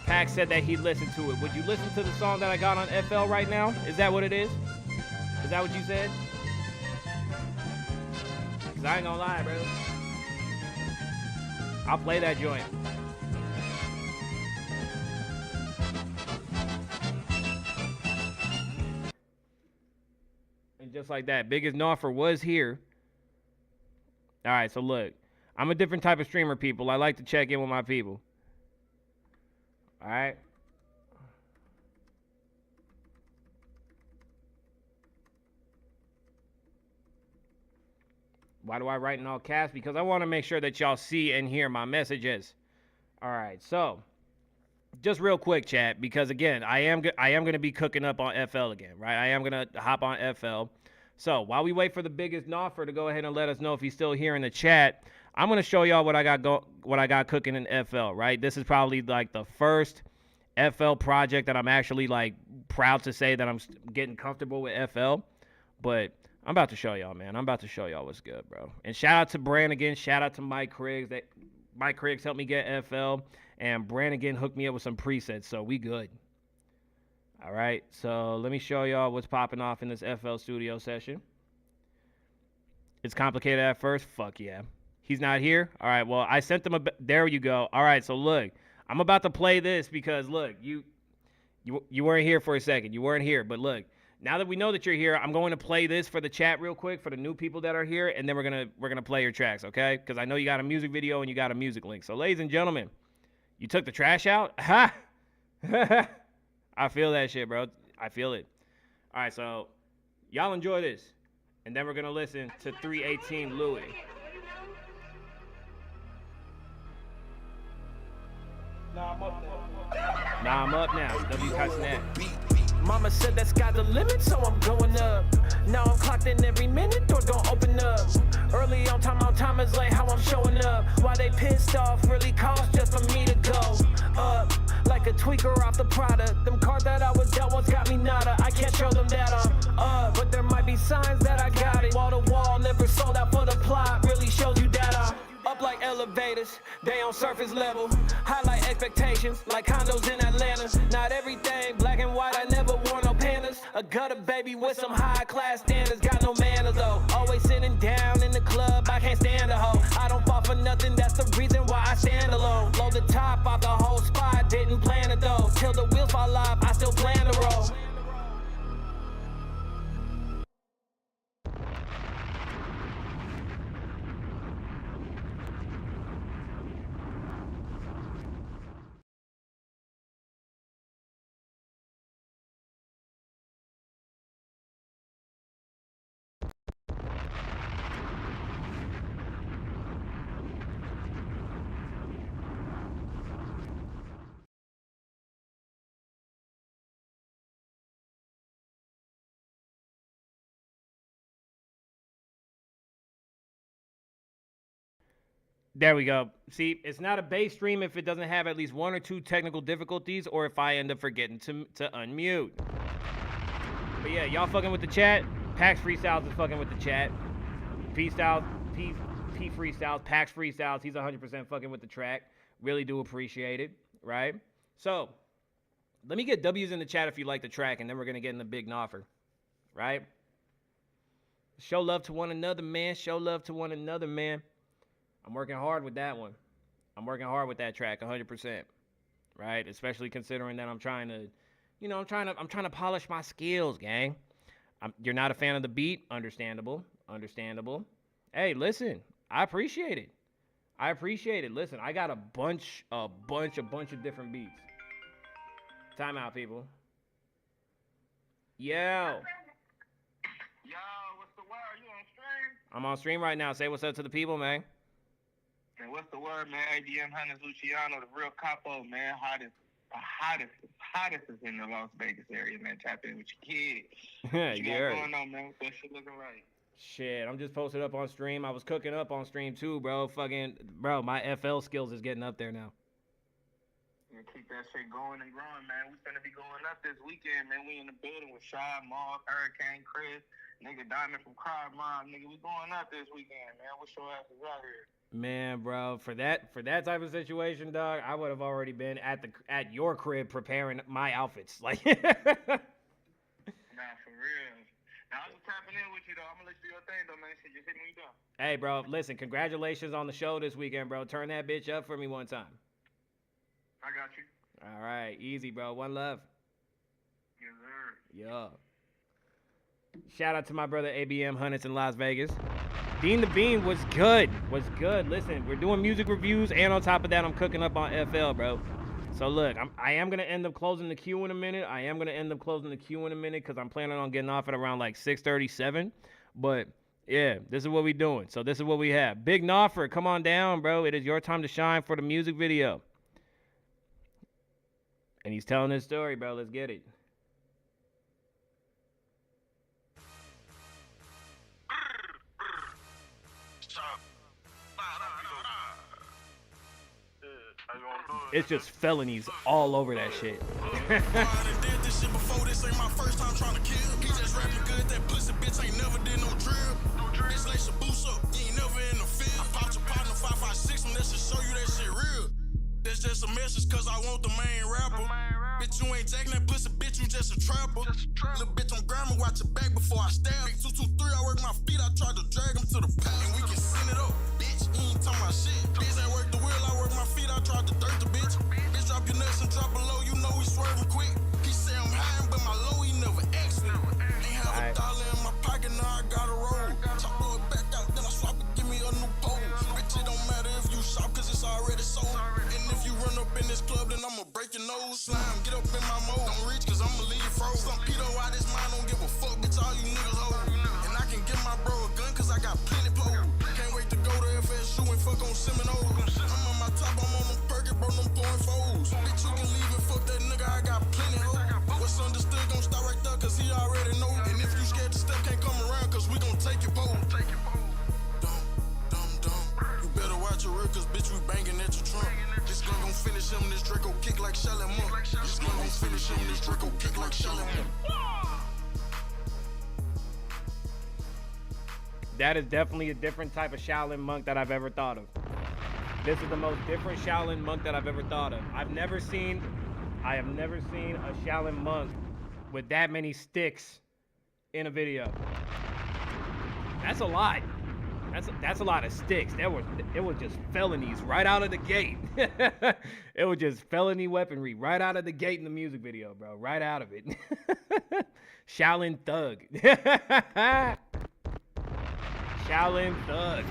Pac said that he'd listen to it. Would you listen to the song that I got on FL right now? Is that what it is? Is that what you said? Because I ain't gonna lie, bro. I'll play that joint. And just like that, Biggest Noffer was here. All right, so look. I'm a different type of streamer, people. I like to check in with my people. All right. Why do I write in all caps? Because I want to make sure that y'all see and hear my messages. All right, so just real quick, chat, because again, I am going to be cooking up on FL again, right? I am going to hop on FL. So while we wait for the Biggest Noffer to go ahead and let us know if he's still here in the chat, I'm going to show y'all what I got cooking in FL, right? This is probably like the first FL project that I'm actually like proud to say that I'm getting comfortable with FL. But I'm about to show y'all, man. I'm about to show y'all what's good, bro. And shout out to Brannigan. Shout out to Mike Criggs. Mike Criggs helped me get FL. And Brannigan hooked me up with some presets, so we good. All right, so let me show y'all what's popping off in this FL studio session. It's complicated at first. Fuck yeah. He's not here? All right, well, I sent them there you go. All right, so look, I'm about to play this because, look, you weren't here for a second. You weren't here, but look, now that we know that you're here, I'm going to play this for the chat real quick for the new people that are here, and then we're gonna play your tracks, okay? Because I know you got a music video and you got a music link. So, ladies and gentlemen, you took the trash out? Ha! I feel that shit, bro. I feel it. All right, so y'all enjoy this, and then we're gonna listen to 318 Louis. Nah, I'm up now. W. Castanet. Mama said that sky's the limit, so I'm going up. Now I'm clocked in every minute, doors gon' open up. Early on time is late, how I'm showing up. Why they pissed off really cost just for me to go up. Like a tweaker off the product. Them cards that I was dealt once got me nada. I can't show them that I'm up, but there might be signs that I got it. Wall to wall, never sold out for the plot. Really shows you that I'm up like elevators, they on surface level. Highlight expectations, like condos in Atlanta. Not everything black and white, I never wore no pandas. A gutter baby with some high class standards, got no manners though. Always sitting down in the club, I can't stand a hoe. I don't fall for nothing, that's the reason why I stand alone. Blow the top off the whole spot, didn't plan it though. Till the wheels fall off, I still plan to roll. There we go. See, it's not a bass stream if it doesn't have at least one or two technical difficulties or if I end up forgetting to unmute. But yeah, y'all fucking with the chat. Pax Freestyles is fucking with the chat. P Freestyles, Pax Freestyles, he's 100% fucking with the track. Really do appreciate it, right? So, let me get W's in the chat if you like the track, and then we're going to get in the big offer, right? Show love to one another, man. Show love to one another, man. I'm working hard with that one. I'm working hard with that track, 100%, right? Especially considering that I'm trying to, you know, I'm trying to polish my skills, gang. You're not a fan of the beat, understandable. Hey, listen, I appreciate it. Listen, I got a bunch of different beats. Time out, people. Yo. Yo, what's the word? You on stream? I'm on stream right now. Say what's up to the people, man. And what's the word, man? ABM Hunters Luciano, the real capo, man. Hottest is in the Las Vegas area, man. Tap in with your kids. What you got going on, man? What's that shit looking like? Shit, I'm just posted up on stream. I was cooking up on stream too, bro. Bro, my FL skills is getting up there now. Yeah, keep that shit going and growing, man. We finna be going up this weekend, man. We in the building with Shy, Moss, Hurricane, Chris, nigga Diamond from Crowd Mom, nigga. We going up this weekend, man. What's your asses out here? Man, bro, for that type of situation, dog, I would have already been at your crib preparing my outfits. Like Nah, for real. Now I'm just tapping in with you though. I'm gonna let you do your thing though, man. So just hit me down. Hey, bro, listen, congratulations on the show this weekend, bro. Turn that bitch up for me one time. I got you. All right, easy, bro. One love. Yes, sir. Yeah. Shout out to my brother ABM Hunters in Las Vegas. Dean the Bean was good. Listen, we're doing music reviews, and on top of that, I'm cooking up on FL, bro. So look, I am gonna end up closing the queue in a minute. Because I'm planning on getting off at around like 6:37. But yeah, this is what we doing. So this is what we have. Big Noffer, come on down, bro. It is your time to shine for the music video. And he's telling his story, bro. Let's get it. It's just felonies all over that shit. Did this shit before, this ain't my first time trying to kill. He just rapping good, that pussy bitch ain't never did no drill. Bitch lace your boots up, you ain't never in the field. I popped your partner 556 and that should show you that shit real. That's just a message cause I want the main rapper. Bitch, you ain't taking that pussy, bitch, you just a trapper. Little bitch, I'm grammar, watch your back before I stab. 223, I work my feet, I tried to drag him to the Some pedo out his mind, don't give a fuck, bitch, all you niggas hoes. And I can give my bro a gun, cause I got plenty pole. Can't wait to go to FSU and fuck on Seminoles. I'm on my top, I'm on them Perkins, bro, them pouring foes. Bitch, you can leave and fuck that nigga, I got plenty hoes. What's understood gon' stop right there, cause he already know. And if you scared to step, can't come around, cause we gon' take your pole. You better watch your real, cause bitch, we banging at your trunk. This gun gon' finish him, this Draco kick like Shaolin Monk. This gun gon' finish him, this Draco kick like Shaolin Monk. That is definitely a different type of Shaolin monk that I've ever thought of. This is the most different Shaolin monk that I've ever thought of. I have never seen a Shaolin monk with that many sticks in a video. That's a lot. That's a lot of sticks. It was just felonies right out of the gate. It was just felony weaponry right out of the gate in the music video, bro. Right out of it. Shaolin Thug. Shaolin Thug.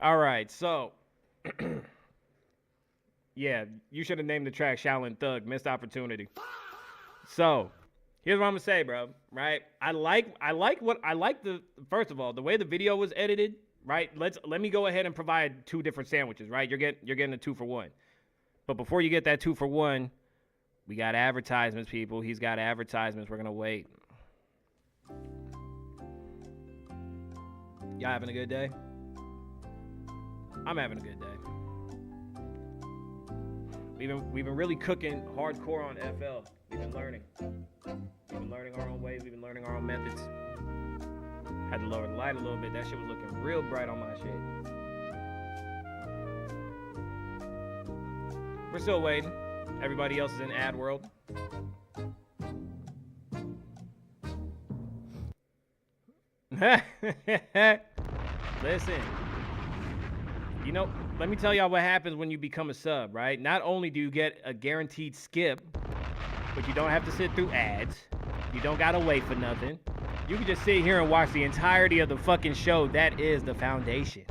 All right, so yeah, you should have named the track Shaolin Thug. Missed opportunity. So here's what I'm gonna say, bro. Right? I like the first of all the way the video was edited. Right? Let me go ahead and provide two different sandwiches. Right? You're getting a 2-for-1. But before you get that 2-for-1, we got advertisements, people. He's got advertisements. We're gonna wait. Y'all having a good day? I'm having a good day. We've been really cooking hardcore on FL. We've been learning. We've been learning our own ways. We've been learning our own methods. Had to lower the light a little bit. That shit was looking real bright on my shit. We're still waiting. Everybody else is in ad world. Listen. You know, let me tell y'all what happens when you become a sub, right? Not only do you get a guaranteed skip, but you don't have to sit through ads. You don't gotta wait for nothing. You can just sit here and watch the entirety of the fucking show. That is the foundation.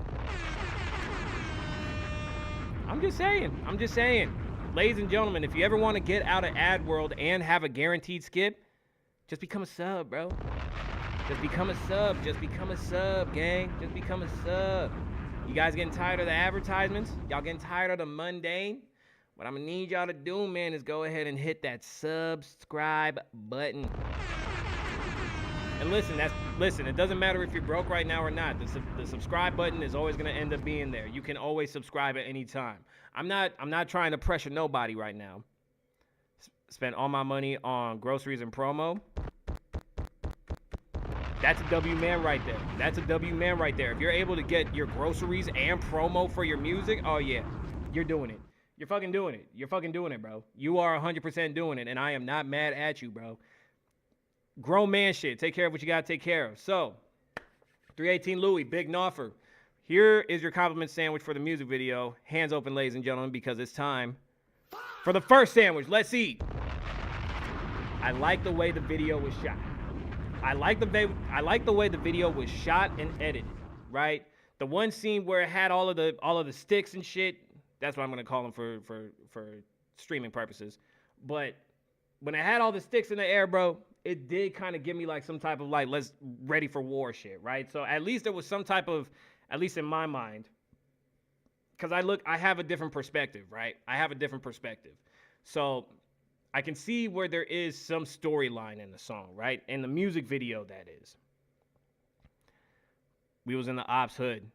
I'm just saying. Ladies and gentlemen, if you ever want to get out of ad world and have a guaranteed skip, just become a sub, bro. Just become a sub, gang. Just become a sub. You guys getting tired of the advertisements? Y'all getting tired of the mundane? What I'm gonna need y'all to do, man, is go ahead and hit that subscribe button. And listen, it doesn't matter if you're broke right now or not. The subscribe button is always gonna end up being there. You can always subscribe at any time. I'm not trying to pressure nobody right now. Spend all my money on groceries and promo. That's a W man right there. That's a W man right there. If you're able to get your groceries and promo for your music, oh yeah, you're doing it. You're fucking doing it. You're fucking doing it, bro. You are 100% doing it, and I am not mad at you, bro. Grown man shit. Take care of what you gotta take care of. So, 318 Louis, Big Noffer. Here is your compliment sandwich for the music video. Hands open, ladies and gentlemen, because it's time for the first sandwich. Let's eat. I like the way the video was shot. I like the way the video was shot and edited, right? The one scene where it had all of the sticks and shit, that's what I'm gonna call them for streaming purposes. But when it had all the sticks in the air, bro, it did kind of give me like some type of like let's ready for war shit, right? So at least there was some type of, at least in my mind, because I have a different perspective, right? I have a different perspective. So I can see where there is some storyline in the song, right? In the music video, that is. We was in the Ops hood.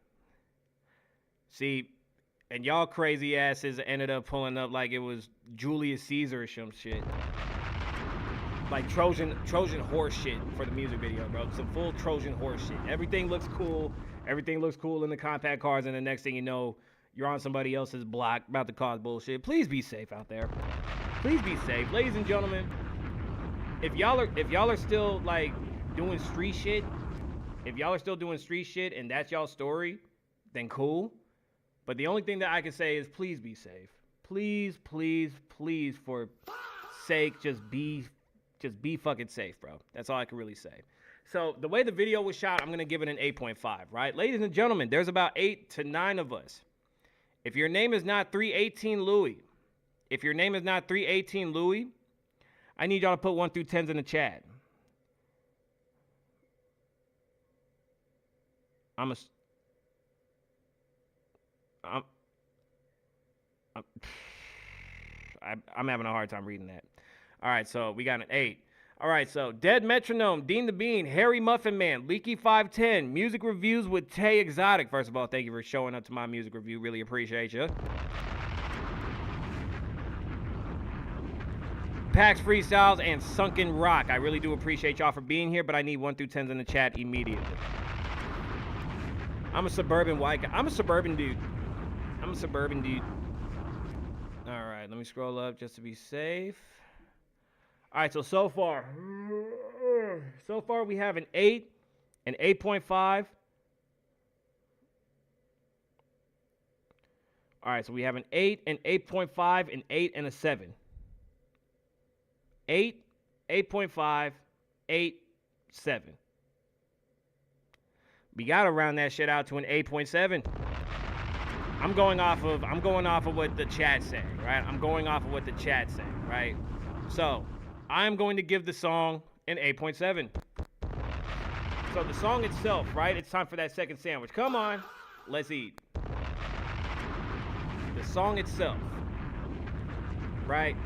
See, and y'all crazy asses ended up pulling up like it was Julius Caesar or some shit. Like Trojan horse shit for the music video, bro. Some full Trojan horse shit. Everything looks cool. Everything looks cool in the compact cars, and the next thing you know, you're on somebody else's block about to cause bullshit. Please be safe out there. Please be safe. Ladies and gentlemen, if y'all are still like doing street shit, and that's y'all's story, then cool. But the only thing that I can say is please be safe. Please, please, please, for sake, just be fucking safe, bro. That's all I can really say. So the way the video was shot, I'm gonna give it an 8.5, right? Ladies and gentlemen, there's about 8 to 9 of us. If your name is not 318 Louis, I need y'all to put 1 through 10s in the chat. I'm having a hard time reading that. All right, so we got an 8. All right, so Dead Metronome, Dean the Bean, Harry Muffin Man, Leaky 510, Music Reviews with Tay Exotic. First of all, thank you for showing up to my music review. Really appreciate you. Pax Freestyles and Sunken Rock. I really do appreciate y'all for being here, but I need 1 through 10s in the chat immediately. I'm a suburban white guy. I'm a suburban dude. All right, let me scroll up just to be safe. All right, so far we have an 8, an 8.5. All right, so we have an 8, an 8.5, an 8, and a 7. 8, 8.5, 8, 7. We gotta round that shit out to an 8.7. I'm going off of what the chat's saying, right? Right? So I'm going to give the song an 8.7. So the song itself, right? It's time for that second sandwich. Come on, let's eat. The song itself, right?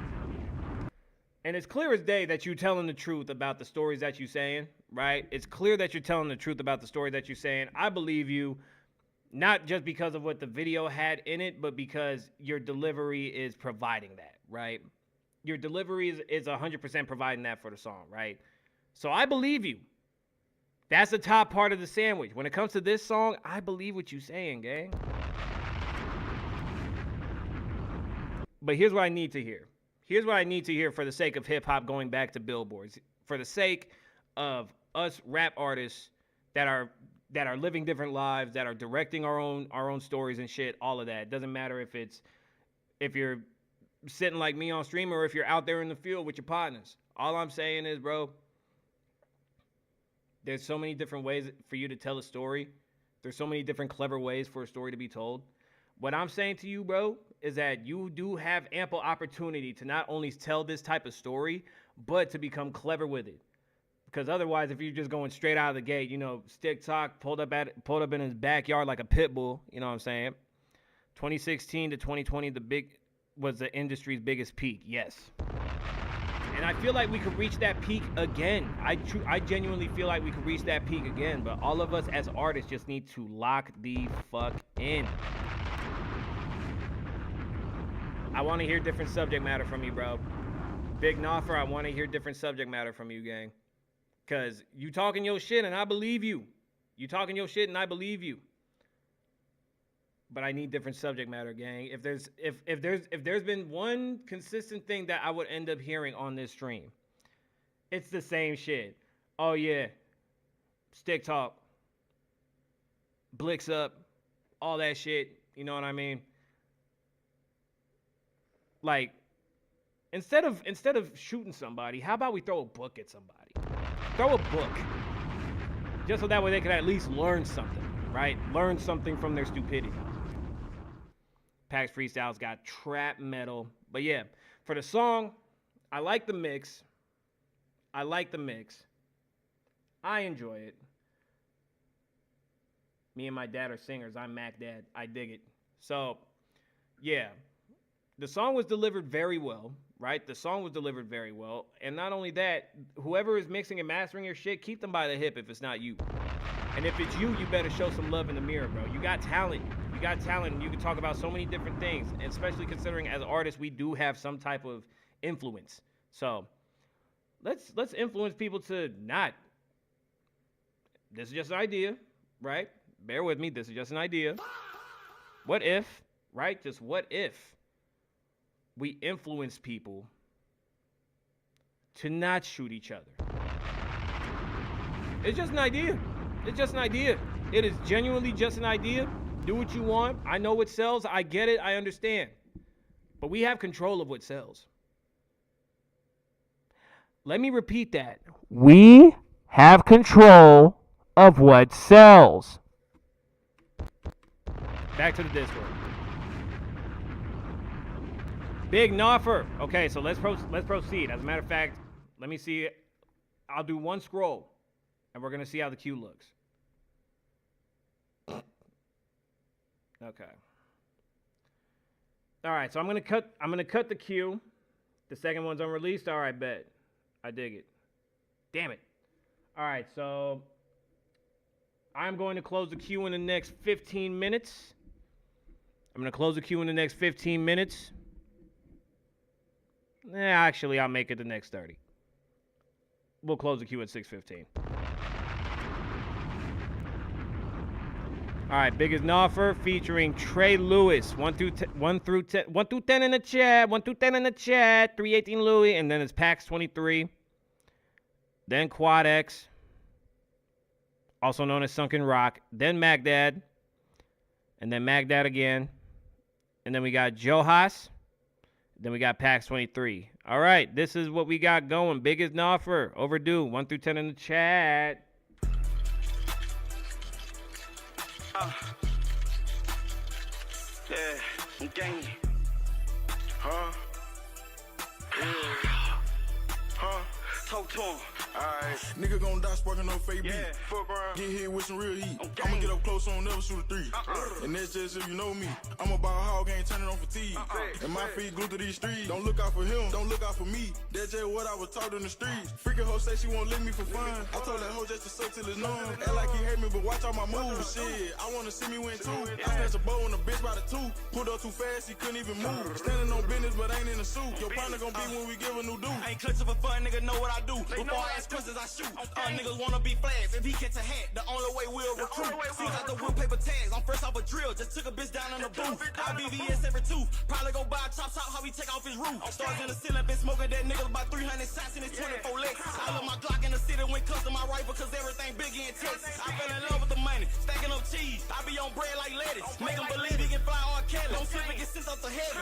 And it's clear as day that you're telling the truth about the stories that you're saying, right? It's clear that you're telling the truth about the story that you're saying. I believe you, not just because of what the video had in it, but because your delivery is providing that, right? Your delivery is 100% providing that for the song, right? So I believe you. That's the top part of the sandwich. When it comes to this song, I believe what you're saying, gang. But here's what I need to hear. Here's what I need to hear for the sake of hip-hop going back to billboards. For the sake of us rap artists that are living different lives, that are directing our own stories and shit, all of that. It doesn't matter if you're sitting like me on stream or if you're out there in the field with your partners. All I'm saying is, bro, there's so many different ways for you to tell a story. There's so many different clever ways for a story to be told. What I'm saying to you, bro, is that you do have ample opportunity to not only tell this type of story, but to become clever with it. Because otherwise, if you're just going straight out of the gate, you know, Stick Talk pulled up in his backyard like a pit bull, you know what I'm saying? 2016 to 2020, was the industry's biggest peak, yes. And I feel like we could reach that peak again. I genuinely feel like we could reach that peak again, but all of us as artists just need to lock the fuck in. I want to hear different subject matter from you, bro. Big Noffer, I want to hear different subject matter from you, gang. Because you talking your shit and I believe you. You talking your shit and I believe you. But I need different subject matter, gang. If there's been one consistent thing that I would end up hearing on this stream, it's the same shit. Oh yeah, Stick Talk, Blix Up, all that shit. You know what I mean? Like, instead of shooting somebody, how about we throw a book at somebody? Throw a book, just so that way they can at least learn something, right? Learn something from their stupidity. Pax Freestyles got trap metal. But yeah, for the song, I like the mix. I enjoy it. Me and my dad are singers. I'm Mac Dad. I dig it. So, yeah. The song was delivered very well, right? And not only that, whoever is mixing and mastering your shit, keep them by the hip if it's not you. And if it's you, you better show some love in the mirror, bro. You got talent. And you can talk about so many different things, and especially considering as artists, we do have some type of influence. So let's influence people to not. This is just an idea, right? Bear with me. This is just an idea. What if, right? Just what if we influence people to not shoot each other? It's just an idea. It is genuinely just an idea. Do what you want. I know what sells. I get it. I understand. But we have control of what sells. Let me repeat that. We have control of what sells. Back to the Discord. Big Noffer. Okay, so let's proceed. As a matter of fact, let me see. I'll do one scroll, and we're gonna see how the queue looks. Okay. All right, so I'm gonna cut the queue. The second one's unreleased. All right, bet. I dig it. Damn it. All right, so I'm going to close the queue in the next 15 minutes. I'm going to close the queue in the next 15 minutes. Actually, I'll make it the next 30. We'll close the queue at 6:15. All right, Biggest Noffer featuring Trey Lewis. 1 through 10 in the chat. 1 through 10 in the chat. 318 Louis, and then it's Pax 23. Then Quad X, also known as Sunken Rock. Then Magdad, and then Magdad again. And then we got Johas. Then we got Pax 23. All right, this is what we got going. Biggest Noffer, Overdue. 1 through 10 in the chat. Yeah, I'm gang. Huh? Talk to him. Alright, nigga gon' die sparking no fake beat. Get hit with some real heat. I'ma get up close, so I don't never shoot a three. And that's just if you know me. I'm about hog, ain't turning on fatigue. And my feet glued to these streets. Don't look out for him, don't look out for me. That's just what I was taught in the streets. Freaking hoe say she won't leave me for fun. I told that hoe just to suck till it's numb. Act like he hate me, but watch all my moves. Shit, I wanna see me win too. I snatched a bow on a bitch by the two. Pulled up too fast, he couldn't even move. Standing on business, but ain't in a suit. Your partner gon' be when we give a new dude. I ain't clutching for fun, nigga know what I do. Before I ask questions, I shoot. Niggas wanna be flags. If he catch a hat, the only way we'll recruit. See got the wood paper tags. I'm fresh off a drill. Just took a bitch down in the booth. IBVS every tooth. Probably go buy a chop top. How he take off his roof. Stars in the ceiling. Been smoking that nigga about 300 shots in his 24 legs. I love my Glock in the city. Went custom my rifle. Cause everything big in Texas. I fell in love with the money. Stacking up cheese. I be on bread like lettuce. Make him believe he can fly on Kelly. Don't slip and get sent up to heaven.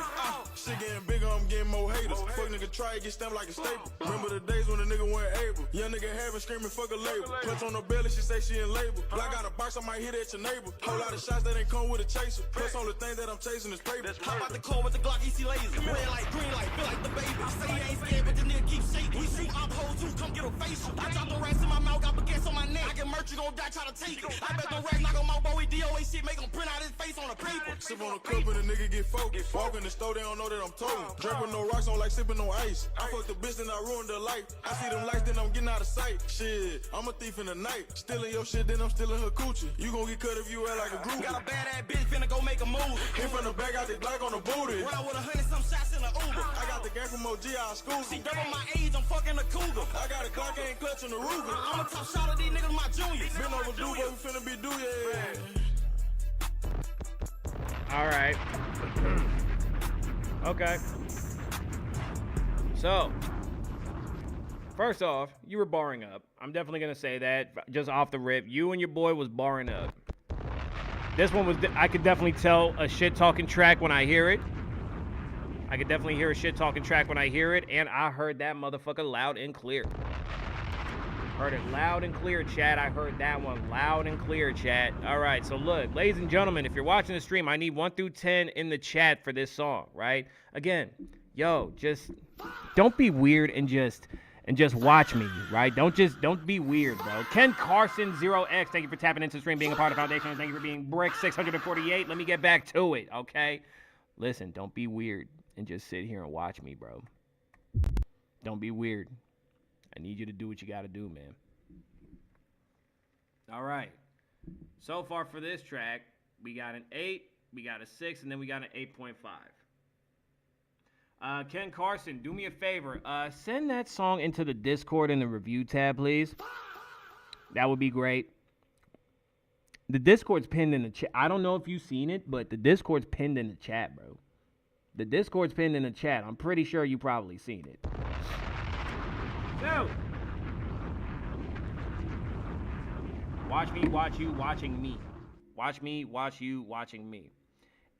Shit getting bigger, I'm getting more haters. Fuck nigga try it, get stamped like a staple. Remember the days when the nigga wasn't able. Young nigga having screaming fuck a label. Punch on the belly, she say she in label. Block out a box, I might hit at your neighbor. Whole lot of shots that ain't come with a chaser. Plus only thing that I'm chasing is paper. Hop out the car with the Glock EC laser. Red light, green light, feel like the baby. Say he ain't scared, but the nigga keep shaking. We shoot op hoes too, come get a facial. I drop the racks in my mouth, got baguettes on my neck. I get merch, you gon' die, try to take it. I bet the racks knock on my boy, DOA shit, make him print out his face on the paper. Sip on a cup and the nigga get focused. Walk in the store, they don't know that I'm toting. Dropping no rocks on like sipping no ice. I fucked the bitch, then I ruined her life. I see them lights, then I'm getting out of sight. Shit, I'm a thief in the night. Stealing your shit, then I'm stealing her coochie. You gon' get cut if you act like a group. Got a bad ass bitch, finna go make a move. Hit from the back, got the Glock on the booty. Run out with 100 some shots in the Uber. I got the gang from OG, I school. She double my age, I'm fucking a cougar. I got a Glock, ain't clutching the Ruger. I'm a top shot of these niggas, my juniors. Been overdue, but we finna be due, yeah. All right. Okay. So, first off, you were barring up. I'm definitely going to say that just off the rip. You and your boy was barring up. This one was, I could definitely tell a shit-talking track when I hear it. I could definitely hear a shit-talking track when I hear it, and I heard that motherfucker loud and clear. Heard it loud and clear, chat. I heard that one loud and clear, chat. All right, so look, ladies and gentlemen, if you're watching the stream, I need 1 through 10 in the chat for this song, right? Again, yo, just don't be weird and just watch me, right? Don't be weird, bro. Ken Carson 0X, thank you for tapping into the stream, being a part of the foundation, and thank you for being Brick 648. Let me get back to it, okay? Listen, don't be weird and just sit here and watch me, bro. Don't be weird. I need you to do what you got to do, man. All right. So far for this track, we got an 8, we got a 6, and then we got an 8.5. Ken Carson, do me a favor. Send that song into the Discord in the review tab, please. That would be great. The Discord's pinned in the chat. I don't know if you've seen it, but the Discord's pinned in the chat, bro. The Discord's pinned in the chat. I'm pretty sure you probably seen it. So, watch me, watch you, watching me. Watch me, watch you, watching me.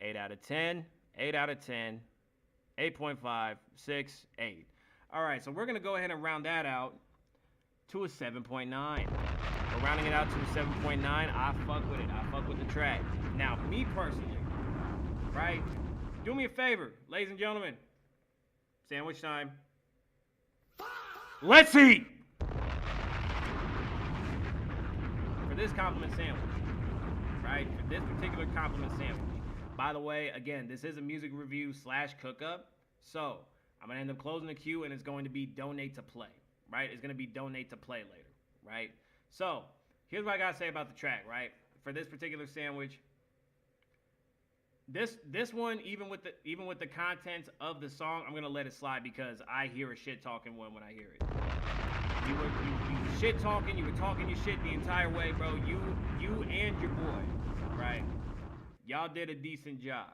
8 out of 10, 8 out of 10, 8.5, 6, 8. All right, so we're going to go ahead and round that out to a 7.9. We're rounding it out to a 7.9. I fuck with it. I fuck with the track. Now, me personally, right? Do me a favor, ladies and gentlemen. Sandwich time. Let's eat! For this compliment sandwich, right? For this particular compliment sandwich. By the way, again, this is a music review / cook-up. So, I'm going to end up closing the queue, and it's going to be donate to play, right? It's going to be donate to play later, right? So, here's what I got to say about the track, right? For this particular sandwich, this one, even with the contents of the song, I'm going to let it slide because I hear a shit-talking one when I hear it. You were shit-talking, you were talking your shit the entire way, bro. You and your boy, right? Y'all did a decent job.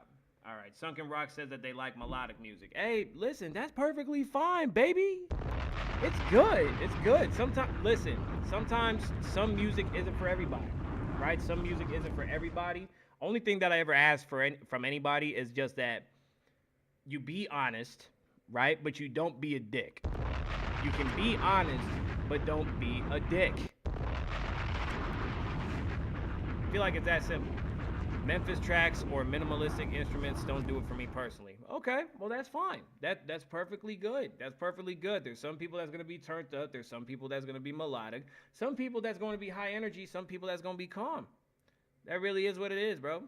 All right, Sunken Rock says that they like melodic music. Hey, listen, that's perfectly fine, baby. It's good. It's good. Sometimes some music isn't for everybody, right? Some music isn't for everybody. Only thing that I ever ask from anybody is just that you be honest, right? But you don't be a dick. You can be honest, but don't be a dick. I feel like it's that simple. Memphis tracks or minimalistic instruments don't do it for me personally. Okay, well that's fine. That's perfectly good. That's perfectly good. There's some people that's gonna be turned up. There's some people that's gonna be melodic. Some people that's gonna be high energy. Some people that's gonna be calm. That really is what it is, bro.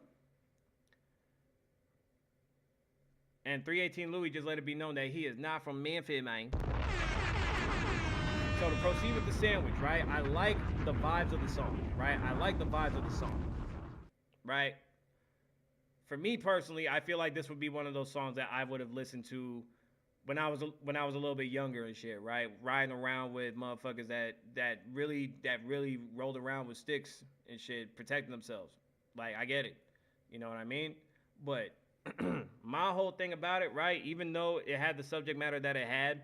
And 318 Louis just let it be known that he is not from Memphis, man. So to proceed with the sandwich, right? I like the vibes of the song, right? I like the vibes of the song, right? For me personally, I feel like this would be one of those songs that I would have listened to when I was a little bit younger and shit, right? Riding around with motherfuckers that really rolled around with sticks and shit, protecting themselves. Like, I get it. You know what I mean? But my whole thing about it, right, even though it had the subject matter that it had,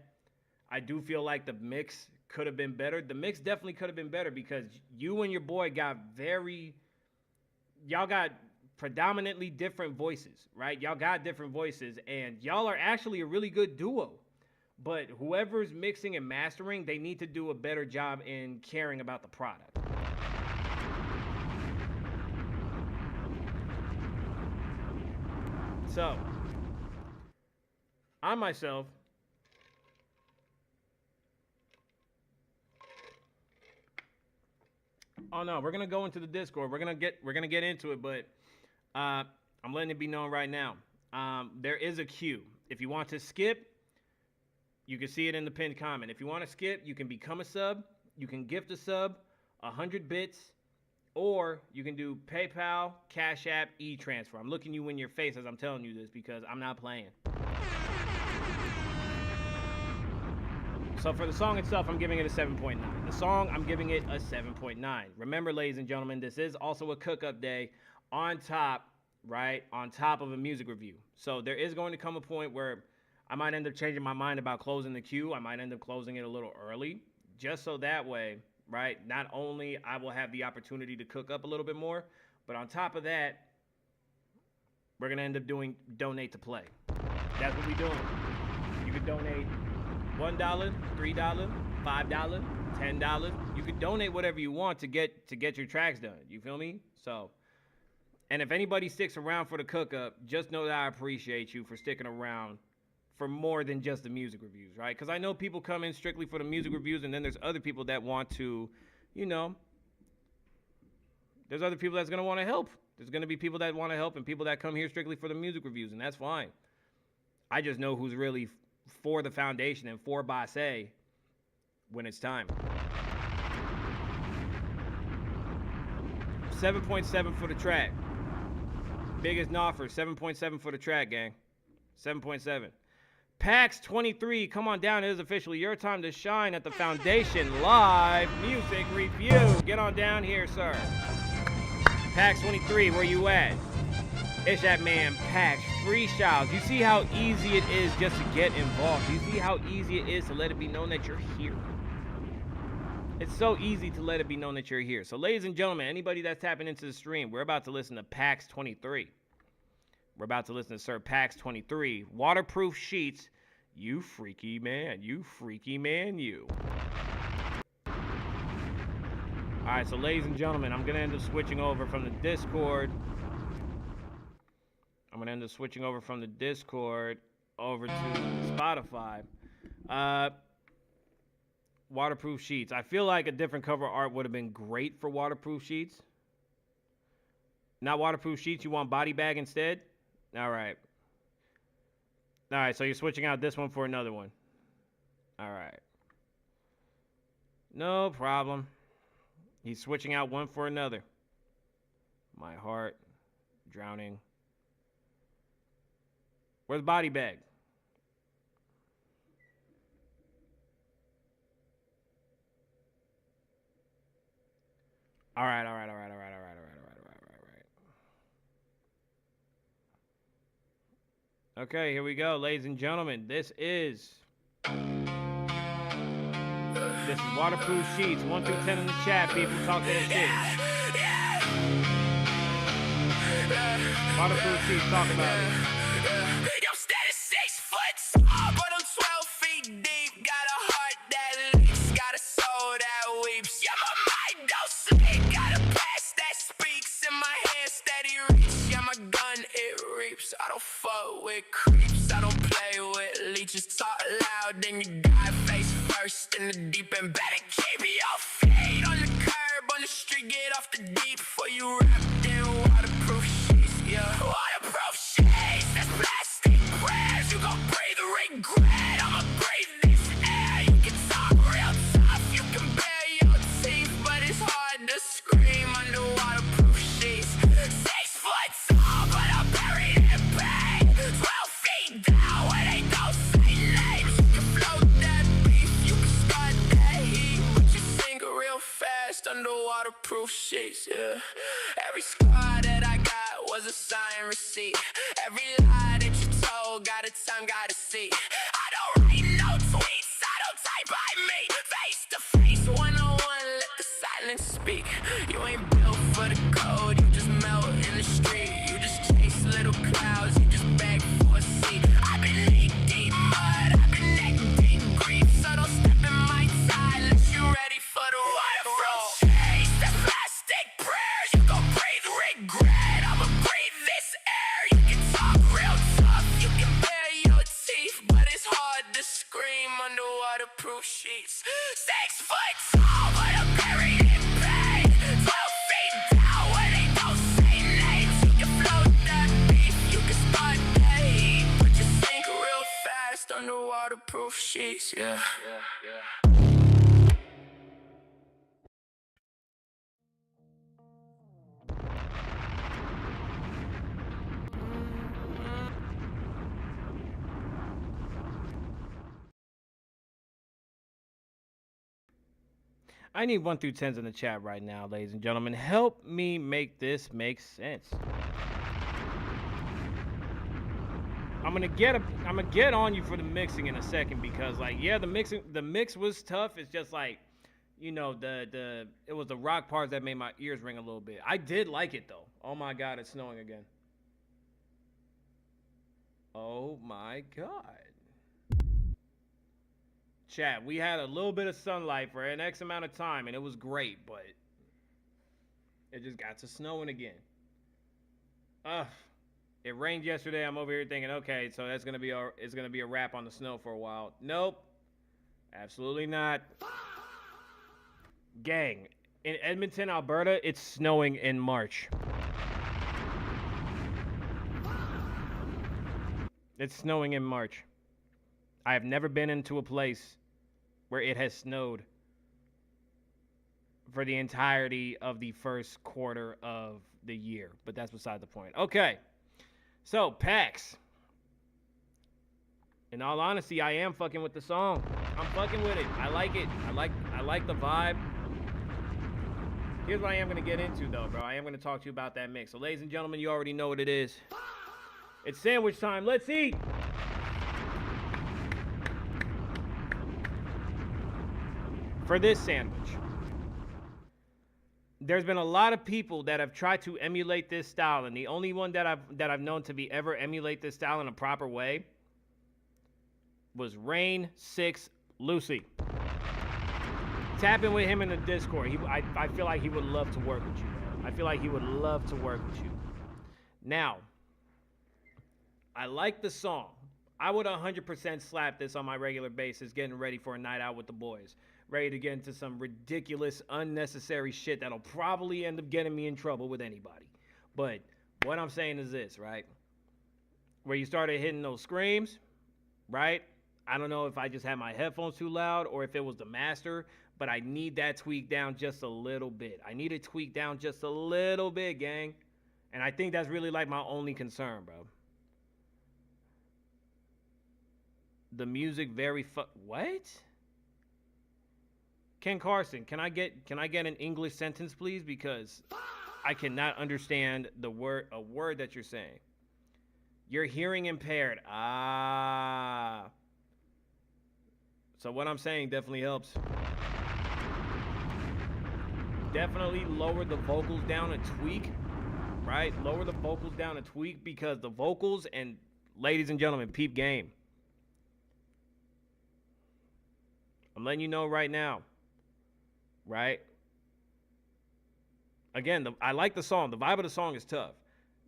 I do feel like the mix could have been better. The mix definitely could have been better because you and your boy y'all got predominantly different voices, right? Y'all got different voices, and y'all are actually a really good duo. But whoever's mixing and mastering, they need to do a better job in caring about the product. So, I myself oh no, we're gonna go into the Discord. We're gonna get into it, but I'm letting it be known right now. There is a queue. If you want to skip, you can see it in the pinned comment. If you want to skip, you can become a sub. You can gift a sub, 100 bits, or you can do PayPal, Cash App, e-transfer. I'm looking you in your face as I'm telling you this because I'm not playing. So for the song itself, I'm giving it a 7.9. The song, I'm giving it a 7.9. Remember, ladies and gentlemen, this is also a cook-up day on top, right, on top of a music review. So there is going to come a point where I might end up changing my mind about closing the queue. I might end up closing it a little early, just so that way, right, not only I will have the opportunity to cook up a little bit more, but on top of that, we're going to end up doing donate to play. That's what we're doing. You can donate $1, $3, $5, $10. You could donate whatever you want to get your tracks done. You feel me? So, and if anybody sticks around for the cook-up, just know that I appreciate you for sticking around for more than just the music reviews, right? Because I know people come in strictly for the music reviews, and then there's other people that want to, there's other people that's going to want to help. There's going to be people that want to help and people that come here strictly for the music reviews, and that's fine. I just know who's really for the foundation and for Basse when it's time. 7.7 for the track. Biggest offer, 7.7 for the track, gang. 7.7. PAX 23, come on down. It is officially your time to shine at the Foundation Live Music Review. Get on down here, sir. PAX 23, where you at? It's that man, PAX Freestyles. You see how easy it is just to get involved. You see how easy it is to let it be known that you're here. It's so easy to let it be known that you're here. So, ladies and gentlemen, anybody that's tapping into the stream, we're about to listen to PAX 23. We're about to listen to Sir PAX 23. Waterproof sheets. You freaky man. You freaky man, you. All right, so ladies and gentlemen, I'm going to end up switching over from the Discord. over to Spotify. Waterproof sheets. I feel like a different cover art would have been great for waterproof sheets. Not waterproof sheets, you want body bag instead? All right. All right, so you're switching out this one for another one. All right. No problem. He's switching out one for another. My heart, drowning. Where's body bag? All right. Okay, here we go, ladies and gentlemen. This is Waterproof Sheets. 1 through 10 in the chat, people. Talk that shit. Waterproof Sheets, talk about it. Yo, status 6 foot tall, but I'm 12 feet deep. Got a heart that leaks, got a soul that weeps. Yeah, my mind don't sleep. Got a past that speaks, in my hand steady reach. Yeah, my gun, it reaps. I don't fuck with creeps, I don't play with leeches. Talk loud, then you die face first in the deep end. Better keep your feet on the curb, on the street. Get off the deep before you wrapped in waterproof sheets. Yeah, waterproof sheets, that's plastic prayers. You gon' breathe regret, I'ma breathe this air. You can talk real tough, you can bare your teeth, but it's hard to scream under waterproof sheets. 6 foot tall, but I'm buried in pain. 12 feet down where they don't say names. You can float that beef, you can start that heat, but you sink real fast under waterproof sheets. Yeah, every scar that I got was a signed receipt. Every lie that you told got a time, got a seat. I don't write no tweets, I don't type by me. Face to face, one-on-one, let the silence speak. You ain't built for the code, you just melt in the street. You just chase little clouds, you just beg for a seat. I've been knee deep mud, I've been neck deep grief. So don't step in my tide unless you ready for the waterfall. Chase the plastic prayers, you gon' breathe regret. I'ma breathe this air, you can talk real tough, you can bare your teeth, but it's hard to scream under waterproof sheets. 6 foot tall, but I'm buried in pain. 12 feet down where they don't say names. You can float that beef, you can start that heat, but you sink real fast under waterproof sheets. Yeah. I need 1 through 10s in the chat right now, ladies and gentlemen. Help me make this make sense. I'm gonna get on you for the mixing in a second because, like, yeah, the mix was tough. It's just like, you know, it was the rock parts that made my ears ring a little bit. I did like it though. Oh my God, it's snowing again. Oh my God. Chat, we had a little bit of sunlight for an X amount of time, and it was great, but it just got to snowing again. It rained yesterday. I'm over here thinking, okay, so it's gonna be a wrap on the snow for a while. Nope, absolutely not. Gang, in Edmonton, Alberta, it's snowing in March. It's snowing in March. I have never been into a place where it has snowed for the entirety of the first quarter of the year, but that's beside the point. Okay, so PAX. In all honesty, I am fucking with the song. I'm fucking with it. I like it. I like the vibe. Here's what I am gonna get into though, bro. I am gonna talk to you about that mix. So, ladies and gentlemen, you already know what it is. It's sandwich time. Let's eat. For this sandwich, there's been a lot of people that have tried to emulate this style, and the only one that I've known to be ever emulate this style in a proper way was Rain 6 Lucy. Tap in with him in the Discord. I feel like he would love to work with you, bro. I feel like he would love to work with you. Now, I like the song. I would 100% slap this on my regular basis, getting ready for a night out with the boys. Ready to get into some ridiculous, unnecessary shit that'll probably end up getting me in trouble with anybody. But what I'm saying is this, right? Where you started hitting those screams, right? I don't know if I just had my headphones too loud or if it was the master, but I need that tweaked down just a little bit. I need it tweaked down just a little bit, gang. And I think that's really like my only concern, bro. The music very what? Ken Carson, can I get an English sentence, please? Because I cannot understand a word that you're saying. You're hearing impaired. Ah. So what I'm saying definitely helps. Definitely lower the vocals down a tweak, right? Lower the vocals down a tweak because the vocals, and ladies and gentlemen, peep game. I'm letting you know right now, right? Again, I like the song. The vibe of the song is tough.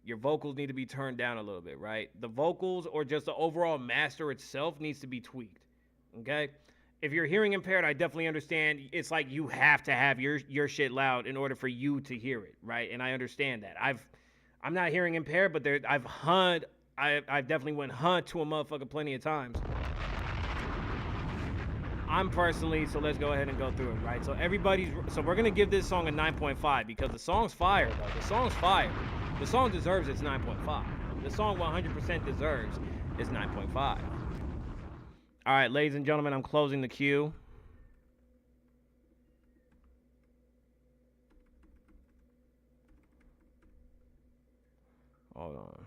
Your vocals need to be turned down a little bit, right? The vocals or just the overall master itself needs to be tweaked, okay? If you're hearing impaired, I definitely understand. It's like you have to have your shit loud in order for you to hear it, right? And I understand that. I'm not hearing impaired, but I've definitely went hunt to a motherfucker plenty of times. I'm personally, so let's go ahead and go through it, right? So we're going to give this song a 9.5 because the song's fire, though. The song's fire. The song deserves its 9.5. The song 100% deserves its 9.5. All right, ladies and gentlemen, I'm closing the queue. Hold on.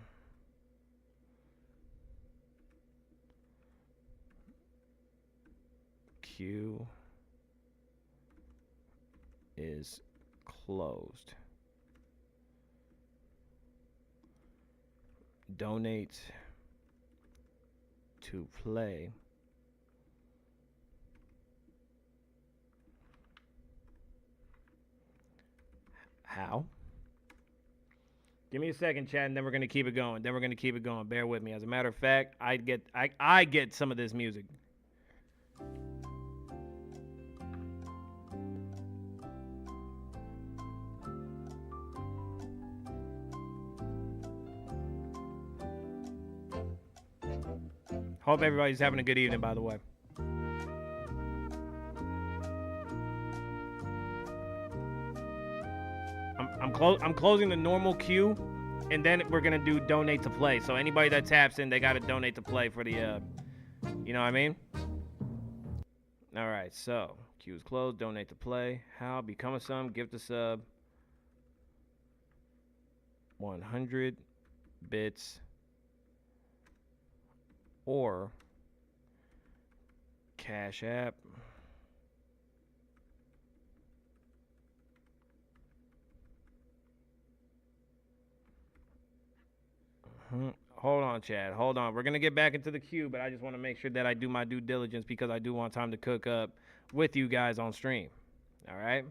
Queue is closed. Donate to play. How? Give me a second, chat, and then we're gonna keep it going. Bear with me. As a matter of fact, I get some of this music. Hope everybody's having a good evening, by the way. I'm closing the normal queue, and then we're gonna do donate to play. So anybody that taps in, they gotta donate to play for the, you know what I mean? All right, so queue is closed. Donate to play. How? Become a sub. Gift a sub. 100 bits. Or Cash App. Hold on, Chad. Hold on. We're going to get back into the queue, but I just want to make sure that I do my due diligence because I do want time to cook up with you guys on stream. All right?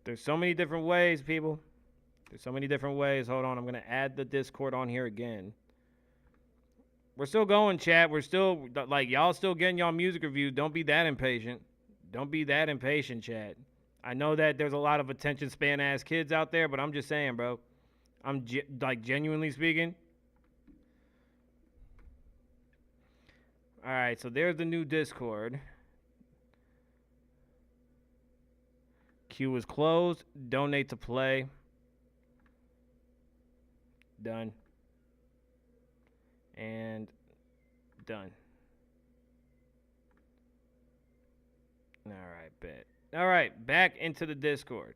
There's so many different ways, people. There's so many different ways. Hold on. I'm going to add the Discord on here again. We're still going, chat. We're still, like, y'all still getting y'all music reviews. Don't be that impatient. Don't be that impatient, chat. I know that there's a lot of attention span ass kids out there, but I'm just saying, bro. I'm, genuinely speaking. All right, so there's the new Discord. Queue is closed. Donate to play. Done. And done. All right, bet. All right, back into the Discord.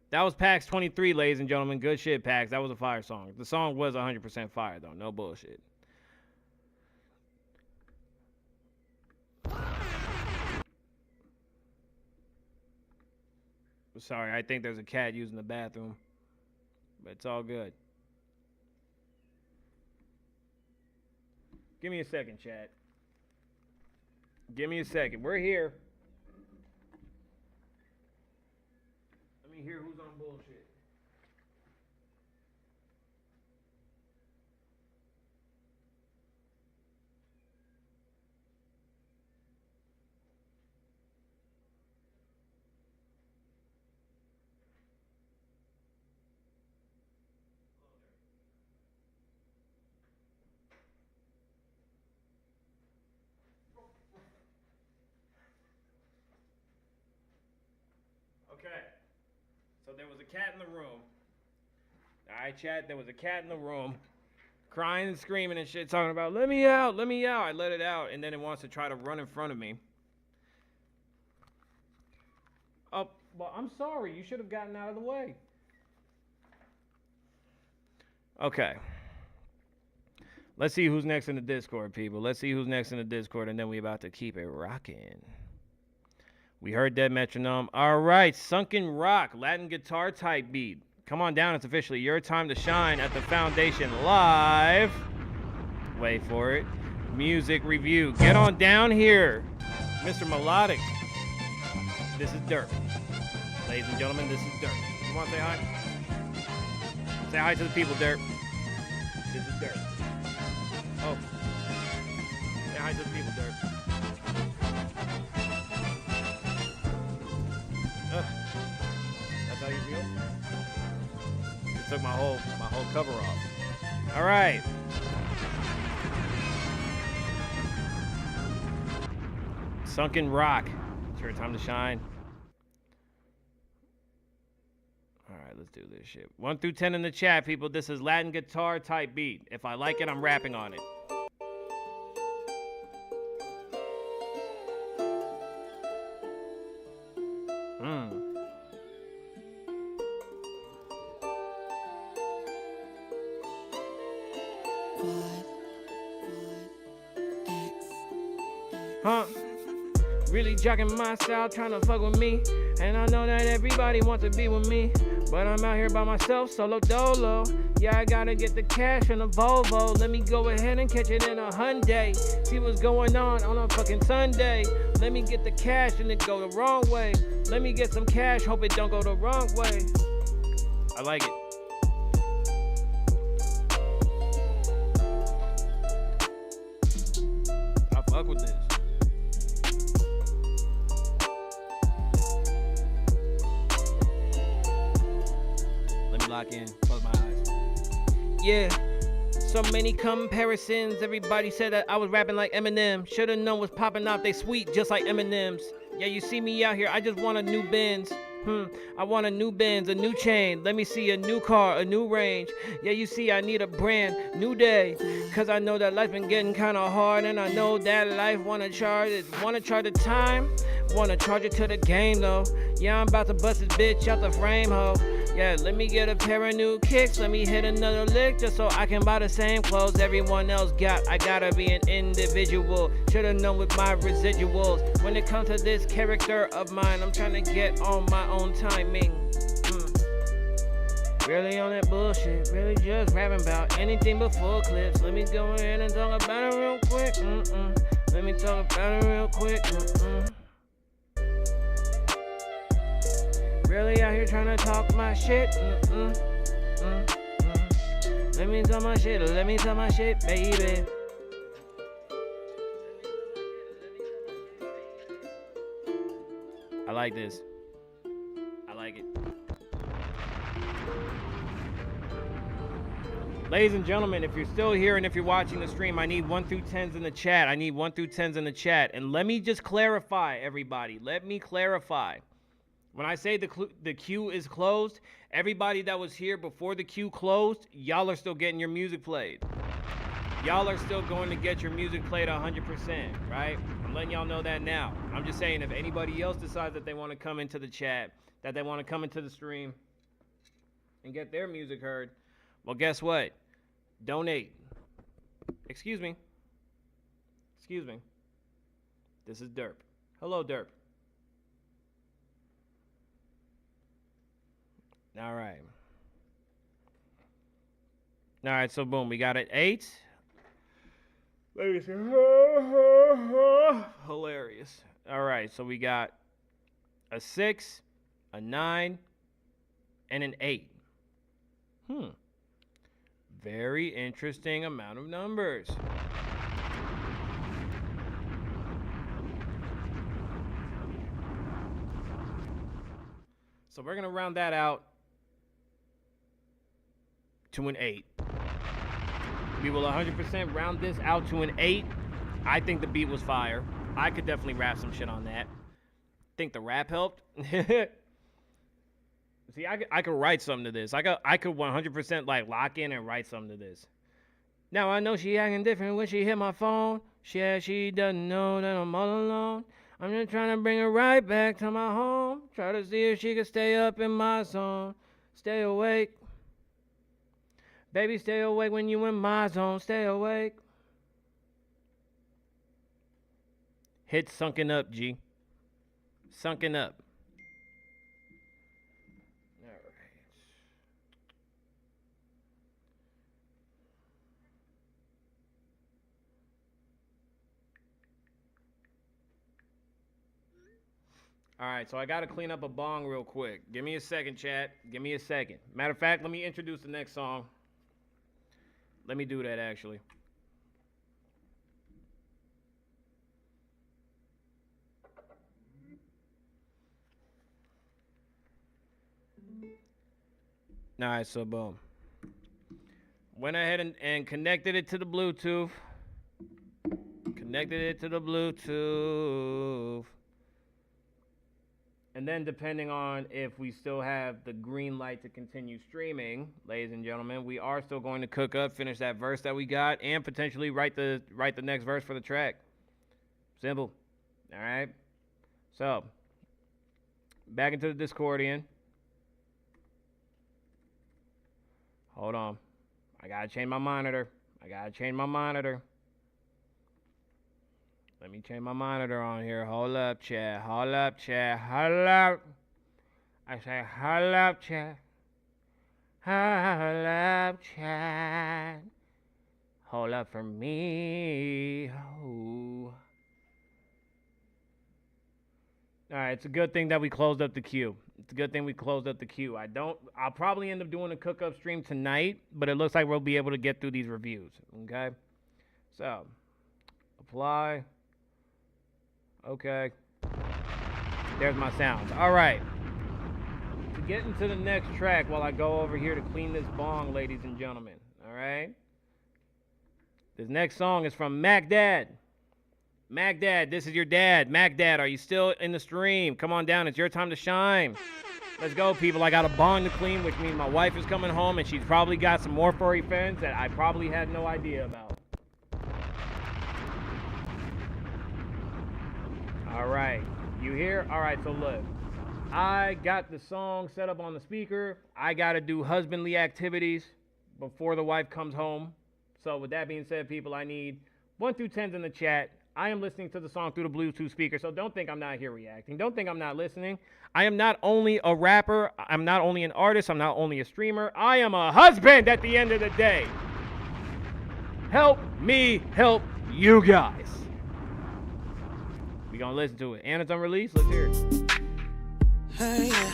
That was PAX 23, ladies and gentlemen. Good shit, PAX. That was a fire song. The song was 100% fire, though. No bullshit. Sorry, I think there's a cat using the bathroom. But it's all good. Give me a second, chat. Give me a second. We're here. Let me hear who's on bullshit. Okay. So there was a cat in the room. Alright, chat, there was a cat in the room. Crying and screaming and shit, talking about, let me out, let me out. I let it out, and then it wants to try to run in front of me. Oh, well, I'm sorry. You should have gotten out of the way. Okay. Let's see who's next in the Discord, people. Let's see who's next in the Discord, and then we about to keep it rocking. We heard Dead Metronome. All right, Sunken Rock, Latin guitar type beat. Come on down. It's officially your time to shine at the Foundation Live. Wait for it. Music review. Get on down here, Mr. Melodic. This is Dirk. Ladies and gentlemen, this is Dirk. Come on, say hi. Say hi to the people, Dirk. This is Dirk. Oh. Say hi to the people, Dirk. That's how you feel? It took my whole cover off. All right. Sunken Rock. It's your time to shine. All right, let's do this shit. 1 through 10 in the chat, people. This is Latin guitar type beat. If I like it, I'm rapping on it. Huh? Really jocking my style, trying to fuck with me. And I know that everybody wants to be with me. But I'm out here by myself, solo dolo. Yeah, I gotta get the cash in a Volvo. Let me go ahead and catch it in a Hyundai. See what's going on a fucking Sunday. Let me get the cash and it go the wrong way. Let me get some cash, hope it don't go the wrong way. I like it. I fuck with this. Lock in, close my eyes. Yeah, so many comparisons. Everybody said that I was rapping like Eminem. Should've known what's popping off, they sweet just like M&M's. Yeah, you see me out here, I just want a new Benz. I want a new Benz, a new chain. Let me see a new car, a new range. Yeah, you see I need a brand new day. Cause I know that life been getting kinda hard. And I know that life wanna charge the time. Wanna charge it to the game though. Yeah, I'm about to bust this bitch out the frame, ho. Yeah, let me get a pair of new kicks. Let me hit another lick just so I can buy the same clothes everyone else got. I gotta be an individual. Should've known with my residuals. When it comes to this character of mine, I'm trying to get on my own timing. Really on that bullshit. Really just rapping about anything but full clips. Let me go ahead and talk about it real quick. Let me talk about it real quick. Really out here trying to talk my shit. Let me talk my shit. Let me talk my shit, baby. I like this. I like it. Ladies and gentlemen, if you're still here and if you're watching the stream, I need 1 through 10s in the chat. I need 1 through 10s in the chat. And let me just clarify, everybody. Let me clarify. When I say the queue is closed, everybody that was here before the queue closed, y'all are still getting your music played. Y'all are still going to get your music played 100%, right? I'm letting y'all know that now. I'm just saying if anybody else decides that they want to come into the chat, that they want to come into the stream and get their music heard, well, guess what? Donate. Excuse me. Excuse me. This is Derp. Hello, Derp. All right. All right, so boom, we got it 8. Let me see. Hilarious. All right, so we got a 6, a 9, and an 8. Very interesting amount of numbers. So we're going to round that out to an 8. We will 100% round this out to an 8. I think the beat was fire. I could definitely rap some shit on that. Think the rap helped? See, I could write something to this. I could 100% like lock in and write something to this. Now I know she acting different when she hit my phone. She doesn't know that I'm all alone. I'm just trying to bring her right back to my home. Try to see if she can stay up in my zone. Stay awake. Baby, stay awake when you in my zone. Stay awake. Hit Sunken Up, G. Sunken Up. All right, so I got to clean up a bong real quick. Give me a second, chat. Give me a second. Matter of fact, let me introduce the next song. Let me do that, actually. All right, so boom. Went ahead and connected it to the Bluetooth. Connected it to the Bluetooth. And then depending on if we still have the green light to continue streaming, ladies and gentlemen, we are still going to cook up, finish that verse that we got, and potentially write the next verse for the track. Simple. All right? So, back into the Discordian. Hold on. I got to change my monitor. Let me change my monitor on here. Hold up, chat. Hold up, chat. Hold up. I say, hold up, chat. Hold up, chat. Hold up for me. Oh. All right, it's a good thing that we closed up the queue. I'll probably end up doing a cook-up stream tonight, but it looks like we'll be able to get through these reviews, okay? So, apply. Okay. There's my sounds. All right. To get into the next track while I go over here to clean this bong, ladies and gentlemen. All right. This next song is from Mac Dad. Mac Dad, this is your dad. Mac Dad, are you still in the stream? Come on down. It's your time to shine. Let's go, people. I got a bong to clean, which means my wife is coming home, and she's probably got some more furry friends that I probably had no idea about. All right, you hear? All right, so look, I got the song set up on the speaker. I got to do husbandly activities before the wife comes home. So with that being said, people, I need 1 through 10s in the chat. I am listening to the song through the Bluetooth speaker, so don't think I'm not here reacting. Don't think I'm not listening. I am not only a rapper. I'm not only an artist. I'm not only a streamer. I am a husband at the end of the day. Help me help you guys. We gonna listen to it. And it's unreleased. Let's hear it. Hey, yeah.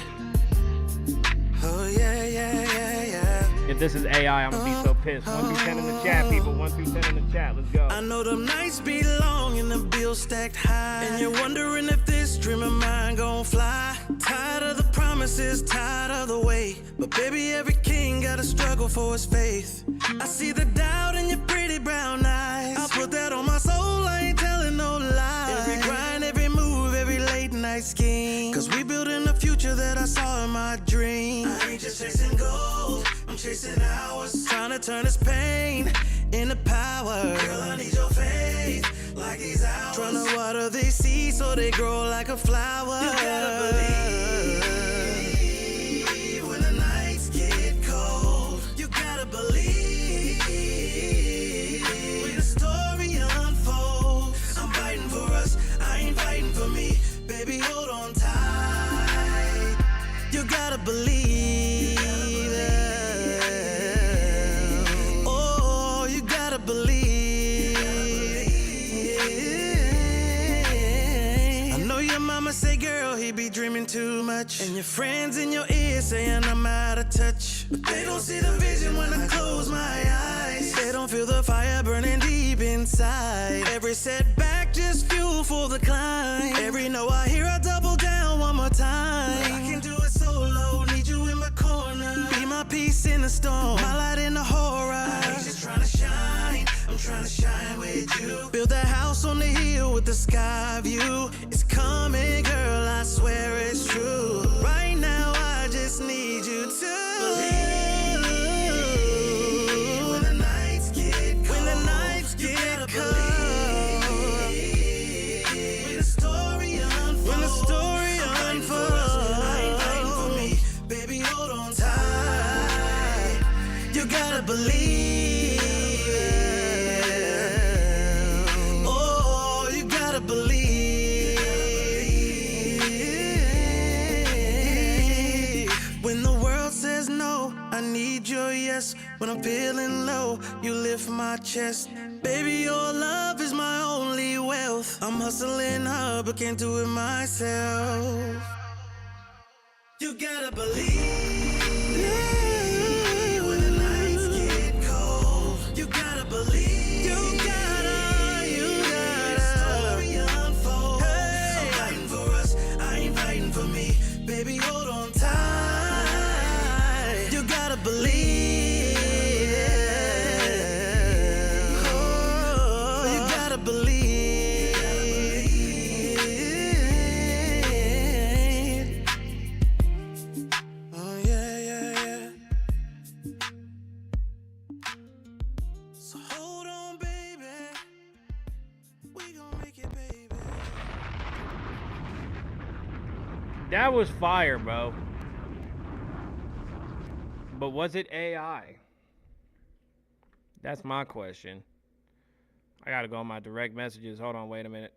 Oh, yeah, yeah, yeah, yeah. If this is AI, I'm gonna be so pissed. 1 through 10 in the chat, people. 1 through 10 in the chat. Let's go. I know them nights be long and the bills stacked high, and you're wondering if this dream of mine gon' fly. Tired of the promises, tired of the wait. But baby, every king gotta struggle for his faith. I see the doubt in your pretty brown eyes. I put that on my soul, I ain't telling no lies. Every grind, every move, every late night scheme. Cause we building the future that I saw in my dream. I ain't just chasing gold, I'm chasing hours. Trying to turn this pain into power. Girl, I need your faith, like these hours. Trying to water these seeds so they grow like a flower. You gotta believe when the nights get cold. You gotta believe when the story unfolds. I'm fighting for us, I ain't fighting for me. Baby, hold on tight. You gotta believe. Believe. much. And your friends in your ear saying I'm out of touch. But they don't see the vision when I close my eyes. They don't feel the fire burning deep inside. Every setback just fuel for the climb. Every no I hear, I double down one more time. I can do it solo, need you in my corner. Be my peace in the storm, my light in the horror. I ain't just trying to shine, I'm trying to shine with you. Build that house on the hill with the sky view. It's coming, girl, I swear it's true. Right now, I just need you to believe. When the nights get cold, when the nights get cold, when the story unfolds, when the story unfolds, I ain't fighting for me, baby, hold on tight. You gotta believe. I need your yes when I'm feeling low. You lift my chest. Baby, your love is my only wealth. I'm hustling hard, but can't do it myself. You gotta believe. When the nights get cold, you gotta believe. You gotta. Story unfold. Hey. I'm fighting for us, I ain't fighting for me. Baby, hold on tight. Believe, oh, you gotta believe. Oh yeah, yeah, yeah. So hold on, baby. We gon' make it, baby. That was fire, bro. But was it AI? That's my question. I gotta go on my direct messages. Hold on, wait a minute.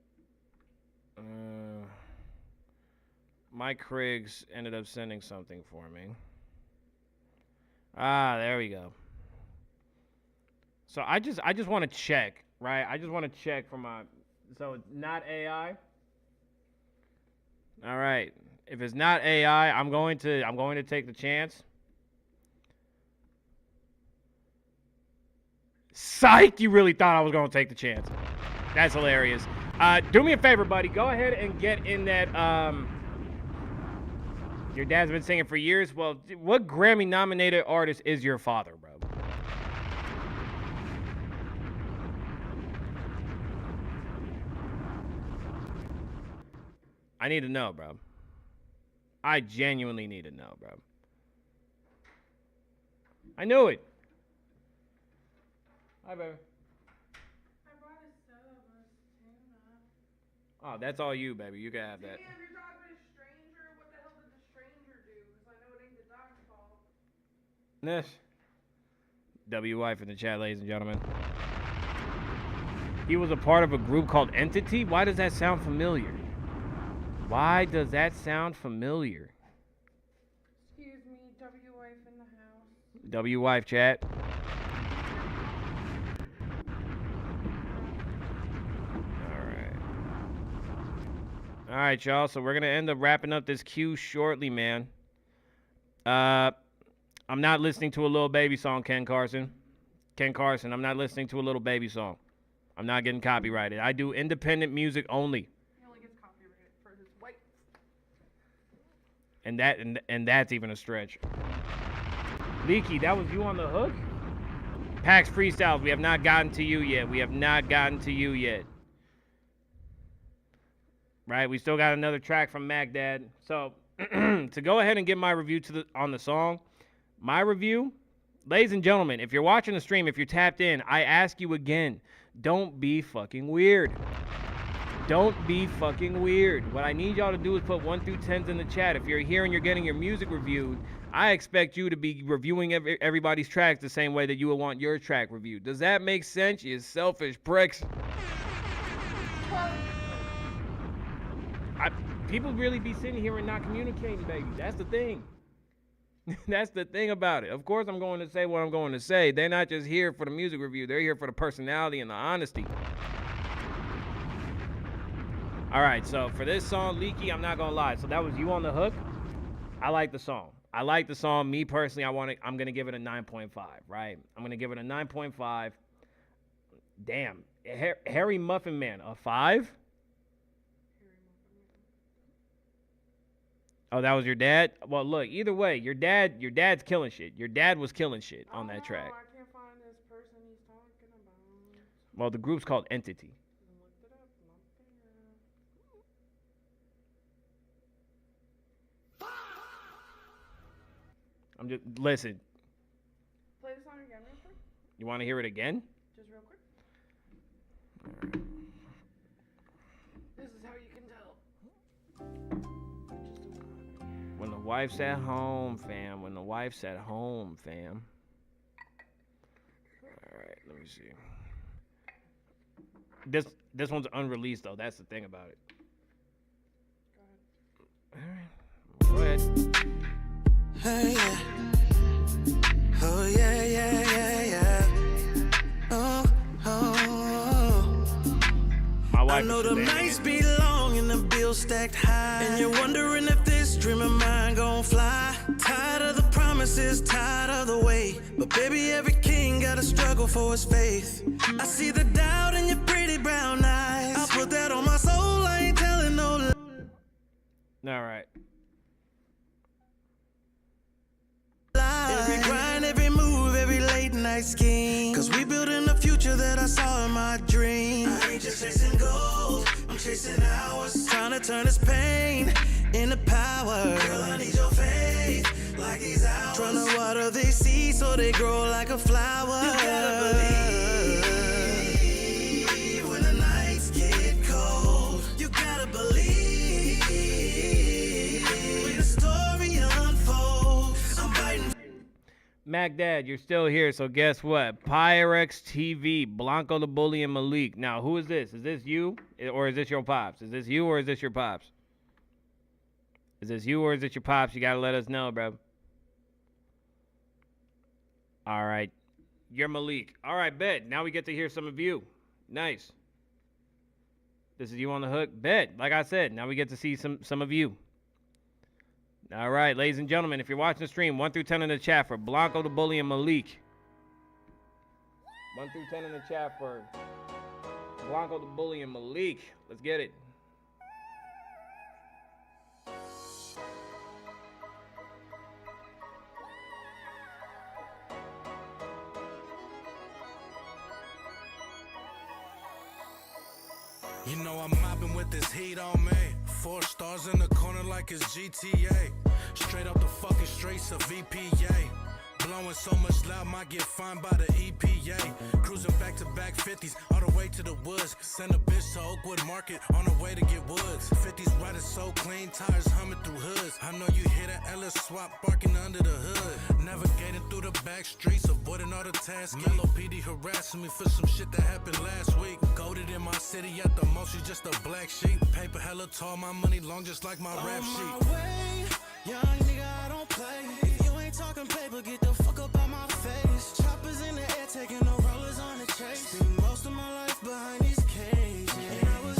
Mike Kriggs ended up sending something for me. Ah, there we go. So I just want to check, right? I just want to check for my. So it's not AI. All right. If it's not AI, I'm going to take the chance. Psych, you really thought I was going to take the chance. That's hilarious. Do me a favor, buddy. Go ahead and get in that, your dad's been singing for years. Well, what Grammy-nominated artist is your father, bro? I need to know, bro. I genuinely need to know, bro. I knew it. Hi, baby. I brought a sub of tuna. Oh, that's all you, baby. You can have that. Damn, you're talking to a stranger? What the hell did the stranger do? Because I know it ain't the dog's fault. Yes. WY for the chat, ladies and gentlemen. He was a part of a group called Entity? Why does that sound familiar? Why does that sound familiar? Excuse me, W-wife in the house. W-wife, chat. All right, y'all. So we're going to end up wrapping up this queue shortly, man. I'm not listening to a Lil Baby song, Ken Carson. Ken Carson, I'm not listening to a Lil Baby song. I'm not getting copyrighted. I do independent music only. He only gets copyrighted for his white. And that's even a stretch. Leaky, that was you on the hook? PAX Freestyles, we have not gotten to you yet. We have not gotten to you yet. Right, we still got another track from Magdad. So, to go ahead and get my review on the song, my review, ladies and gentlemen, if you're watching the stream, if you're tapped in, I ask you again, don't be fucking weird. Don't be fucking weird. What I need y'all to do is put 1 through 10s in the chat. If you're here and you're getting your music reviewed, I expect you to be reviewing everybody's tracks the same way that you would want your track reviewed. Does that make sense, you selfish pricks? People really be sitting here and not communicating, baby. That's the thing. That's the thing about it. Of course I'm going to say what I'm going to say. They're not just here for the music review. They're here for the personality and the honesty. All right, so for this song, Leaky, I'm not going to lie. So that was you on the hook? I like the song. I like the song. Me personally, I'm gonna give it a 9.5. Right? I'm gonna give it a 9.5. Damn, Harry Muffin Man, a 5? Oh, that was your dad? Well, look, either way, your dad's killing shit. Your dad was killing shit on that track. I can't find this person he's talking about. Well, the group's called Entity. Looked it up. Not there. I'm just listen. Play the song again real quick. You want to hear it again? Just real quick. This is how you can tell. When the wife's at home, fam. When the wife's at home, fam. All right, let me see. This one's unreleased though. That's the thing about it. All right, go ahead. Hey, yeah. Oh yeah, yeah, yeah, yeah. Oh, oh, oh. My wife I know the nights be long and the bills stacked high, and you're wondering if this dream of mine gon' fly. Tired of the promises, tired of the wait, but baby, every king gotta struggle for his faith. I see the doubt in your pretty brown eyes. I'll put that on my soul, I ain't telling no lie. All right. Every grind, every move, every late night scheme, 'cause we building the future that I saw in my dream. I ain't just chasing gold, I'm chasing hours, trying to turn this pain into power. Girl, I need your faith, like these hours, trying to water these seeds so they grow like a flower. You gotta believe when the nights get cold. You gotta believe when the story unfolds. I'm fighting. Mac Dad, you're still here, so guess what? Pyrex TV, Blanco the Bully, and Malik. Now, who is this? Is this you, or is this your pops? Is this you, or is this your pops? Is this you, or is it your pops? You gotta let us know, bro. All right. You're Malik. All right, bet. Now we get to hear some of you. Nice. This is you on the hook. Bet. Like I said, now we get to see some of you. All right, ladies and gentlemen, if you're watching the stream, 1 through 10 in the chat for Blanco the Bully and Malik. 1 through 10 in the chat for Blanco the Bully and Malik. Let's get it. You know I'm mobbing with this heat on me. 4 stars in the corner like it's GTA. Straight up the fucking streets of VPA. Blowing so much loud, might get fined by the EPA. Cruising back-to-back 50s, all the way to the woods. Send a bitch to Oakwood Market, on the way to get woods. 50s riding so clean, tires humming through hoods. I know you hear that Ellis swap barking under the hood. Navigating through the back streets, avoiding all the tasks. Mellow PD harassing me for some shit that happened last week. Goated in my city, at the most you just a black sheep. Paper hella tall, my money long just like my rap sheet. On my way, young nigga, I don't play. If you ain't talking paper, get the fuck up out my face. Choppers in the air, taking no rollers on the chase. Spent most of my life behind these cages, and I was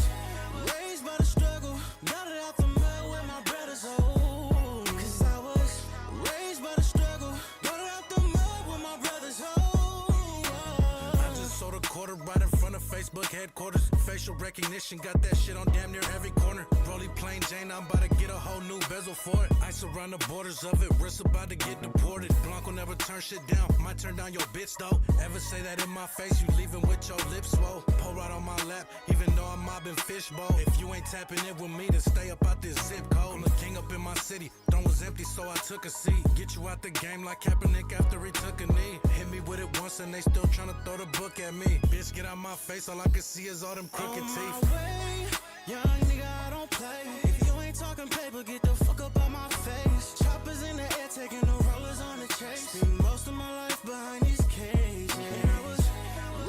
raised by the struggle. Got it out the mud where my brothers hold. 'Cause I was raised by the struggle. Got it out the mud where my brothers hold. I just sold a quarter right in front of Facebook headquarters. Facial recognition, got that shit on damn near every corner. Rolly plain Jane, I'm about to get a whole new bezel for it. Ice around the borders of it, wrist about to get deported. Blanco never turn shit down, might turn down your bitch though. Ever say that in my face, you leaving with your lips swole. Pull right on my lap, even though I'm mobbing fishbowl. If you ain't tapping in with me, then stay up out this zip code. I'm the king up in my city, throne was empty so I took a seat. Get you out the game like Kaepernick after he took a knee. Hit me with it once and they still tryna throw the book at me. Bitch, get out my face, all I can see is all them crooked teeth. Way, young nigga, I don't play. If you ain't talking paper, get the fuck up out my face. Choppers in the air, taking no rollers on the chase. Spent most of my life behind these cages, and I was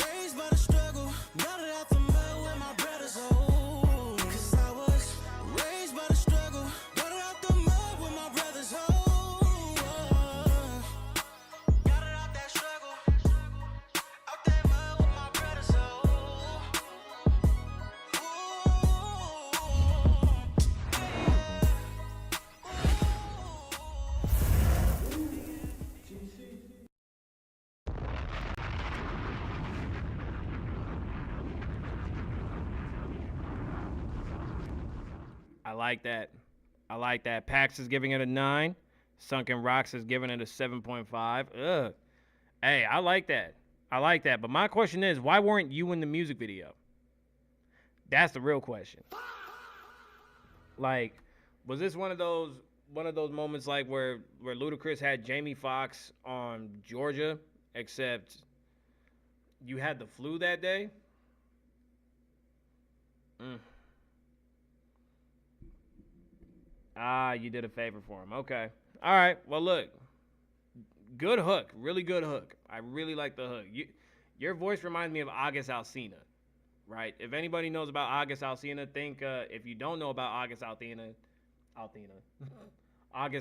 raised by the struggle. Got it out the mud where my brothers hold. 'Cause I was raised by the struggle. Got it out the mud where my brothers hold. Got it out that struggle. Out that mud where my brothers hold. I like that. I like that. Pax is giving it a 9. Sunken Rocks is giving it a 7.5. Ugh. Hey, I like that. I like that. But my question is, why weren't you in the music video? That's the real question. Like, was this one of those moments like where Ludacris had Jamie Foxx on Georgia, except you had the flu that day? You did a favor for him. Okay. All right. Well, look. Good hook. Really good hook. I really like the hook. Your voice reminds me of August Alsina, right? If anybody knows about August Alsina, think, if you don't know about August August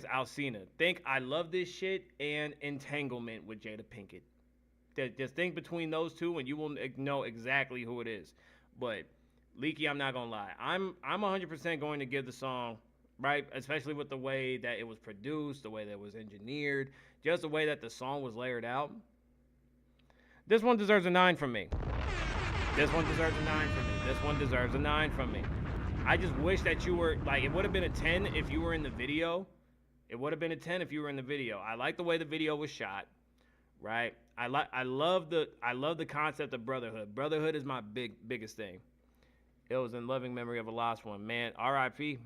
Alsina, think I Love This Shit and Entanglement with Jada Pinkett. Just think between those two and you will know exactly who it is. But, Leaky, I'm not going to lie. I'm 100% going to give the song, right, especially with the way that it was produced, the way that it was engineered, just the way that the song was layered out. This one deserves a 9 from me. This one deserves a 9 from me. This one deserves a 9 from me. I just wish that you were, like, it would have been a 10 if you were in the video. It would have been a 10 if you were in the video. I like the way the video was shot, right? I love the concept of brotherhood. Brotherhood is my biggest thing. It was in loving memory of a lost one. Man, R.I.P.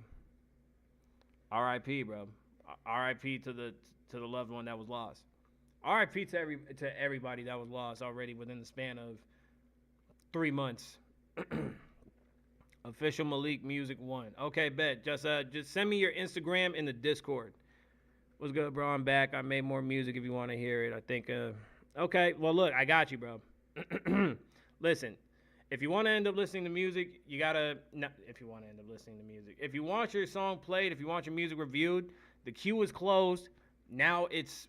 R.I.P., bro. R.I.P. to the loved one that was lost. R.I.P. to everybody that was lost already within the span of 3 months. Official Malik Music 1. Okay, bet. Just send me your Instagram in the Discord. What's good, bro? I'm back. I made more music if you want to hear it. I think, okay. Well, look, I got you, bro. Listen, if you want to end up listening to music, you got to, if you want to end up listening to music. If you want your song played, if you want your music reviewed, the queue is closed. Now it's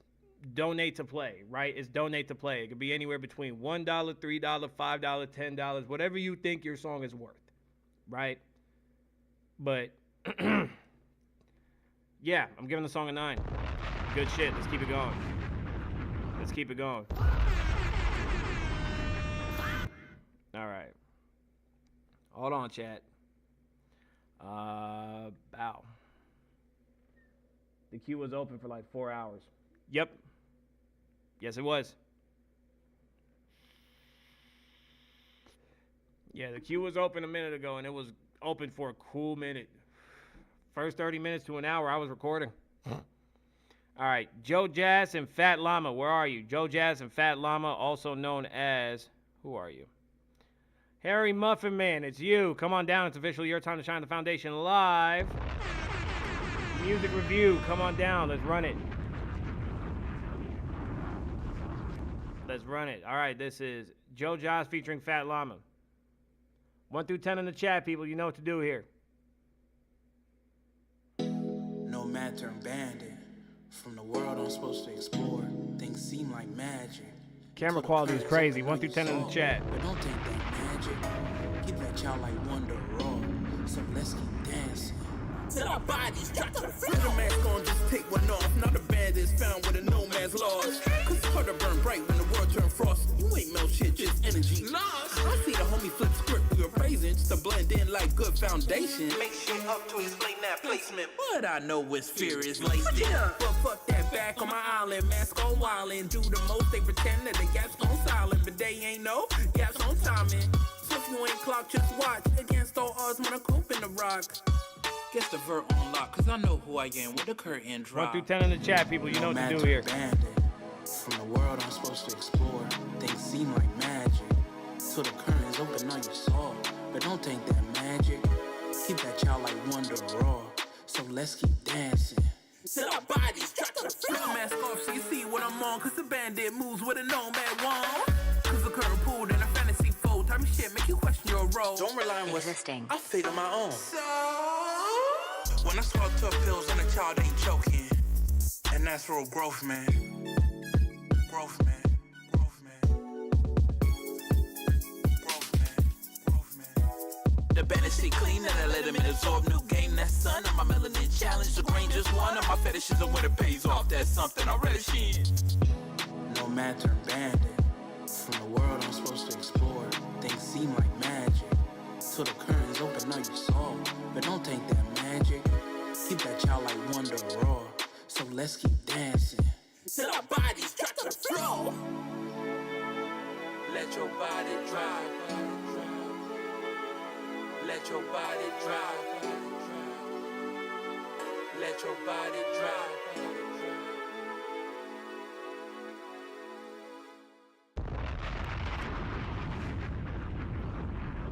donate to play, right? It's donate to play. It could be anywhere between $1, $3, $5, $10, whatever you think your song is worth, right? But, yeah, I'm giving the song a 9. Good shit. Let's keep it going. Let's keep it going. All right. Hold on, chat. Bow. The queue was open for like 4 hours. Yep. Yes, it was. Yeah, the queue was open a minute ago, and it was open for a cool minute. First 30 minutes to an hour, I was recording. All right, Joe Jazz and Fat Llama, where are you? Joe Jazz and Fat Llama, also known as, who are you? Harry Muffin Man, it's you. Come on down, it's officially your time to shine the foundation live. Music review, come on down, let's run it. Let's run it. All right, this is Joe Jazz featuring Fat Llama. 1 through 10 in the chat, people, you know what to do here. Nomad turned bandit. From the world I'm supposed to explore, things seem like magic. Camera quality is crazy. 1 through 10 in the chat. But don't think that magic. Keep that childlike wonder raw. So let's keep dancing. Till our bodies drop to the floor. The man's gonna just take one off. Now the band is found with a nomad's lost. Cause it's hard to burn bright when the world turn frost. You ain't melt shit, just energy lost. I see the homie flip script we were praising just to blend in like good foundation. Make shit up to explain that placement. But I know it's fear is laced in. But fuck that, back on my island. Mask on wildin'. Do the most, they pretend that the gaps on silent. But they ain't no gaps on timing. So if you ain't clocked, just watch. Against all odds, when I cope in the rock. Get the vert on lock, cause I know who I am with the curtain drop. 1 through 10 in the chat, people, you know what to do here. Bandit. From the world I'm supposed to explore, things seem like magic. Till the curtains open, now you saw. But don't think that magic. Keep that childlike wonder raw. So let's keep dancing. Till our bodies drop to the floor. Mask off so you see what I'm on, cause the bandit moves with a nomad wand. Cause the curtain pulled in a fantasy fold. Type of shit make you question your role. Don't rely on resisting. I figure my own. So when I swallow tough pills and a child ain't choking. And that's real growth, man. Growth, man. Growth, man. Growth, man. Growth, man. The bandit see clean and I let him absorb new game. That's sun and my melanin challenge. The grain just one of my fetishes and when it pays off, that's something I relish in. Nomad turned bandit. From the world I'm supposed to explore, things seem like magic. Till the curtains open, now you saw. But don't think that magic. magic. Keep that childlike wonder raw. So let's keep dancing till our bodies drop to the floor. Let your body drive. Let your body drive. Let your body drive.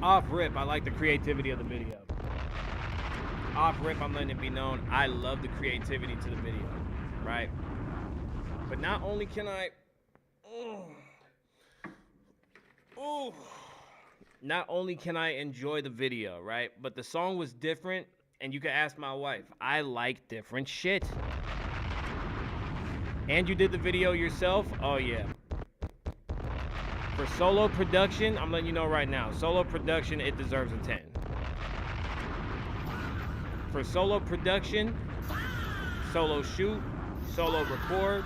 Off rip, I like the creativity of the video. Off rip, I'm letting it be known, I love the creativity to the video, right? But not only can I, not only can I enjoy the video, right? But the song was different, and you can ask my wife. I like different shit. And you did the video yourself? Oh yeah. For solo production, I'm letting you know right now, solo production, it deserves a 10. For solo production, solo shoot, solo record,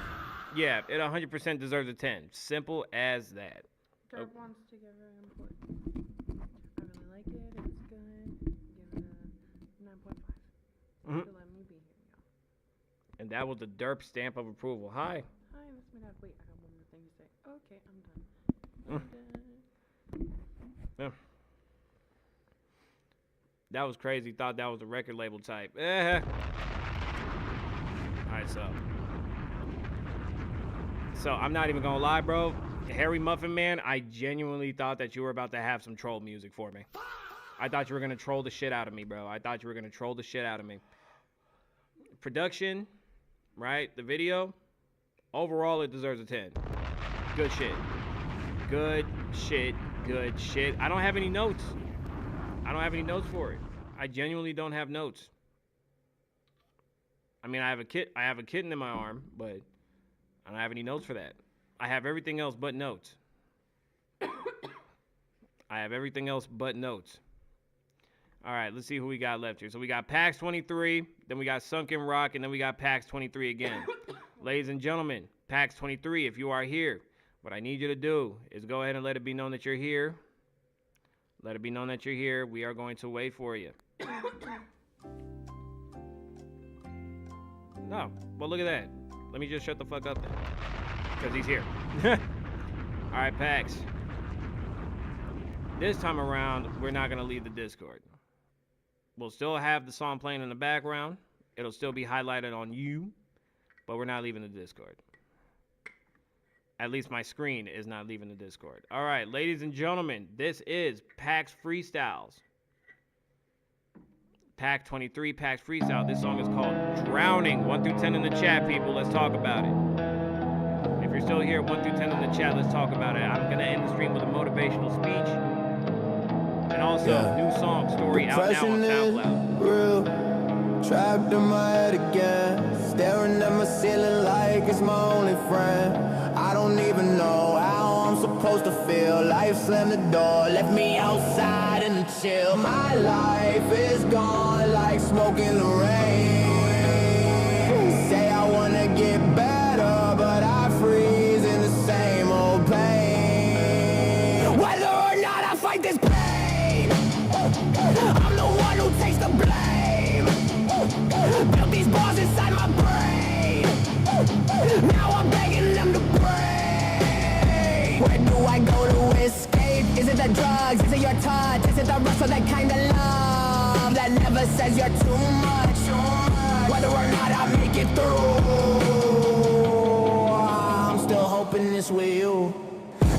yeah, it 100% deserves a 10. Simple as that. Derp wants to give it important. I really like it. It's good. Give it a 9.5. Mhm. To let me be here, y'all. And that was the Derp stamp of approval. Hi. Hi, that's my dad. Wait, I got one more thing to say. Okay, I'm done. Yeah. That was crazy. Thought that was a record label type. Alright, so I'm not even gonna lie, bro. Harry Muffin Man, I genuinely thought that you were about to have some troll music for me. I thought you were gonna troll the shit out of me, bro. I thought you were gonna troll the shit out of me. Production, right? The video, overall, it deserves a 10. Good shit. Good shit. Good shit. I don't have any notes. I don't have any notes for it. I genuinely don't have notes. I mean, I have a kitten in my arm, but I don't have any notes for that. I have everything else but notes. I have everything else but notes. All right, let's see who we got left here. So we got PAX 23, then we got Sunken Rock, and then we got PAX 23 again. Ladies and gentlemen, PAX 23, if you are here, what I need you to do is go ahead and let it be known that you're here. Let it be known that you're here. We are going to wait for you. No, well, look at that. Let me just shut the fuck up then. Because he's here. All right, PAX. This time around, we're not going to leave the Discord. We'll still have the song playing in the background. It'll still be highlighted on you. But we're not leaving the Discord. At least my screen is not leaving the Discord. All right, ladies and gentlemen, this is PAX Freestyles. PAX 23, PAX Freestyle. This song is called Drowning. 1 through 10 in the chat, people. Let's talk about it. If you're still here, 1 through 10 in the chat, let's talk about it. I'm going to end the stream with a motivational speech. And also, new song, Story, out now on SoundCloud. Real. Trapped in my head again. Staring at my ceiling like it's my only friend. I don't even know how I'm supposed to feel. Life slammed the door, left me outside in the chill. My life is gone like smoke in the rain. Say I wanna get better, but I freeze in the same old pain. Whether or not I fight this pain, I'm the one who takes the blame. Built these bars inside my brain. Now I'm begging them to break. Where do I go to escape? Is it the drugs? Is it your touch? Is it the rest of that kind of love that never says you're too much? Whether or not I make it through, I'm still hoping it's with you.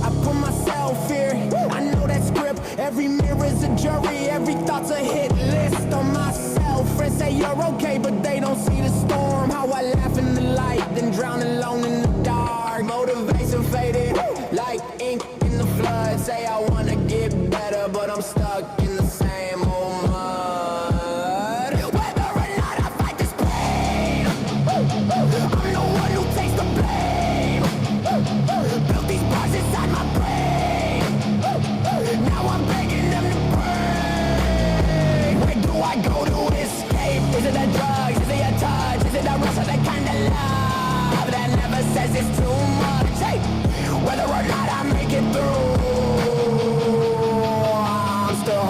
I put myself here, I know that script. Every mirror's a jury, every thought's a hit list on myself. Friends say you're okay, but they don't see the storm. How I laugh in the light, then drown alone in the dark. Motivation faded, like ink in the flood. Say I wanna get better, but I'm stuck in the same old mud. Whether or not I fight this pain, I'm the one who takes the blame. Built these bars inside my brain. Now I'm begging them to break. Where do I go to escape? Is it the drugs? Is it your touch? Is it the rest of that kind of love that never says it's too much? Hey, whether or not I make it through, I'm still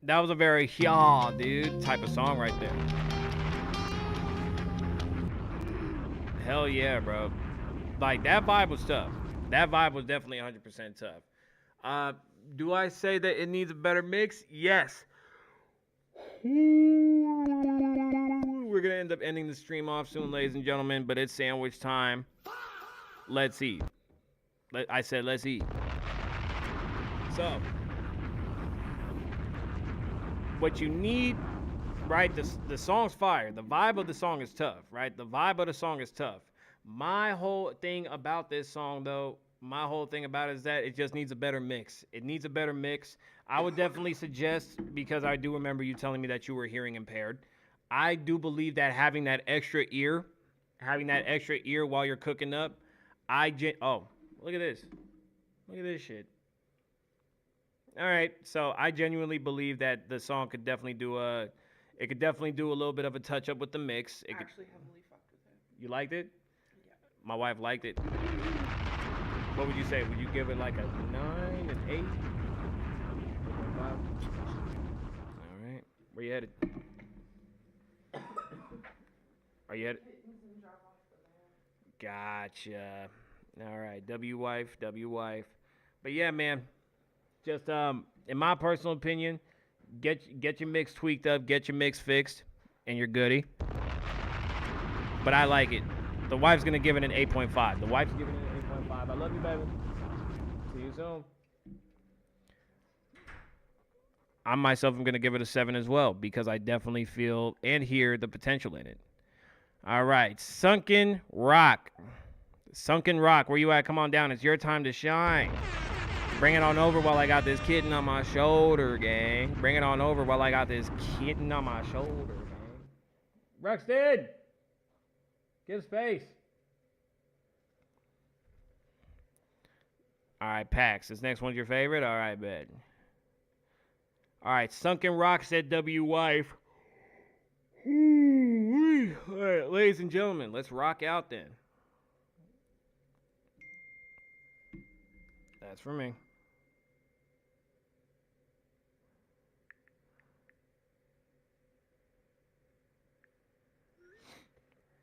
That was a very yeah, dude, type of song right there. Hell yeah, bro. Like, that vibe was tough. That vibe was definitely 100% tough. Do I say that it needs a better mix? Yes. We're going to end up ending the stream off soon, ladies and gentlemen, but it's sandwich time. Let's eat. I said let's eat. So, what you need, right? The song's fire. The vibe of the song is tough, right? The vibe of the song is tough. My whole thing about this song, though, my whole thing about it is that it just needs a better mix. It needs a better mix. I would definitely suggest, because I do remember you telling me that you were hearing impaired, I do believe that having that extra ear while you're cooking up, oh, look at this. Look at this shit. All right, so I genuinely believe that the song could definitely do a little bit of a touch up with the mix. I actually heavily fucked with it. You liked it? Yeah. My wife liked it. What would you say? Would you give it like a 9, an 8? 8.5? All right. Where you headed? Are you headed? Gotcha. All right. W wife. But yeah, man. Just in my personal opinion, get your mix tweaked up, get your mix fixed, and you're goody. But I like it. The wife's gonna give it an 8.5. The wife's giving it an 8.5. I love you, baby. See you soon. I myself am gonna give it a 7 as well, because I definitely feel and hear the potential in it. All right, Sunken Rock. Sunken Rock, where you at? Come on down. It's your time to shine. Bring it on over while I got this kitten on my shoulder, gang. Bring it on over while I got this kitten on my shoulder, gang. Rexton! Give space. All right, Pax. This next one's your favorite? All right, bet. All right, Sunken Rock said W wife. All right, ladies and gentlemen, let's rock out then. That's for me.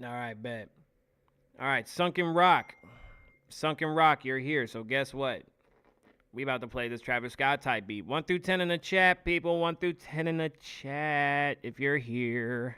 All right, bet. All right, Sunken Rock. Sunken Rock, you're here. So guess what? We about to play this Travis Scott type beat. 1 through 10 in the chat, people. 1 through 10 in the chat if you're here.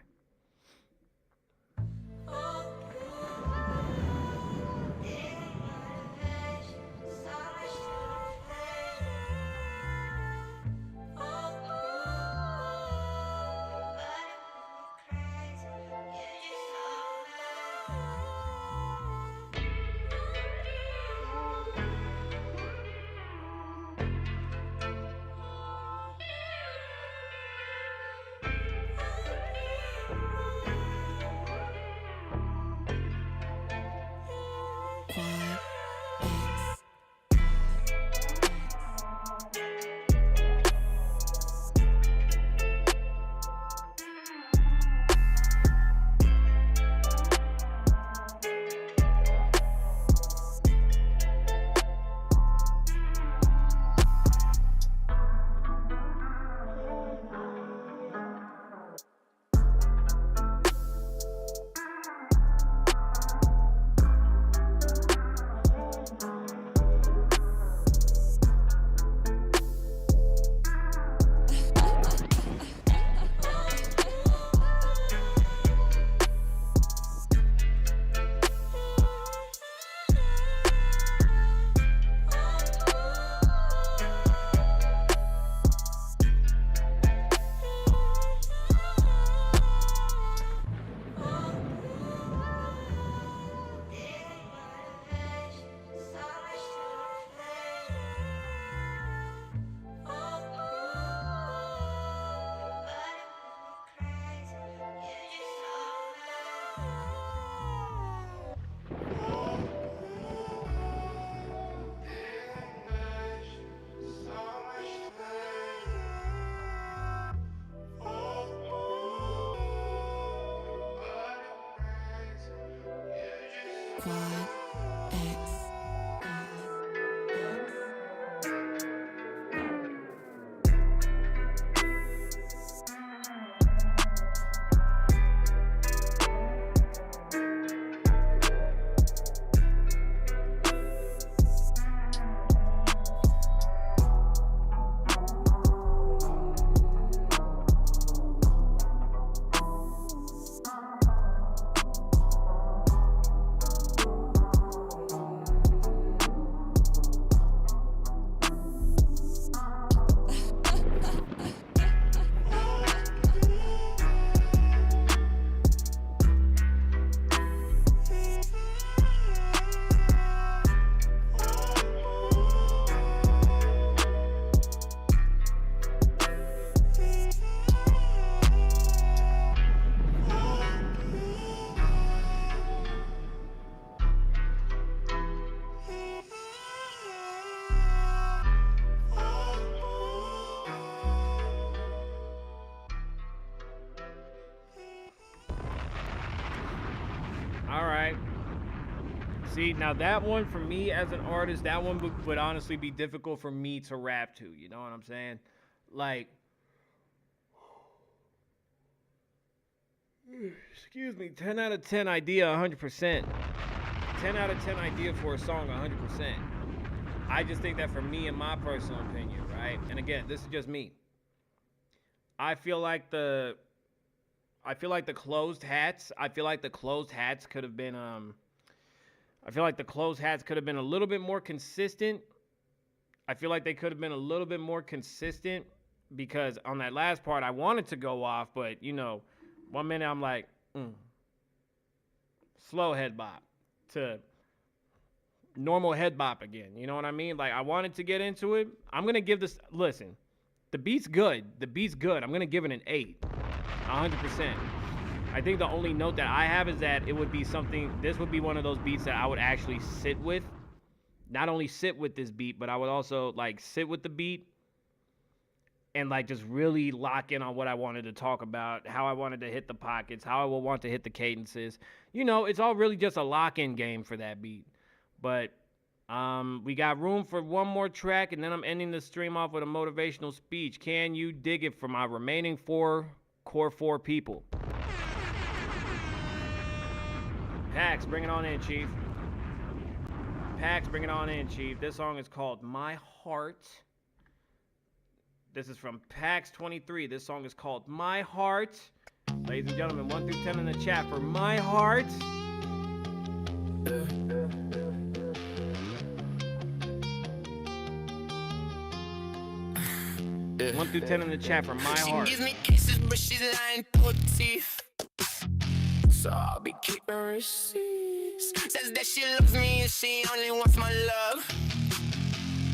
See, now that one for me as an artist, that one would honestly be difficult for me to rap to. You know what I'm saying? Like, excuse me, 10 out of 10 idea, 100%. 10 out of 10 idea for a song, 100%. I just think that for me, in my personal opinion, right? And again, this is just me. I feel like the closed hats could have been I feel like the closed hats could have been a little bit more consistent. I feel like they could have been a little bit more consistent because on that last part I wanted to go off, but you know, 1 minute I'm like, slow head bop to normal head bop again. You know what I mean? Like I wanted to get into it. I'm gonna give this. Listen, the beat's good. I'm gonna give it an 8, 100%. I think the only note that I have is that it would be something. This would be one of those beats that I would actually sit with. Not only sit with this beat, but I would also like sit with the beat and like just really lock in on what I wanted to talk about, how I wanted to hit the pockets, how I would want to hit the cadences. You know, it's all really just a lock-in game for that beat. But we got room for one more track, and then I'm ending the stream off with a motivational speech. Can you dig it for my remaining core 4 people? Pax, bring it on in, Chief. Pax, bring it on in, Chief. This song is called My Heart. This is from Pax 23. This song is called My Heart. Ladies and gentlemen, 1 through 10 in the chat for My Heart. 1 through 10 in the chat for My Heart. She gives me kisses, but she's lying through her teeth. So I'll be keeping receipts. Says that she loves me and she only wants my love.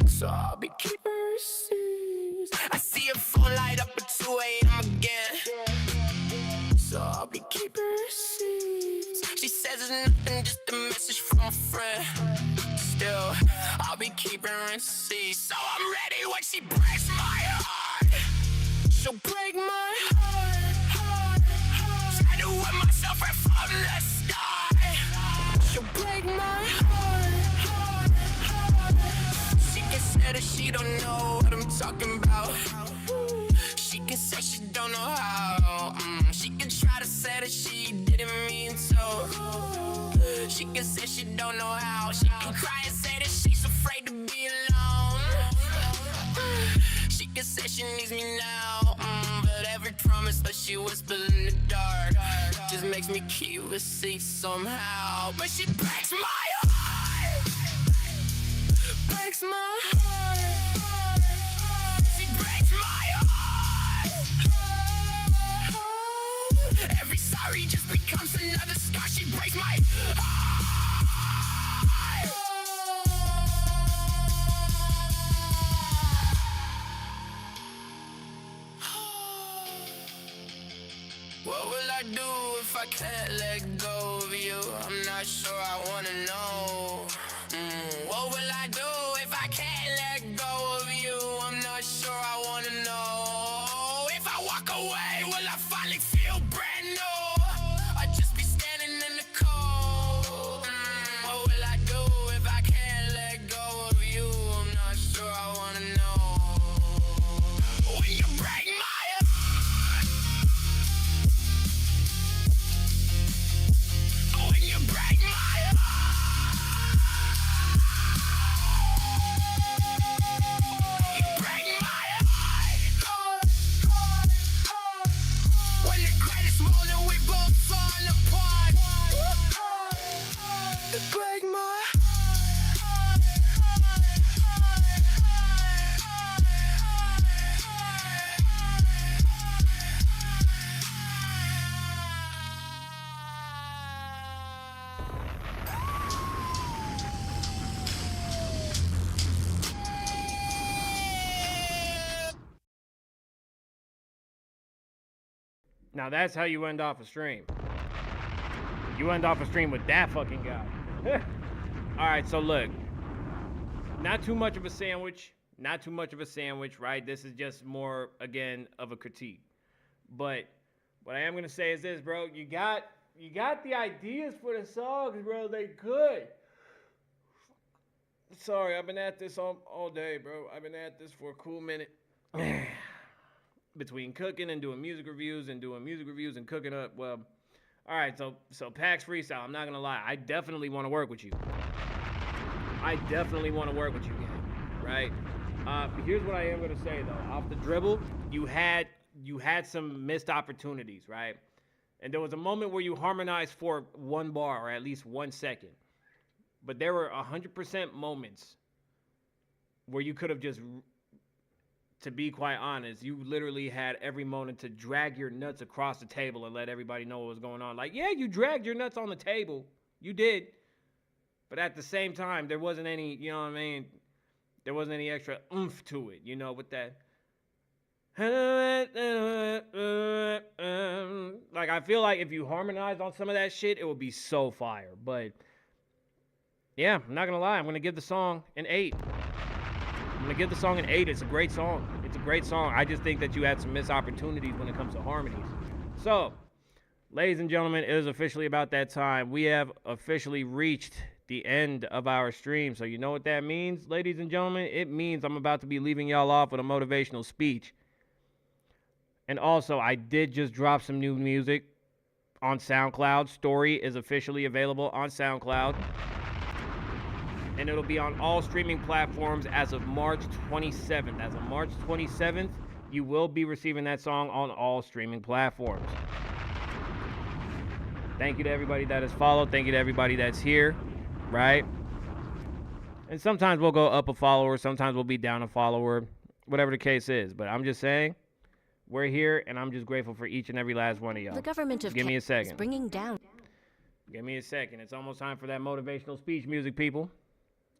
So I'll be keeping receipts. I see her phone light up at 2 a.m. again. So I'll be keeping receipts. She says it's nothing, just a message from a friend. Still, I'll be keeping receipts. So I'm ready when she breaks my heart. She'll break my heart. Try to win myself right from the start. She'll break my heart. She can say that she don't know what I'm talking about. She can say she don't know how. She can try to say that she didn't mean to. She can say she don't know how. She can cry and say that she's afraid to be alone. She can say she needs me now, but every promise that she whispered in the dark just makes me keep receipts somehow. But she breaks my heart. Breaks my heart. She breaks my heart. Every sorry just becomes another scar. She breaks my heart. What will I do if I can't let go of you? I'm not sure I wanna know. What will I do if I can't let go of you? I'm not sure I wanna know. If I walk away, will I finally feel brand new? I'll just be standing in the cold. What will I do if I can't let go of you? I'm not sure I wanna know. When you break my when you break my you break my heart. When the greatest moment we both fall apart. You break my Now that's how you end off a stream. You end off a stream with that fucking guy. Alright, so look. Not too much of a sandwich. Not too much of a sandwich, right? This is just more, again, of a critique. But what I am going to say is this, bro. You got the ideas for the songs, bro. They good. Sorry, I've been at this all day, bro. I've been at this for a cool minute. Between cooking and doing music reviews and cooking up. Well, all right, so PAX Freestyle, I'm not going to lie. I definitely want to work with you. Gang, right? Here's what I am going to say, though. Off the dribble, you had some missed opportunities, right? And there was a moment where you harmonized for one bar or at least 1 second. But there were 100% moments where you could have just, to be quite honest, you literally had every moment to drag your nuts across the table and let everybody know what was going on. Like, yeah, you dragged your nuts on the table. You did. But at the same time, there wasn't any, you know what I mean? There wasn't any extra oomph to it, you know, with that. Like, I feel like if you harmonized on some of that shit, it would be so fire. But yeah, I'm not gonna lie. I'm gonna give the song an 8. It's a great song. I just think that you had some missed opportunities when it comes to harmonies. So, ladies and gentlemen, it is officially about that time. We have officially reached the end of our stream. So you know what that means, ladies and gentlemen? It means I'm about to be leaving y'all off with a motivational speech. And also, I did just drop some new music on SoundCloud. Story is officially available on SoundCloud. And it'll be on all streaming platforms as of March 27th. As of March 27th, you will be receiving that song on all streaming platforms. Thank you to everybody that has followed. Thank you to everybody that's here, right? And sometimes we'll go up a follower. Sometimes we'll be down a follower. Whatever the case is. But I'm just saying, we're here, and I'm just grateful for each and every last one of y'all. The government of Give me a second. is bringing down. Give me a second. It's almost time for that motivational speech music, people.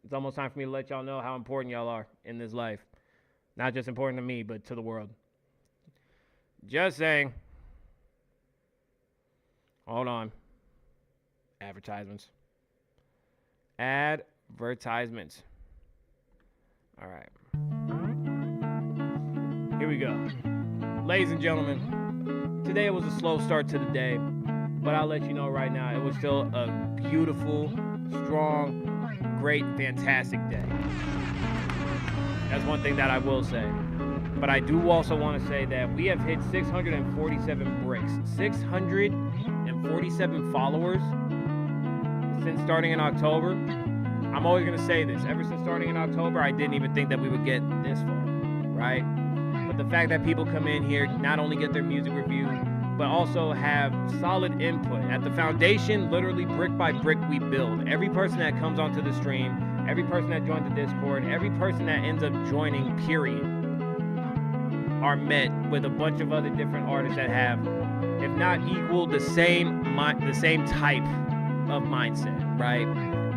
It's almost time for me to let y'all know how important y'all are in this life. Not just important to me, but to the world. Just saying. Hold on. Advertisements. All right. Here we go. Ladies and gentlemen, today was a slow start to the day, but I'll let you know right now, it was still a beautiful, strong, great, fantastic day. That's one thing that I will say. But I do also want to say that we have hit 647 bricks. 647 followers since starting in October. I'm always going to say this. Ever since starting in October, I didn't even think that we would get this far, right? But the fact that people come in here, not only get their music review, but also have solid input. At the foundation, literally brick by brick, we build. Every person that comes onto the stream, every person that joins the Discord, every person that ends up joining, period, are met with a bunch of other different artists that have, if not equal, the same type of mindset, right?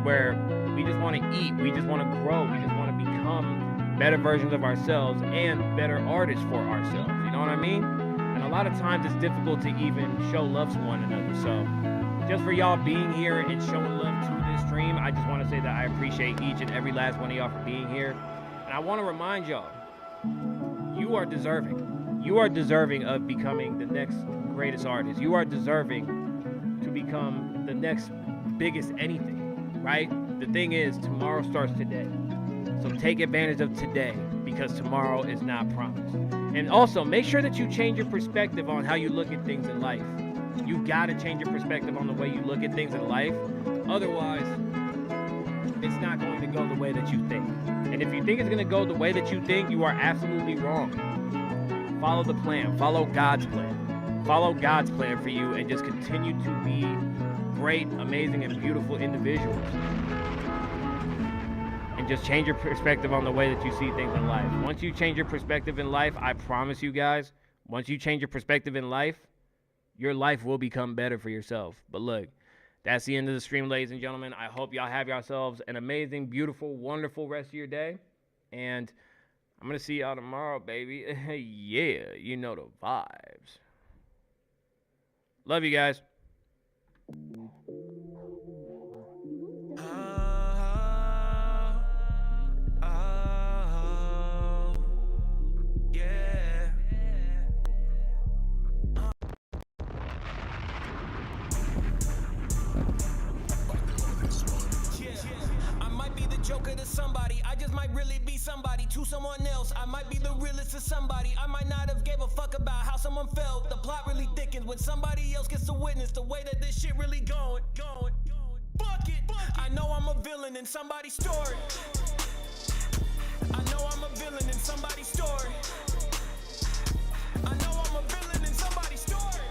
Where we just want to eat, we just want to grow, we just want to become better versions of ourselves and better artists for ourselves. You know what I mean? And a lot of times it's difficult to even show love to one another. So just for y'all being here and showing love to this stream, I just want to say that I appreciate each and every last one of y'all for being here. And I want to remind y'all, you are deserving. You are deserving of becoming the next greatest artist. You are deserving to become the next biggest anything, right? The thing is, tomorrow starts today. So take advantage of today, because tomorrow is not promised. And also, make sure that you change your perspective on how you look at things in life. You gotta change your perspective on the way you look at things in life. Otherwise, it's not going to go the way that you think. And if you think it's gonna go the way that you think, you are absolutely wrong. Follow the plan. Follow God's plan. Follow God's plan for you, and just continue to be great, amazing, and beautiful individuals. And just change your perspective on the way that you see things in life. Once you change your perspective in life, I promise you guys, once you change your perspective in life, your life will become better for yourself. But look, that's the end of the stream, ladies and gentlemen. I hope y'all have yourselves an amazing, beautiful, wonderful rest of your day. And I'm going to see y'all tomorrow, baby. Yeah, you know the vibes. Love you guys. Joker to some somebody to someone else. I might be the realest to somebody. I might not have gave a fuck about how someone felt. The plot really thickens when somebody else gets to witness the way that this shit really going. Fuck it. I know I'm a villain in somebody's story. I know I'm a villain in somebody's story. I know I'm a villain in somebody's story.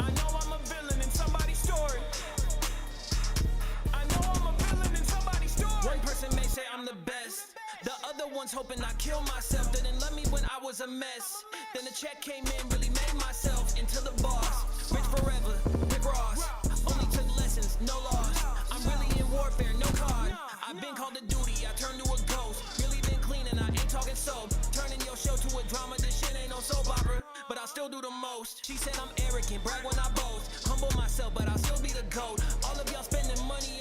I know I'm a villain in somebody's story. I know I'm a villain in somebody's story. One person may say I'm the best. The other one's hoping I kill myself. Didn't love me when I was a mess. Then the check came in, really made myself into the boss. Rich forever, Rick Ross. Only took lessons, no loss. I'm really in warfare, no card. I've been called to duty, I turned to a ghost. Really been cleaning, I ain't talking soap. Turning your show to a drama, this shit ain't no soap opera. But I'll still do the most. She said I'm arrogant, brag when I boast. Humble myself, but I'll still be the GOAT. All of y'all spending money